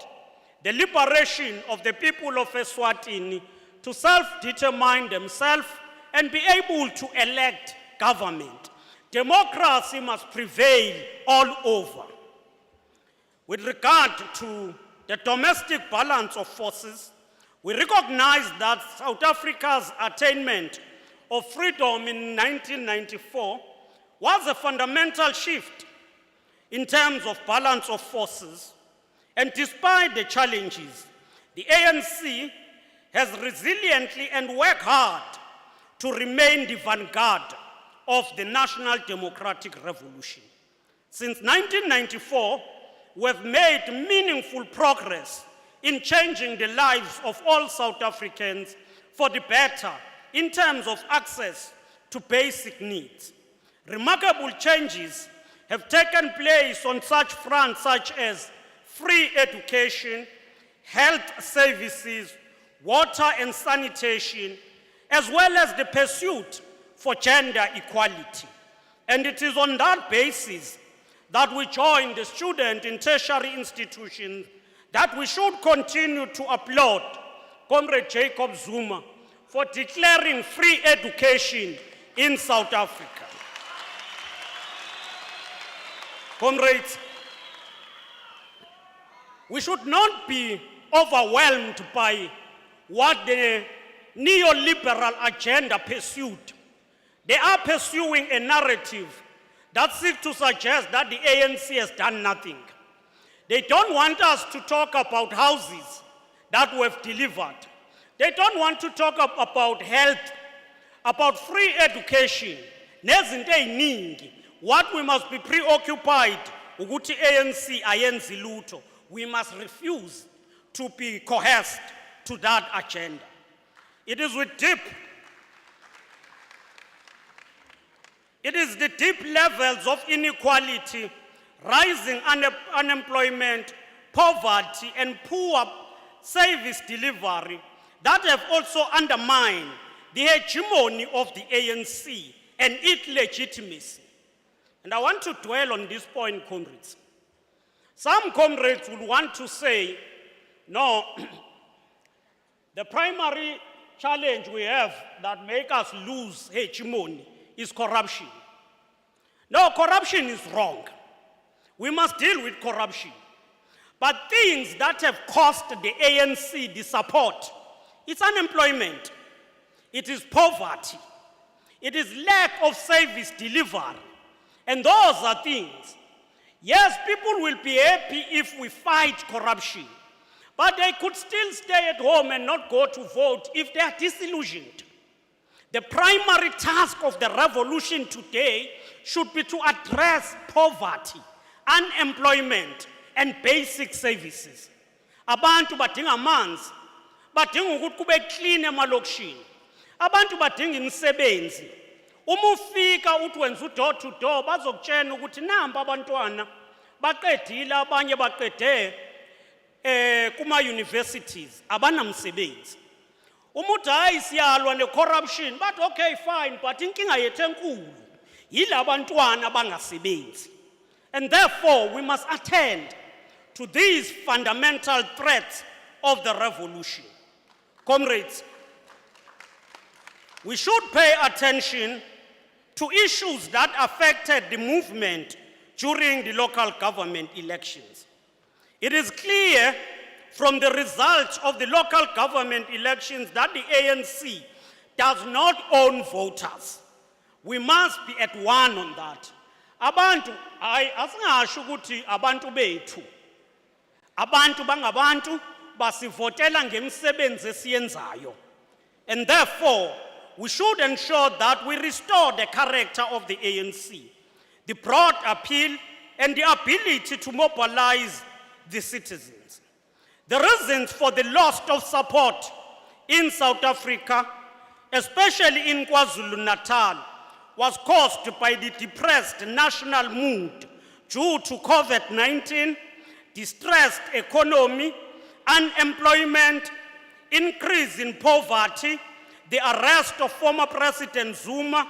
the liberation of the people of Eswatini to self-determine themselves and be able to elect government. Democracy must prevail all over. With regard to the domestic balance of forces, we recognize that South Africa's attainment of freedom in 1994 was a fundamental shift in terms of balance of forces. And despite the challenges, the ANC has resiliently and worked hard to remain the vanguard of the National Democratic Revolution. Since 1994, we've made meaningful progress in changing the lives of all South Africans for the better in terms of access to basic needs. Remarkable changes have taken place on such fronts such as free education, health services, water and sanitation, as well as the pursuit for gender equality. And it is on that basis that we join the student in tertiary institutions that we should continue to applaud Comrade Jacob Zuma for declaring free education in South Africa. Comrades, we should not be overwhelmed by what the neoliberal agenda pursued. They are pursuing a narrative that seeks to suggest that the ANC has done nothing. They don't want us to talk about houses that we've delivered. They don't want to talk about health, about free education. Nezinto eziningi. What we must be preoccupied, ukuthi ANC ayenzi lutho. We must refuse to be coerced to that agenda. It is the deep levels of inequality, rising unemployment, poverty, and poor service delivery that have also undermined the hegemony of the ANC and its legitimacy. And I want to dwell on this point, comrades. Some comrades will want to say, no, the primary challenge we have that make us lose hegemony is corruption. No, corruption is wrong. We must deal with corruption. But things that have cost the ANC the support, it's unemployment, it is poverty, it is lack of service delivery. And those are things. Yes, people will be happy if we fight corruption, but they could still stay at home and not go to vote if they are disillusioned. The primary task of the revolution today should be to address poverty, unemployment, and basic services. Abantu badinga amanzi, badinga ukuthi kube clean emalokishini. Abantu badinga imisebenzi. Uma ufika uthi wenza door to door bazokutshela ukuthi namba abantwana baqedile abanye baqede kuma universities abanamsebenzi. Uma uthi hayi siyalwa ne-corruption, but okay fine, but inkinga yethu enkulu yila abantwana abangasebenzi. And therefore we must attend to these fundamental threats of the revolution. Comrades, we should pay attention to issues that affected the movement during the local government elections. It is clear from the results of the local government elections that the ANC does not own voters. We must be at one on that. Abantu, asingasho ukuthi abantu bethu. Abantu bangabantu basivotela ngemisebenzi esiyenzayo. And therefore, we should ensure that we restore the character of the ANC, the broad appeal and the ability to mobilize the citizens. The reasons for the loss of support in South Africa, especially in Kwazulu-Natal, was caused by the depressed national mood due to COVID-19, distressed economy, unemployment, increase in poverty, the arrest of former President Zuma,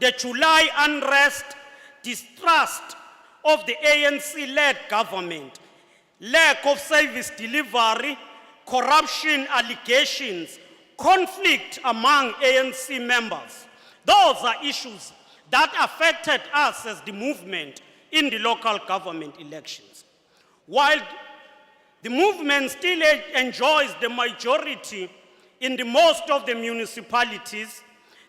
the July unrest, distrust of the ANC-led government, lack of service delivery, corruption allegations, conflict among ANC members. Those are issues that affected us as the movement in the local government elections. While the movement still enjoys the majority in the most of the municipalities,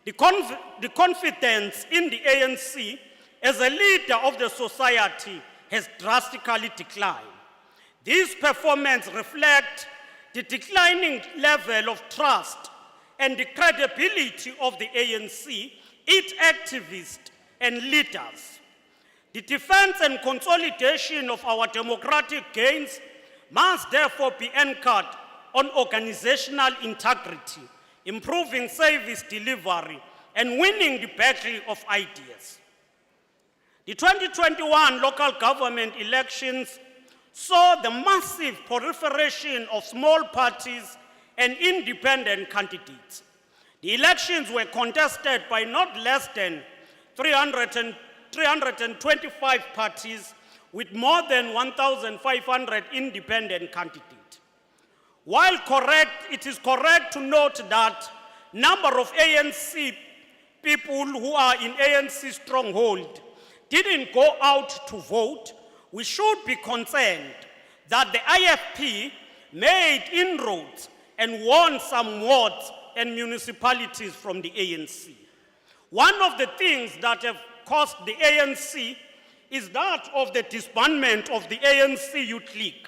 the confidence in the ANC as a leader of the society has drastically declined. These performances reflect the declining level of trust and the credibility of the ANC, its activists and leaders. The defense and consolidation of our democratic gains must therefore be anchored on organizational integrity, improving service delivery, and winning the battle of ideas. The 2021 local government elections saw the massive proliferation of small parties and independent candidates. The elections were contested by not less than 325 parties with more than 1,500 independent candidates. While correct, it is correct to note that number of ANC people who are in ANC stronghold didn't go out to vote, we should be concerned that the IFP made inroads and won some wards and municipalities from the ANC. One of the things that have cost the ANC is that of the disbandment of the ANC Youth League.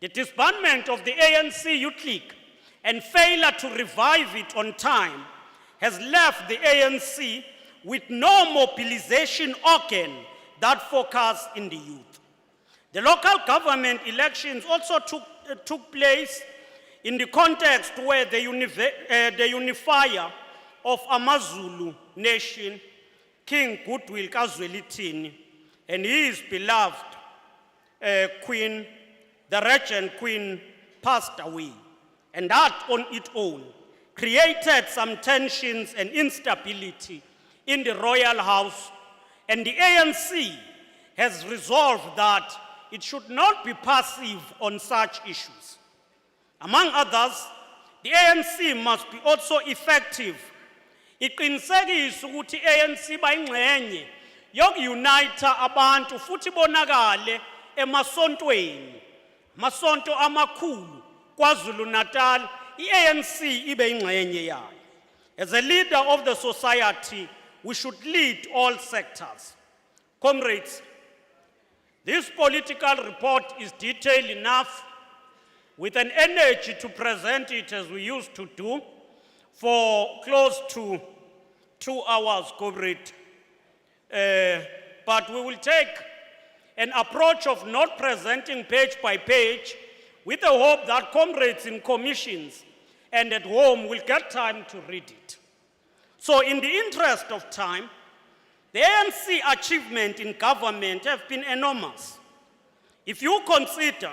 The disbandment of the ANC Youth League and failure to revive it on time has left the ANC with no mobilization organ that focus in the youth. The local government elections also took place in the context where the unifier of AmaZulu nation, King Goodwill Kazwelithini, and his beloved queen, the regent queen, passed away. And that on its own created some tensions and instability in the royal house, and the ANC has resolved that it should not be passive on such issues. Among others, the ANC must be also effective. Iqinisekise ukuthi ANC bayingxenye yokunite abantu futhi bonakale emasontweni, masonto amakhulu KwaZulu-Natal, iANC ibe ingxenye yayo. As a leader of the society, we should lead all sectors. Comrades, this political report is detailed enough with an energy to present it as we used to do for close to 2 hours, comrade. But we will take an approach of not presenting page by page with the hope that comrades in commissions and at home will get time to read it. So in the interest of time, the ANC achievement in government have been enormous. If you consider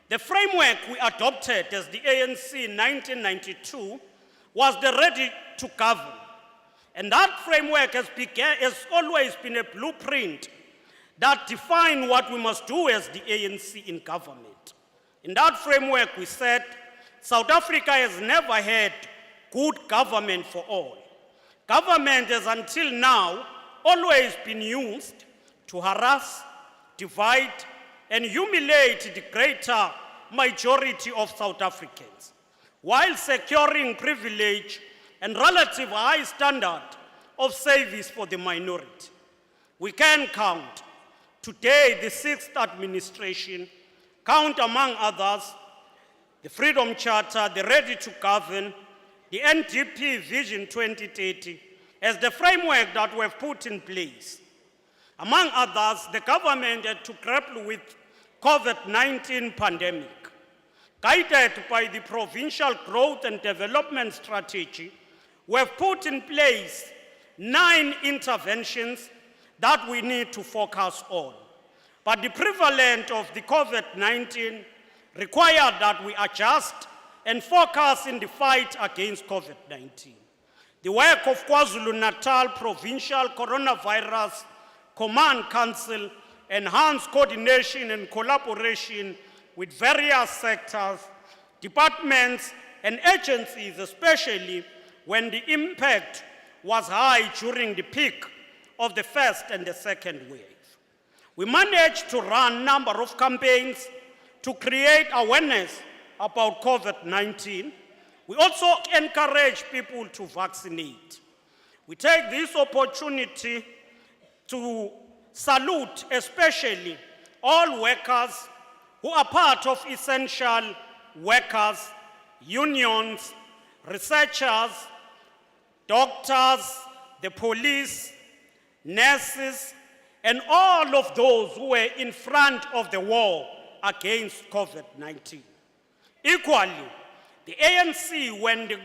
the framework we adopted as the ANC in 1992 was the ready to govern. And that framework has always been a blueprint that defines what we must do as the ANC in government. In that framework, we said South Africa has never had good government for all. Government has until now always been used to harass, divide, and humiliate the greater majority of South Africans, while securing privilege and relative high standard of service for the minority. We can count today the 6th administration, count among others the Freedom Charter, the Ready to Govern, the NDP Vision 2030 as the framework that we've put in place. Among others, the government had to grapple with COVID-19 pandemic. Guided by the Provincial Growth and Development Strategy, we have put in place 9 interventions that we need to focus on. But the prevalence of the COVID-19 required that we adjust and focus in the fight against COVID-19. The work of Kwazulu-Natal Provincial Coronavirus Command Council enhanced coordination and collaboration with various sectors, departments, and agencies, especially when the impact was high during the peak of the first and the second wave. We managed to run a number of campaigns to create awareness about COVID-19. We also encourage people to vaccinate. We take this opportunity to salute especially all workers who are part of essential workers, unions, researchers, doctors, the police, nurses, and all of those who were in front of the war against COVID-19. Equally, the ANC, when the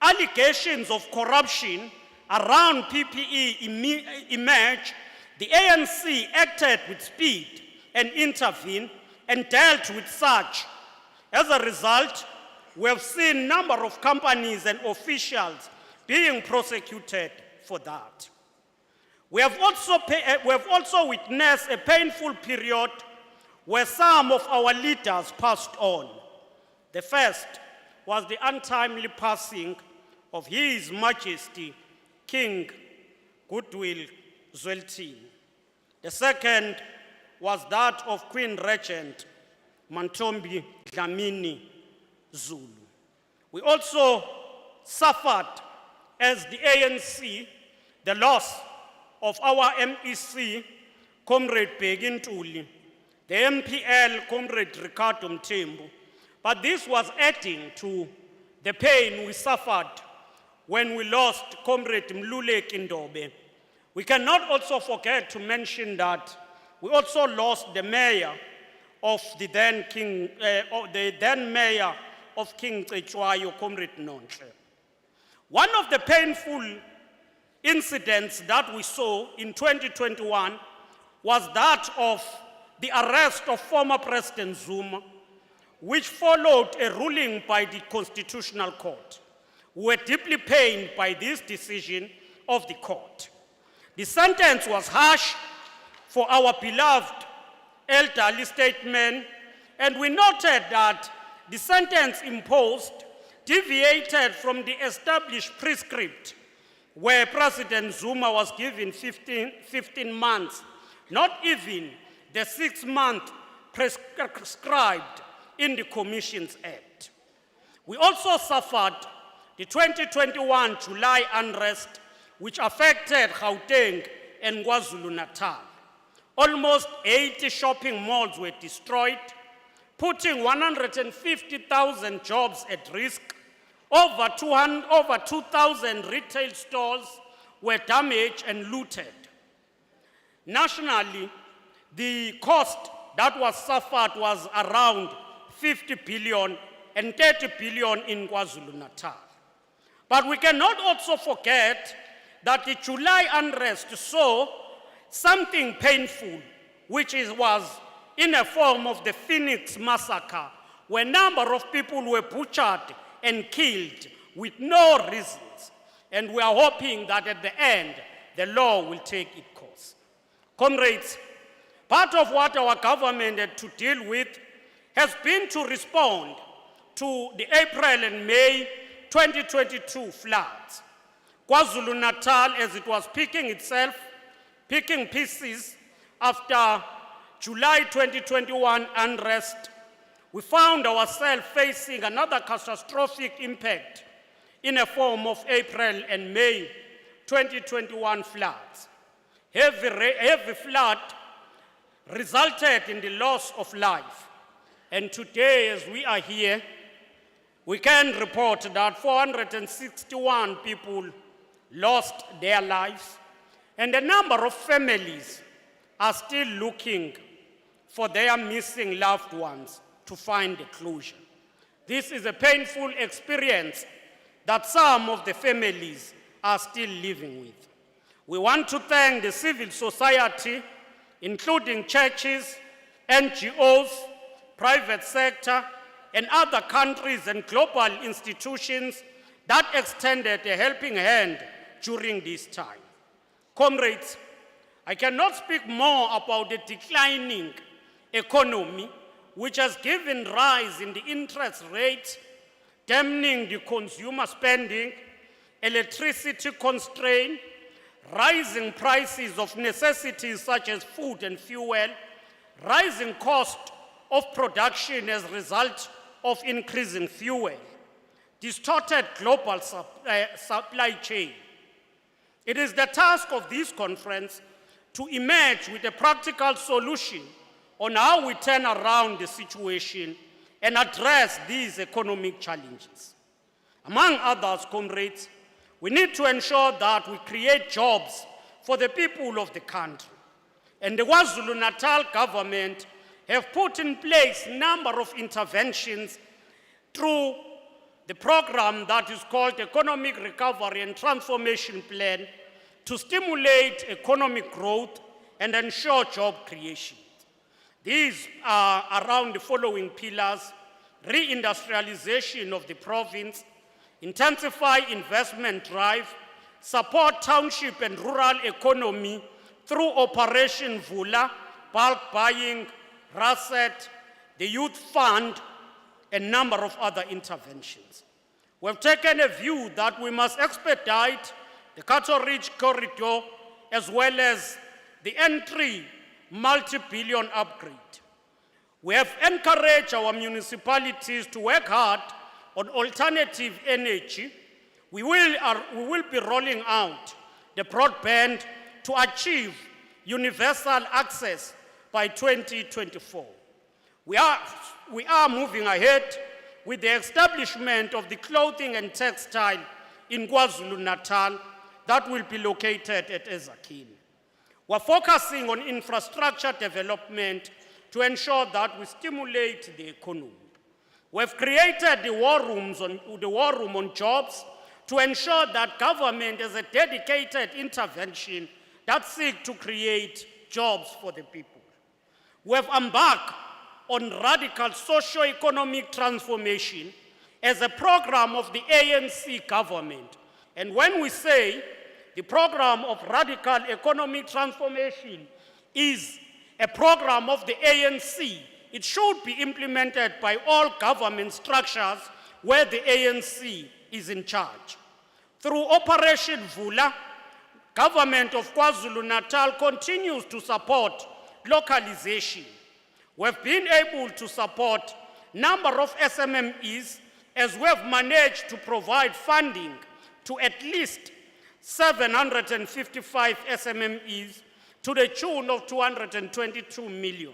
allegations of corruption around PPE emerged, the ANC acted with speed and intervened and dealt with such. As a result, we have seen a number of companies and officials being prosecuted for that. We have also witnessed a painful period where some of our leaders passed on. The first was the untimely passing of His Majesty King Goodwill Zwelithini. The second was that of Queen Regent Mantombi Dlamini Zulu. We also suffered as the ANC the loss of our MEC, Comrade Bheki Ntuli, the MPL, Comrade Ricardo Mthembu, but this was adding to the pain we suffered when we lost Comrade Mluleki Ndobe. We cannot also forget to mention that we also lost the mayor of the then mayor of King Cetshwayo, Comrade Nonhle. One of the painful incidents that we saw in 2021 was that of the arrest of former President Zuma, which followed a ruling by the Constitutional Court. We were deeply pained by this decision of the court. The sentence was harsh for our beloved elderly statesman, and we noted that the sentence imposed deviated from the established prescript where President Zuma was given 15 months, not even the 6 months prescribed in the Commissions Act. We also suffered the 2021 July unrest, which affected Gauteng and KwaZulu-Natal. Almost 80 shopping malls were destroyed, putting 150,000 jobs at risk. Over 2,000 retail stores were damaged and looted. Nationally, the cost that was suffered was around 50 billion and 30 billion in KwaZulu-Natal. But we cannot also forget that the July unrest saw something painful, which was in a form of the Phoenix massacre, where a number of people were butchered and killed with no reasons. And we are hoping that at the end, the law will take its course. Comrades, part of what our government had to deal with has been to respond to the April and May 2022 floods. KwaZulu-Natal, as it was picking pieces after July 2021 unrest, we found ourselves facing another catastrophic impact in a form of April and May 2021 floods. Heavy flood resulted in the loss of life. And today, as we are here, we can report that 461 people lost their lives, and a number of families are still looking for their missing loved ones to find a closure. This is a painful experience that some of the families are still living with. We want to thank the civil society, including churches, NGOs, private sector, and other countries and global institutions that extended a helping hand during this time. Comrades, I cannot speak more about the declining economy, which has given rise in the interest rate, dampening the consumer spending, electricity constraint, rising prices of necessities such as food and fuel, rising cost of production as a result of increasing fuel, distorted global supply chain. It is the task of this conference to emerge with a practical solution on how we turn around the situation and address these economic challenges. Among others, comrades, we need to ensure that we create jobs for the people of the country. And the KwaZulu-Natal government have put in place a number of interventions through the program that is called Economic Recovery and Transformation Plan to stimulate economic growth and ensure job creation. These are around the following pillars: reindustrialization of the province, intensify investment drive, support township and rural economy through Operation Vula, bulk buying, RASET, the Youth Fund, and a number of other interventions. We've taken a view that we must expedite the Cato Ridge Corridor as well as the N3 multi-billion upgrade. We have encouraged our municipalities to work hard on alternative energy. We will be rolling out the broadband to achieve universal access by 2024. We are moving ahead with the establishment of the clothing and textile in KwaZulu-Natal that will be located at Ezakini. We're focusing on infrastructure development to ensure that we stimulate the economy. We've created the war room on jobs to ensure that government has a dedicated intervention that seeks to create jobs for the people. We've embarked on radical socio-economic transformation as a program of the ANC government. And when we say the program of radical economic transformation is a program of the ANC, it should be implemented by all government structures where the ANC is in charge. Through Operation Vula, government of KwaZulu-Natal continues to support localization. We've been able to support a number of SMMEs as we have managed to provide funding to at least 755 SMMEs to the tune of 222 million.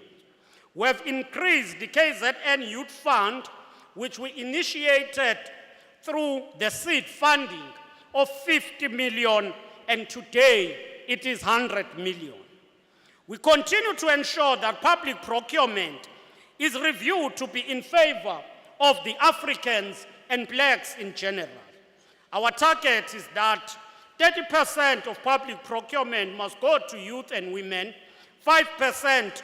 We have increased the KZN Youth Fund, which we initiated through the seed funding of 50 million and today it is 100 million. We continue to ensure that public procurement is reviewed to be in favor of the Africans and blacks in general. Our target is that 30% of public procurement must go to youth and women, 10%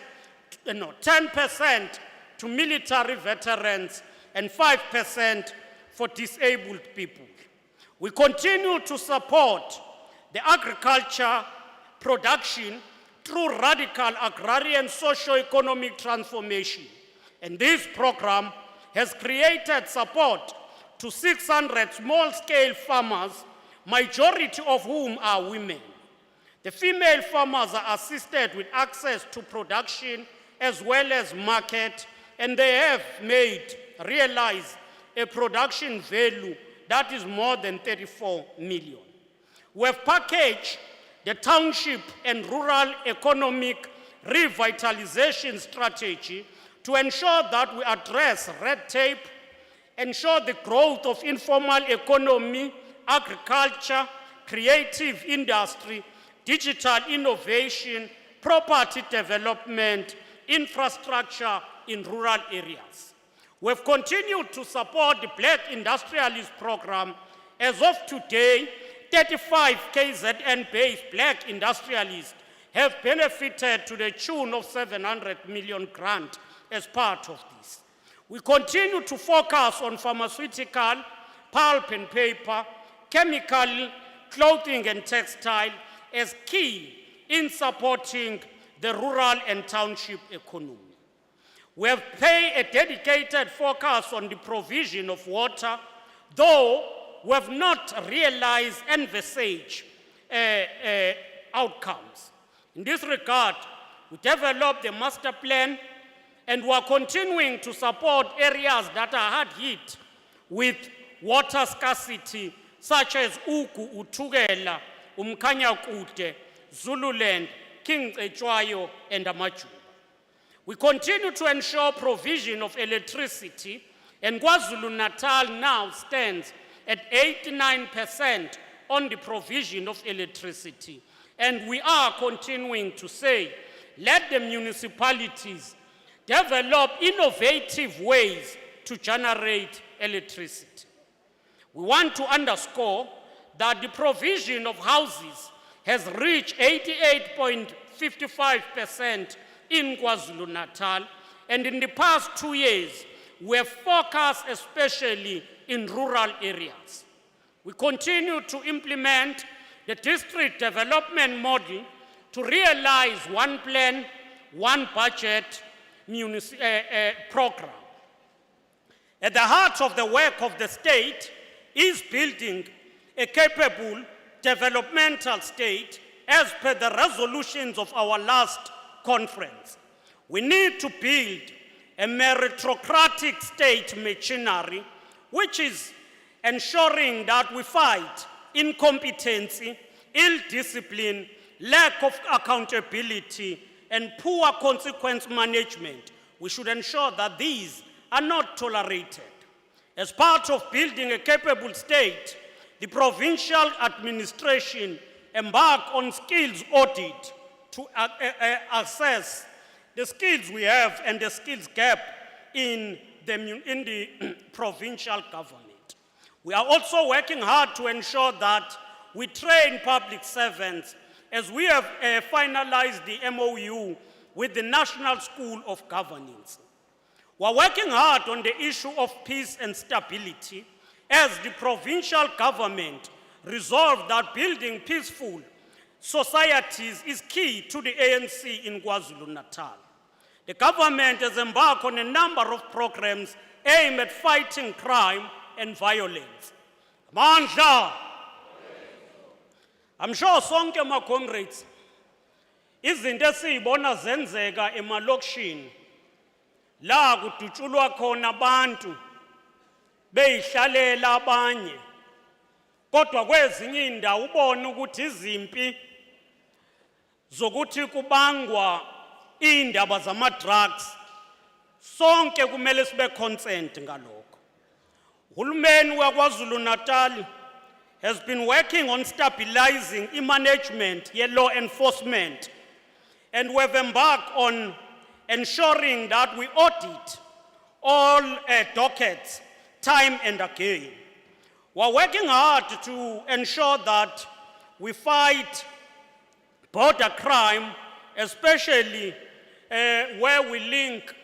to military veterans, and 5% for disabled people. We continue to support the agriculture production through radical agrarian socio-economic transformation. And this program has created support to 600 small-scale farmers, majority of whom are women. The female farmers are assisted with access to production as well as market, and they have realized a production value that is more than 34 million. We have packaged the township and rural economic revitalization strategy to ensure that we address red tape, ensure the growth of informal economy, agriculture, creative industry, digital innovation, property development, infrastructure in rural areas. We have continued to support the Black Industrialist Program. As of today, 35 KZN-based black industrialists have benefited to the tune of 700 million grant as part of this. We continue to focus on pharmaceutical, pulp and paper, chemical, clothing and textile as key in supporting the rural and township economy. We have paid a dedicated focus on the provision of water, though we have not realized envisaged outcomes. In this regard, we developed a master plan and we are continuing to support areas that are hard hit with water scarcity, such as Ugu, Uthukela, Umkhanyakude, Zululand, King Echwayo, and Amajuba. We continue to ensure provision of electricity, and Kwazulu-Natal now stands at 89% on the provision of electricity. And we are continuing to say, let the municipalities develop innovative ways to generate electricity. We want to underscore that the provision of houses has reached 88.55% in KwaZulu-Natal, and in the past 2 years, we have focused especially in rural areas. We continue to implement the district development model to realize one plan, one budget program. At the heart of the work of the state is building a capable developmental state as per the resolutions of our last conference. We need to build a meritocratic state machinery which is ensuring that we fight incompetency, ill discipline, lack of accountability, and poor consequence management. We should ensure that these are not tolerated. As part of building a capable state, the provincial administration embarked on skills audit to assess the skills we have and the skills gap in the provincial government. We are also working hard to ensure that we train public servants as we have finalized the MOU with the National School of Governance. We are working hard on the issue of peace and stability as the provincial government resolved that building peaceful societies is key to the ANC in KwaZulu-Natal. The government has embarked on a number of programs aimed at fighting crime and violence. Mandla! I'm sure sonke my comrades, izinto esiyibona zenzeka emalokishini la kudutshulwa khona abantu beyihlalela abanye, kodwa kwezinye indawo ubone ukuthi izimpi zokuthi kubangwa indaba zama drugs sonke kumele sibe consent ngalokho. Uhulumeni waKwaZulu-Natal has been working on stabilizing management, law enforcement, and we have embarked on ensuring that we audit all dockets time and again. We're working hard to ensure that we fight border crime, especially where we link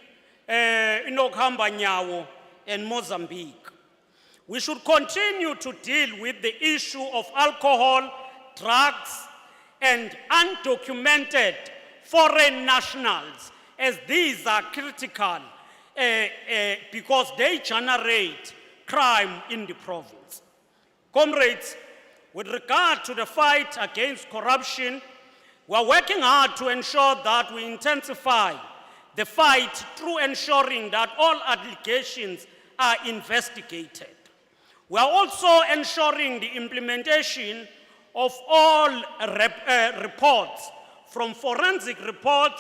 Inokhamba Nyawo and Mozambique. We should continue to deal with the issue of alcohol, drugs, and undocumented foreign nationals, as these are critical because they generate crime in the province. Comrades, with regard to the fight against corruption, we are working hard to ensure that we intensify the fight through ensuring that all allegations are investigated. We are also ensuring the implementation of all reports, from forensic report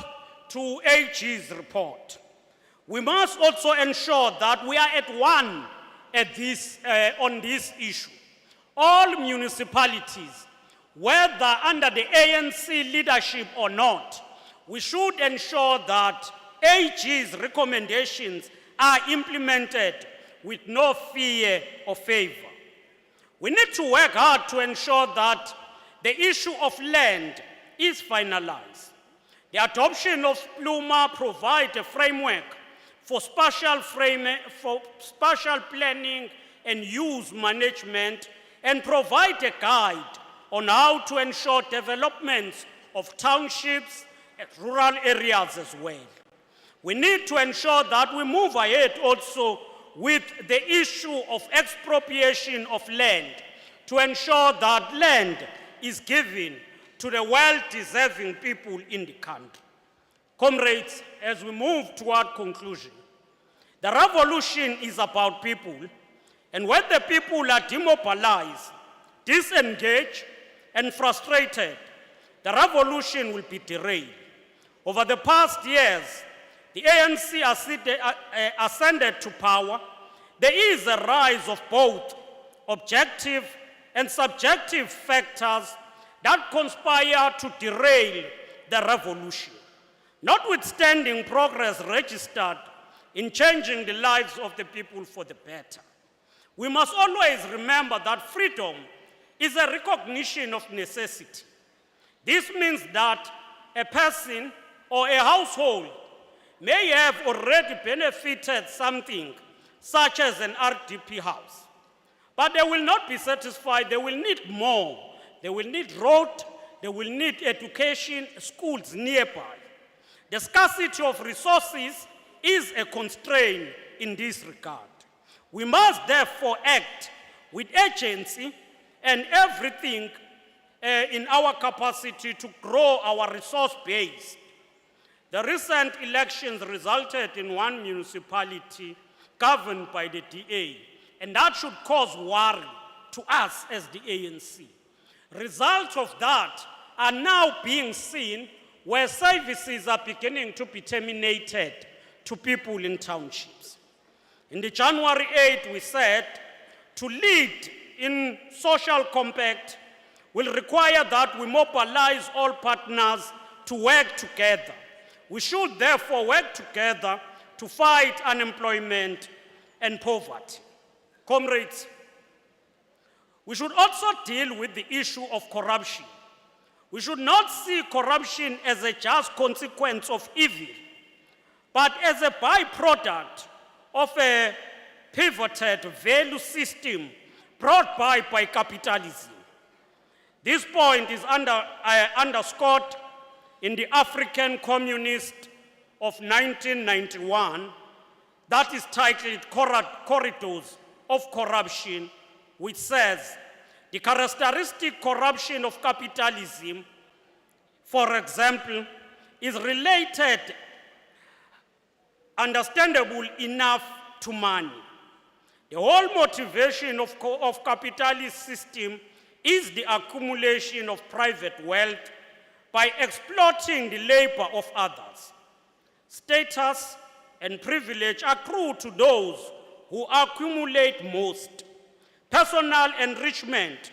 to AG's report. We must also ensure that we are at one on this issue. All municipalities, whether under the ANC leadership or not, we should ensure that AG's recommendations are implemented with no fear or favor. We need to work hard to ensure that the issue of land is finalized. The adoption of Pluma provides a framework for spatial planning and use management, and provide a guide on how to ensure developments of townships and rural areas as well. We need to ensure that we move ahead also with the issue of expropriation of land, to ensure that land is given to the well-deserving people in the country. Comrades, as we move toward conclusion, the revolution is about people, and when the people are demobilized, disengaged, and frustrated, the revolution will be derailed. Over the past years, the ANC ascended to power. There is a rise of both objective and subjective factors that conspire to derail the revolution. Notwithstanding progress registered in changing the lives of the people for the better, we must always remember that freedom is a recognition of necessity. This means that a person or a household may have already benefited something, such as an RDP house, but they will not be satisfied. They will need more. They will need road, they will need education, schools nearby. The scarcity of resources is a constraint in this regard. We must therefore act with urgency and everything in our capacity to grow our resource base. The recent elections resulted in one municipality governed by the DA, and that should cause worry to us as the ANC. Results of that are now being seen where services are beginning to be terminated to people in townships. In the January 8, we said to lead in social compact will require that we mobilize all partners to work together. We should therefore work together to fight unemployment and poverty. Comrades, we should also deal with the issue of corruption. We should not see corruption as a just consequence of evil, but as a byproduct of a pivoted value system brought by capitalism. This point is underscored in the African Communist of 1991 that is titled Corridors of Corruption, which says, the characteristic corruption of capitalism, for example, is related, understandable enough, to money. The whole motivation of capitalist system is the accumulation of private wealth by exploiting the labor of others. Status and privilege accrue to those who accumulate most. Personal enrichment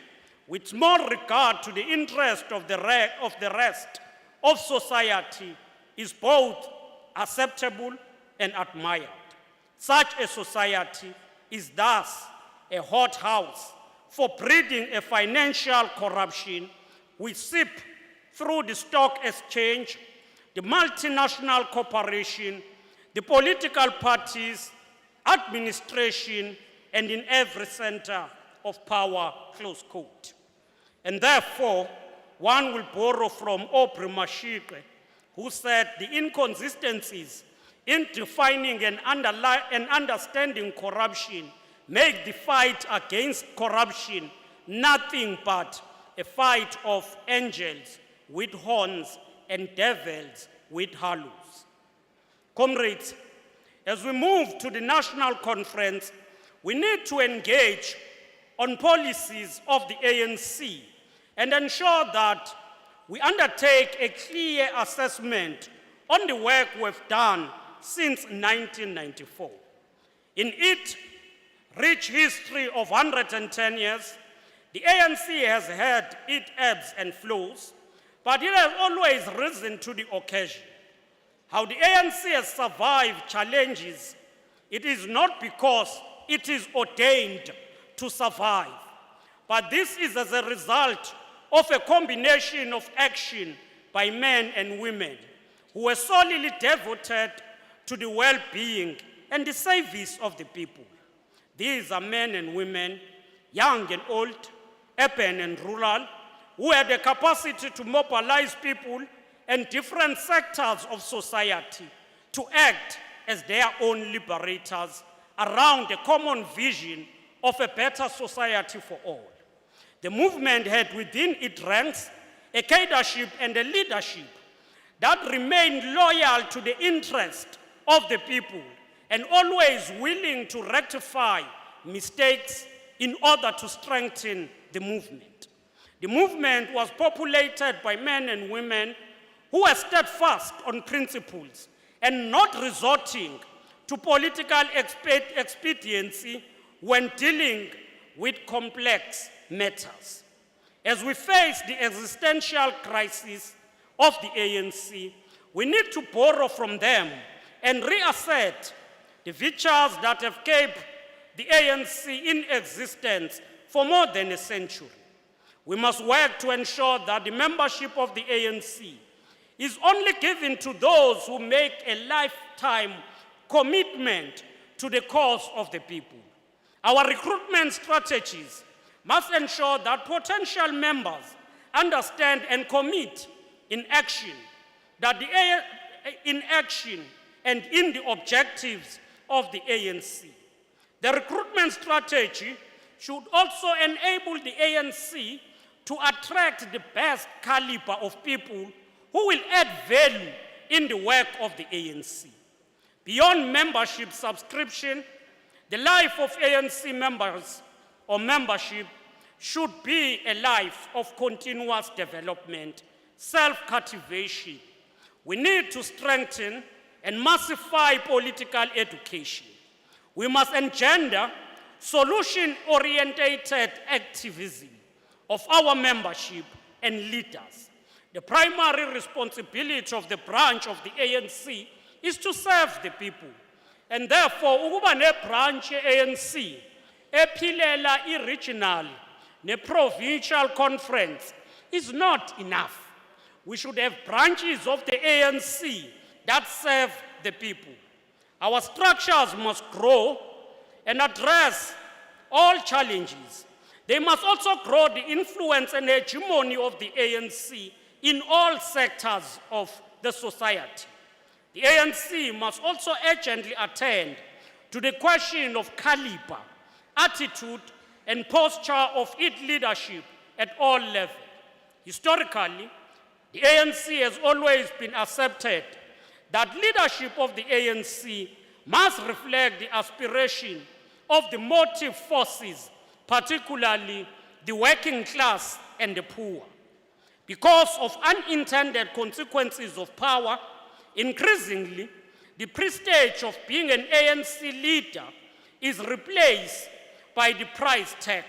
with small regard to the interest of the rest of society is both acceptable and admired. Such a society is thus a hothouse for breeding a financial corruption which seep through the stock exchange, the multinational corporation, the political parties, administration, and in every center of power, close quote. And therefore, one will borrow from Aubrey Mashike, who said the inconsistencies in defining and understanding corruption make the fight against corruption nothing but a fight of angels with horns and devils with halos. Comrades, as we move to the national conference, we need to engage on policies of the ANC and ensure that we undertake a clear assessment on the work we've done since 1994. In its rich history of 110 years, the ANC has had its ebbs and flows, but it has always risen to the occasion. How the ANC has survived challenges, it is not because it is ordained to survive, but this is as a result of a combination of action by men and women who were solely devoted to the well-being and the service of the people. These are men and women, young and old, urban and rural, who had the capacity to mobilize people and different sectors of society to act as their own liberators around a common vision of a better society for all. The movement had within its ranks a cadreship and a leadership that remained loyal to the interest of the people and always willing to rectify mistakes in order to strengthen the movement. The movement was populated by men and women who were steadfast on principles and not resorting to political expediency when dealing with complex matters. As we face the existential crisis of the ANC, we need to borrow from them and reassert the virtues that have kept the ANC in existence for more than a century. We must work to ensure that the membership of the ANC is only given to those who make a lifetime commitment to the cause of the people. Our recruitment strategies must ensure that potential members understand and commit in action and in the objectives of the ANC. The recruitment strategy should also enable the ANC to attract the best caliber of people who will add value in the work of the ANC. Beyond membership subscription, the life of ANC members or membership should be a life of continuous development, self-cultivation. We need to strengthen and massify political education. We must engender solution-oriented activism of our membership and leaders. The primary responsibility of the branch of the ANC is to serve the people. And therefore, ukuba ne-branch ye-ANC ephilela i-regional ne-provincial conference is not enough. We should have branches of the ANC that serve the people. Our structures must grow and address all challenges. They must also grow the influence and hegemony of the ANC in all sectors of the society. The ANC must also urgently attend to the question of caliber, attitude, and posture of its leadership at all levels. Historically, the ANC has always been accepted that leadership of the ANC must reflect the aspiration of the motive forces, particularly the working class and the poor. Because of unintended consequences of power, increasingly, the prestige of being an ANC leader is replaced by the price tag.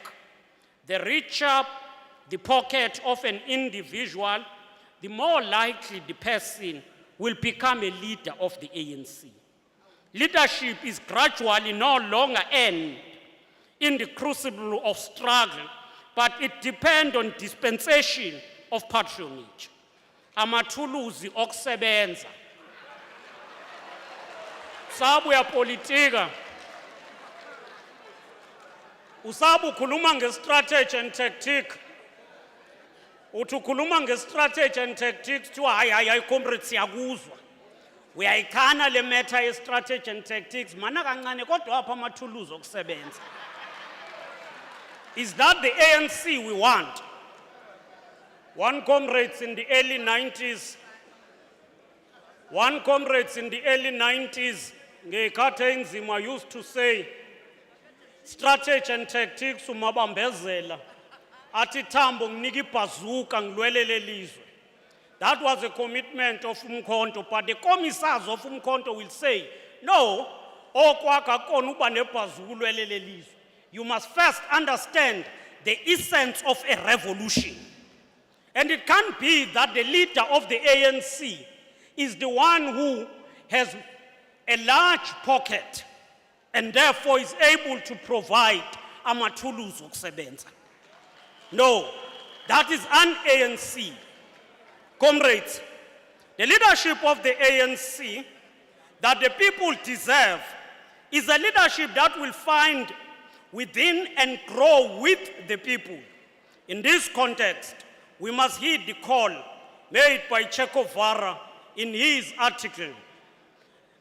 The richer the pocket of an individual, the more likely the person will become a leader of the ANC. Leadership is gradually no longer end in the crucible of struggle, but it depends on dispensation of patronage. Amathuluzi okusebenza. Sabu ya politika. Usabu khuluma nge-strategy and tactic. Uthi ukhuluma nge-strategy and tactics kuthiwa hayi comrades siyakuzwa. Uyayikhana le matter ye-strategy and tactics mana kancane kodwa apha amathuluzi okusebenza. Is that the ANC we want? One comrades in the early 90s, ngekhathi enzima used to say, strategy and tactics umabambezela, athi Thambo nginika ibhazuka ngilwelele lizwe. That was a commitment of Umkhonto, but the commissars of Umkhonto will say, no, okwakha kona uba nebhazuka ulwelele lizwe. You must first understand the essence of a revolution. And it can't be that the leader of the ANC is the one who has a large pocket and therefore is able to provide amathuluzi okusebenza. No, that is un-ANC. Comrades, the leadership of the ANC that the people deserve is a leadership that will find within and grow with the people. In this context, we must heed the call made by Che Guevara in his article,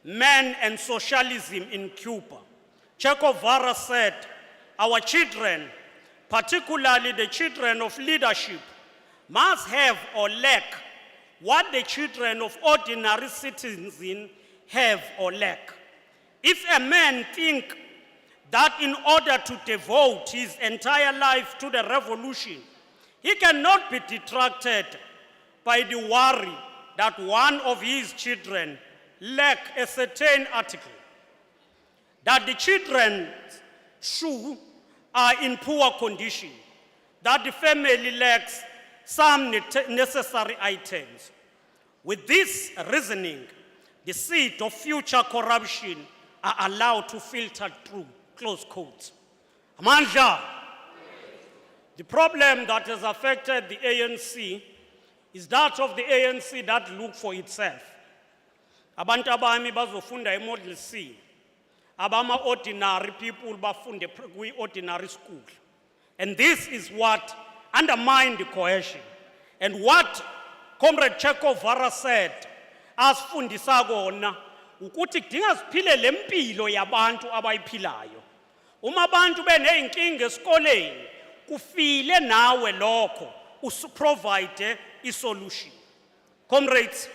Man and Socialism in Cuba. Che Guevara said, our children, particularly the children of leadership, must have or lack what the children of ordinary citizens have or lack. If a man thinks that in order to devote his entire life to the revolution, he cannot be detracted by the worry that one of his children lack a certain article, that the children's shoes are in poor condition, that the family lacks some necessary items. With this reasoning, the seed of future corruption are allowed to filter through, close quotes. Amandla, the problem that has affected the ANC is that of the ANC that look for itself. Abantu abami bazofunda e-Model C. Abama ordinary people bafunde ordinary school. And this is what undermined the cohesion. And what Comrade Che Guevara said, asifundisa kona, ukuthi kudinga siphile lempilo yabantu abayiphilayo. Uma abantu beneyinkinga esikoleni, kufile nawe lokho, usuprovide i-solution. Comrades,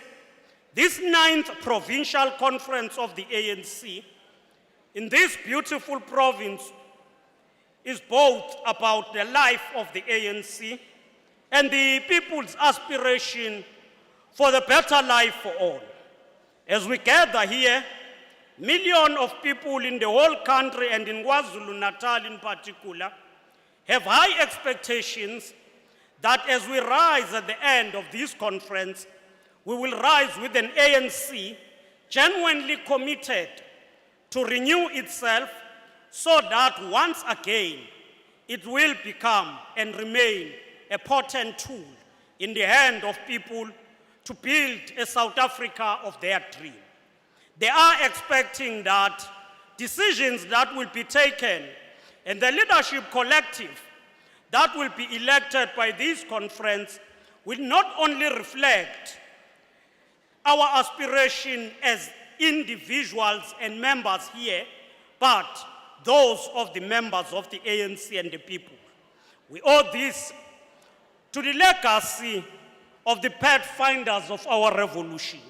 this 9th Provincial Conference of the ANC in this beautiful province is both about the life of the ANC and the people's aspiration for the better life for all. As we gather here, millions of people in the whole country and in Kwazulu-Natal in particular have high expectations that as we rise at the end of this conference, we will rise with an ANC genuinely committed to renew itself so that once again it will become and remain a potent tool in the hand of people to build a South Africa of their dream. They are expecting that decisions that will be taken and the leadership collective that will be elected by this conference will not only reflect our aspiration as individuals and members here, but those of the members of the ANC and the people. We owe this to the legacy of the pathfinders of our revolution.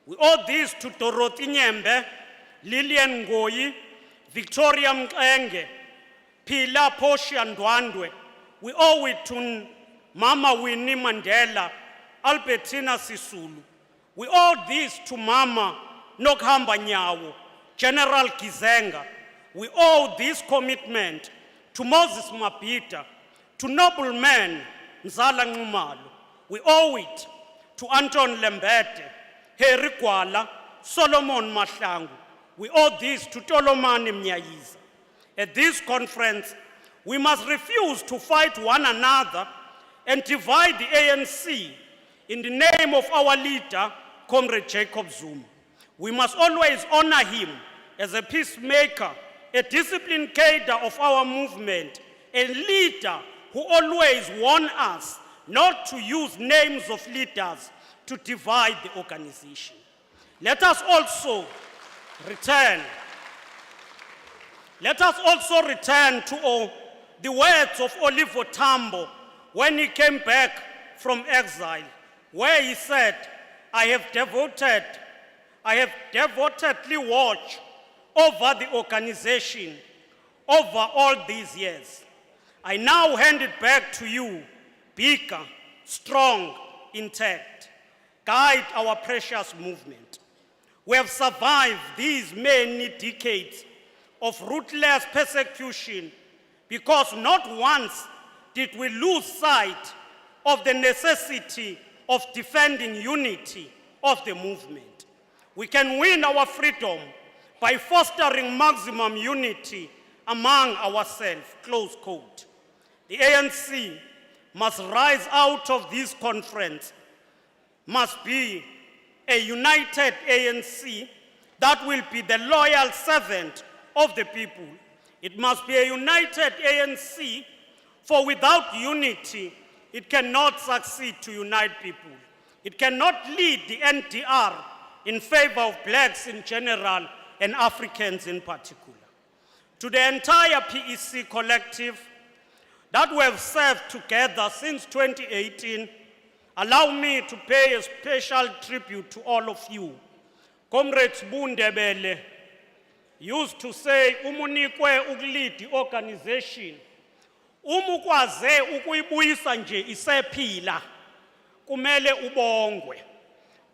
We owe this to Dorothy Nyembe, Lillian Ngoyi, Victoria Mxenge, Pilar Portia Ndwandwe. We owe it to Mama Winnie Mandela, Albertina Sisulu. We owe this to Mama Nokhamba Nyawo, General Kizenga. We owe this commitment to Moses Mapita, to noblemen Mzala Nxumalo. We owe it to Anton Lembede, Harry Gwala, Solomon Mahlangu. We owe this to Tolomani Mnyayiza. At this conference, we must refuse to fight one another and divide the ANC in the name of our leader, Comrade Jacob Zuma. We must always honor him as a peacemaker, a disciplined cadre of our movement, a leader who always warned us not to use names of leaders to divide the organization. Let us also return to the words of Oliver Tambo when he came back from exile, where he said, I have devotedly watched over the organization over all these years. I now hand it back to you, bigger, strong, intact. Guide our precious movement. We have survived these many decades of ruthless persecution because not once did we lose sight of the necessity of defending unity of the movement. We can win our freedom by fostering maximum unity among ourselves, close quote. The ANC must rise out of this conference, must be a united ANC that will be the loyal servant of the people. It must be a united ANC, for without unity, it cannot succeed to unite people. It cannot lead the NDR in favor of blacks in general and Africans in particular. To the entire PEC collective that we have served together since 2018, allow me to pay a special tribute to all of you. Comrade Bundebele used to say, umunikwe ukulead the organization, umukwaze ukuyibuyisa nje isephila, kumele ubongwe.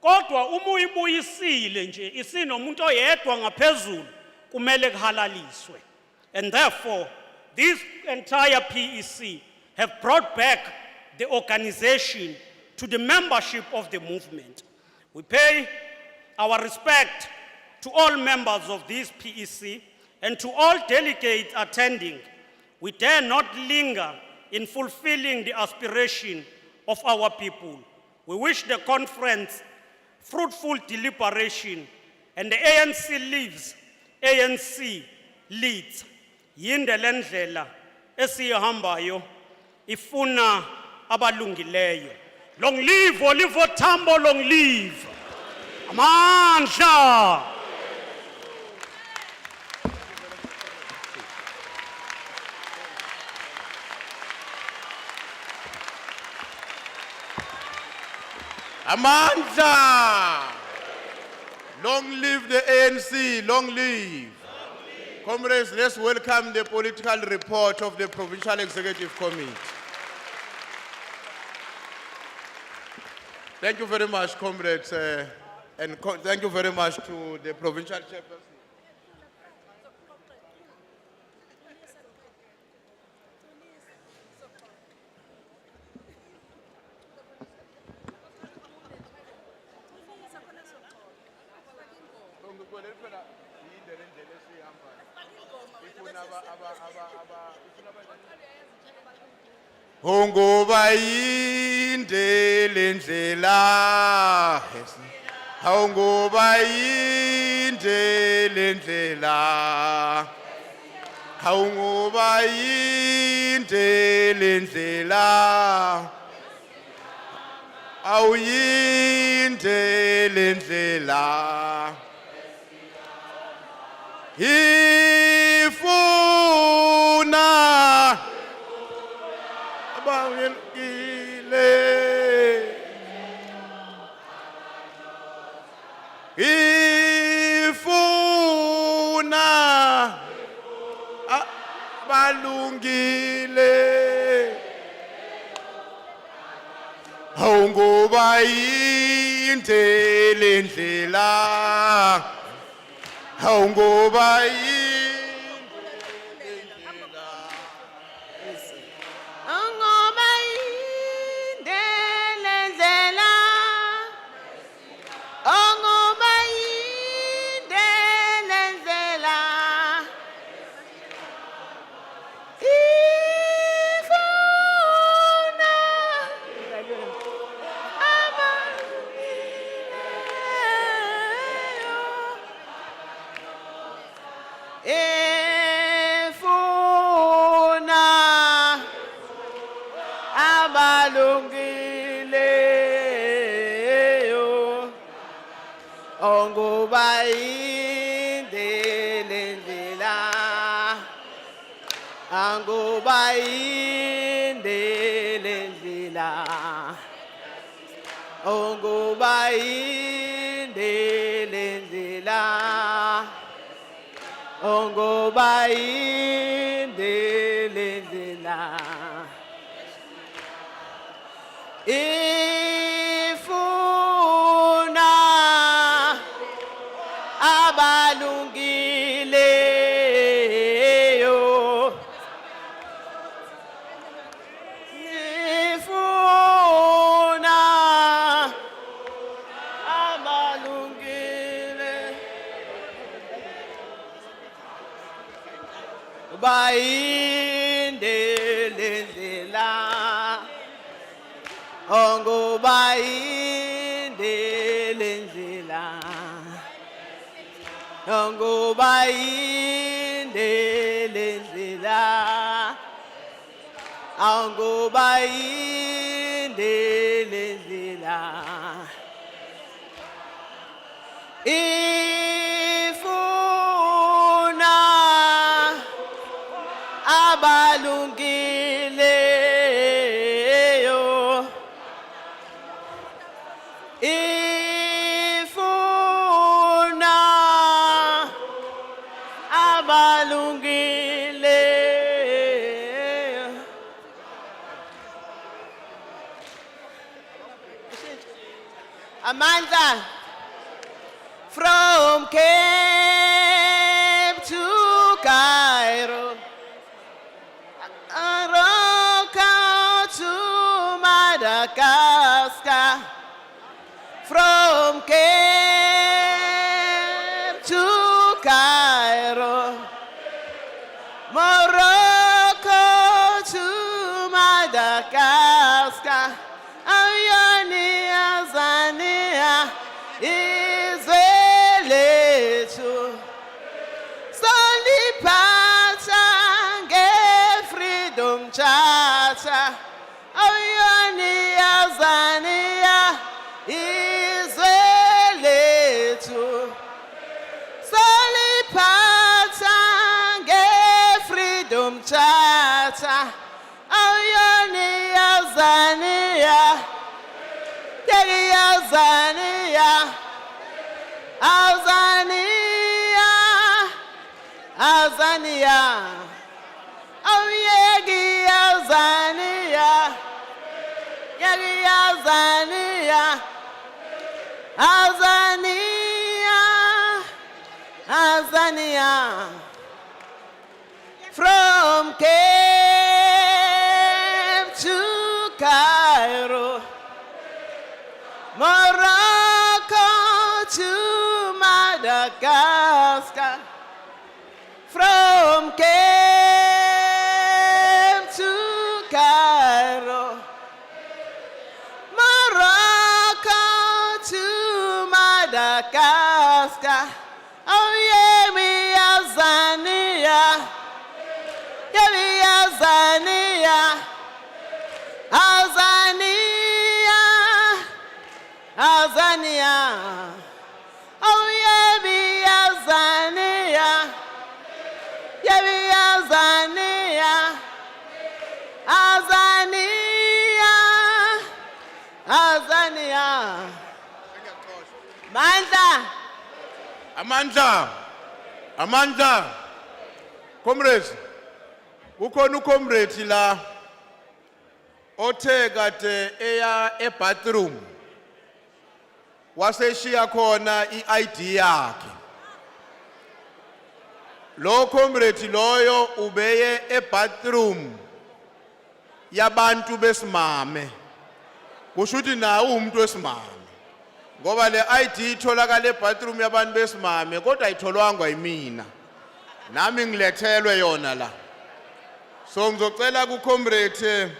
Kodwa umuyibuyisile nje isinomuntu oyedwa ngaphezulu, kumele kuhalaliswe. And therefore, this entire PEC have brought back the organization to the membership of the movement. We pay our respect to all members of this PEC and to all delegates attending. We dare not linger in fulfilling the aspiration of our people. We wish the conference fruitful deliberation, and the ANC lives, ANC leads. Yinde lendlela esihambayo ifuna abalungileyo. Long live Oliver Tambo, long live. Amandla. Amandla! Long live the ANC, long live. Comrades, let's welcome the political report of the Provincial Executive Committee. Thank you very much, comrades, and thank you very much to the Provincial Chairperson. Hongoba yinde lendlela, hongoba yinde lendlela, hongoba yinde lendlela, awuyinde lendlela. Ifuna abangile, ifuna abalungile, awungoba yinde lendlela, awungoba yinde. Ngoba ongoba indelendlela angoba indelendlela ongoba indelendlela ongoba indelendlela ifuna abalungileyo ifuna abalungile bayindelendlela ongoba indelendlela ongoba indelendlela ongoba indelendlela ifuna abalungileyo ifuna abalungileyo Amandla from Cape to Cairo Morocco to Madagascar from Cape to Cairo Morocco to Madagascar Ayani Azania Izwelethu Solipata nge-Freedom Charter Ayani Azania Izwelethu Solipata nge-Freedom Charter Ayani Azania Azania Azania Azania Oh yegi Azania Yegi Azania Azania Azania from Cape to Cairo Morocco to Madagascar from Cape to Cairo Morocco to Madagascar Oh yeah me Azania Yeah me Azania Azania Azania Oh yebi Azania Yebi Azania Azania Azania Mandla Amandla comrades ukhona ucomrade la othe kade eya ebathroom waseshiya khona iID yakhe lo comrade loyo ubeye ebathroom yabantu besimame kusho ukuthi nawe umuntu wesimame ngoba le ID itholakala ebathroom yabantu besimame kodwa ayitholwanga yimina nami ngilethelwe yona la so ngizocela ku comrade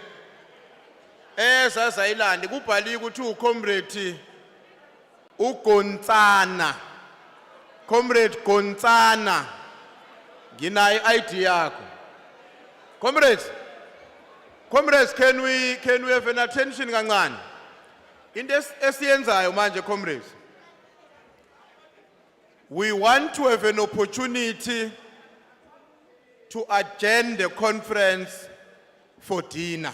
esazayilandi kubhaliwe ukuthi ucomrade uGontsana comrade Gontsana nginayo iID yakho comrades can we have an attention kancane into esiyenzayo manje comrades We want to have an opportunity to adjourn the conference for dinner.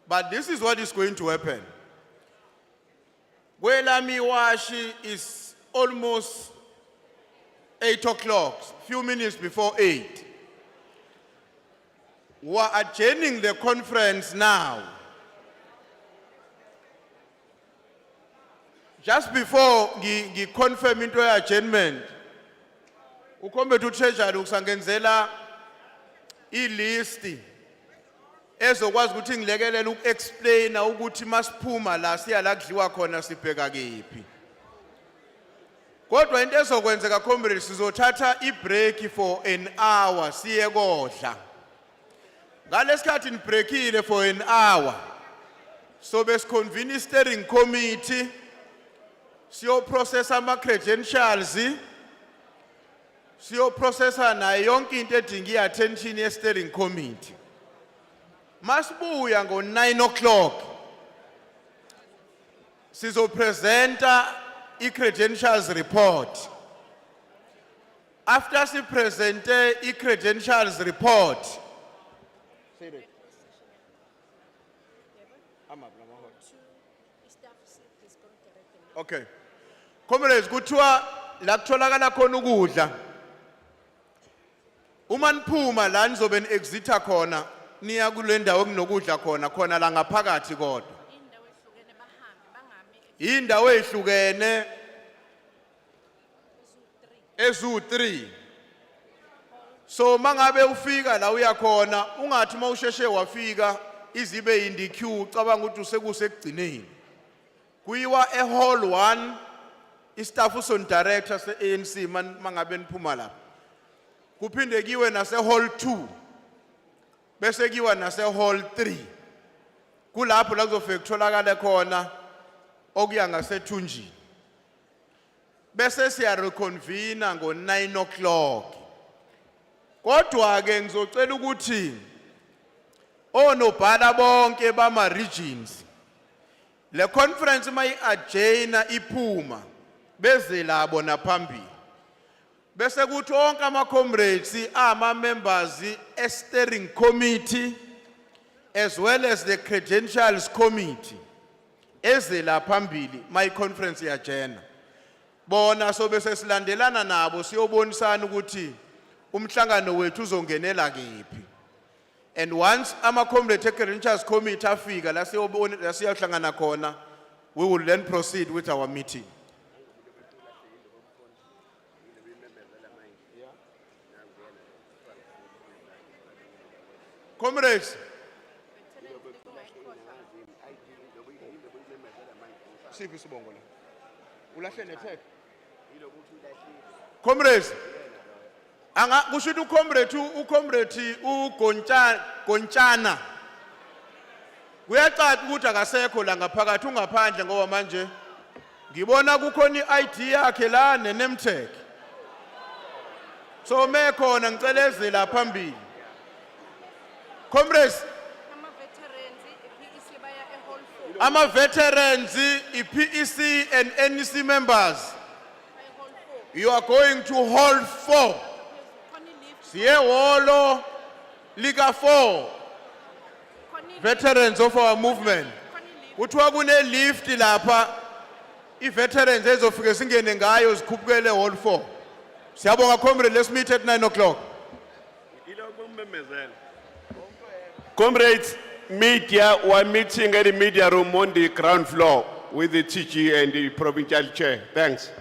But this is what is going to happen. Kwelami Washi is almost 8 o'clock, few minutes before 8. We are adjourning the conference now. Just before we confirm into adjournment, ukombe to treasury ukusangenzela i-list ezokwazi ukuthi ngilekelele uku-explaina ukuthi masiphuma la siya la kudliwa khona sibheka kephi. Kodwa into ezokwenzeka comrades sizothatha i-break for an hour siye kodla. Ngalesikhathi nibreakile for an hour, so besiconvene i-steering committee siyo process ama-credentials, siyo processa nayo yonke into edinga i-attention ye-steering committee. Masibuya ngo-9 o'clock, sizopresenta i-credentials report. After sipresente i-credentials report, okay. Comrades, kuthiwa la kutholakala khona ukudla. Uma niphuma la nizobe ni-exita khona, niya kule ndawo ekunokudla khona la ngaphakathi kodwa. Indawo ehlukene ezu-3. So mangabe ufika la uya khona, ungathi mawusheshe wafika izibe in the queue ucabanga ukuthi usekusegcineni. Kuyiwa hall 1, istaff son director se-ANC mangabe niphuma la. Kuphinde kiwe nase hall 2. Bese kiwa nase hall 3. Kulapho la kuzofika kutholakala khona okuya ngasethunjini. Bese siya reconvene ngo-9 o'clock. Kodwa ke ngizocela ukuthi onobhala bonke bama regions le conference mayi-adjourna iphuma beze labo naphambili. Bese kuthi onke ama-comrades ama-members e-steering committee as well as the credentials committee eze la phambili mayi-conference iyadjourna. Bona so bese silandelana nabo siyobonisana ukuthi umhlangano wethu uzongenela kephi. And once ama-comrades e-credentials committee afika la siyohlangana khona, we will then proceed with our meeting. Comrades, siphi sibongo la? Ulahle nethe. Comrades, anga kushuthi ucomrade uGontshana kuyacaca ukuthi akasekho la ngaphakathi ungaphandle ngoba manje ngibona kukhona i-ID yakhe la ne-name tag. So mekhona ngiceleze la phambili. Comrades, ama-veterans, i-PEC and NEC members, you are going to hall 4. Siye holo liga 4. Veterans of our movement. Kuthiwa kune lift lapha. I-veterans ezofike singene ngayo zikhupukele hall 4. Siyabonga comrade, let's meet at 9 o'clock. Comrades, media, we're meeting at the media room on the ground floor with the TG and the provincial chair. Thanks.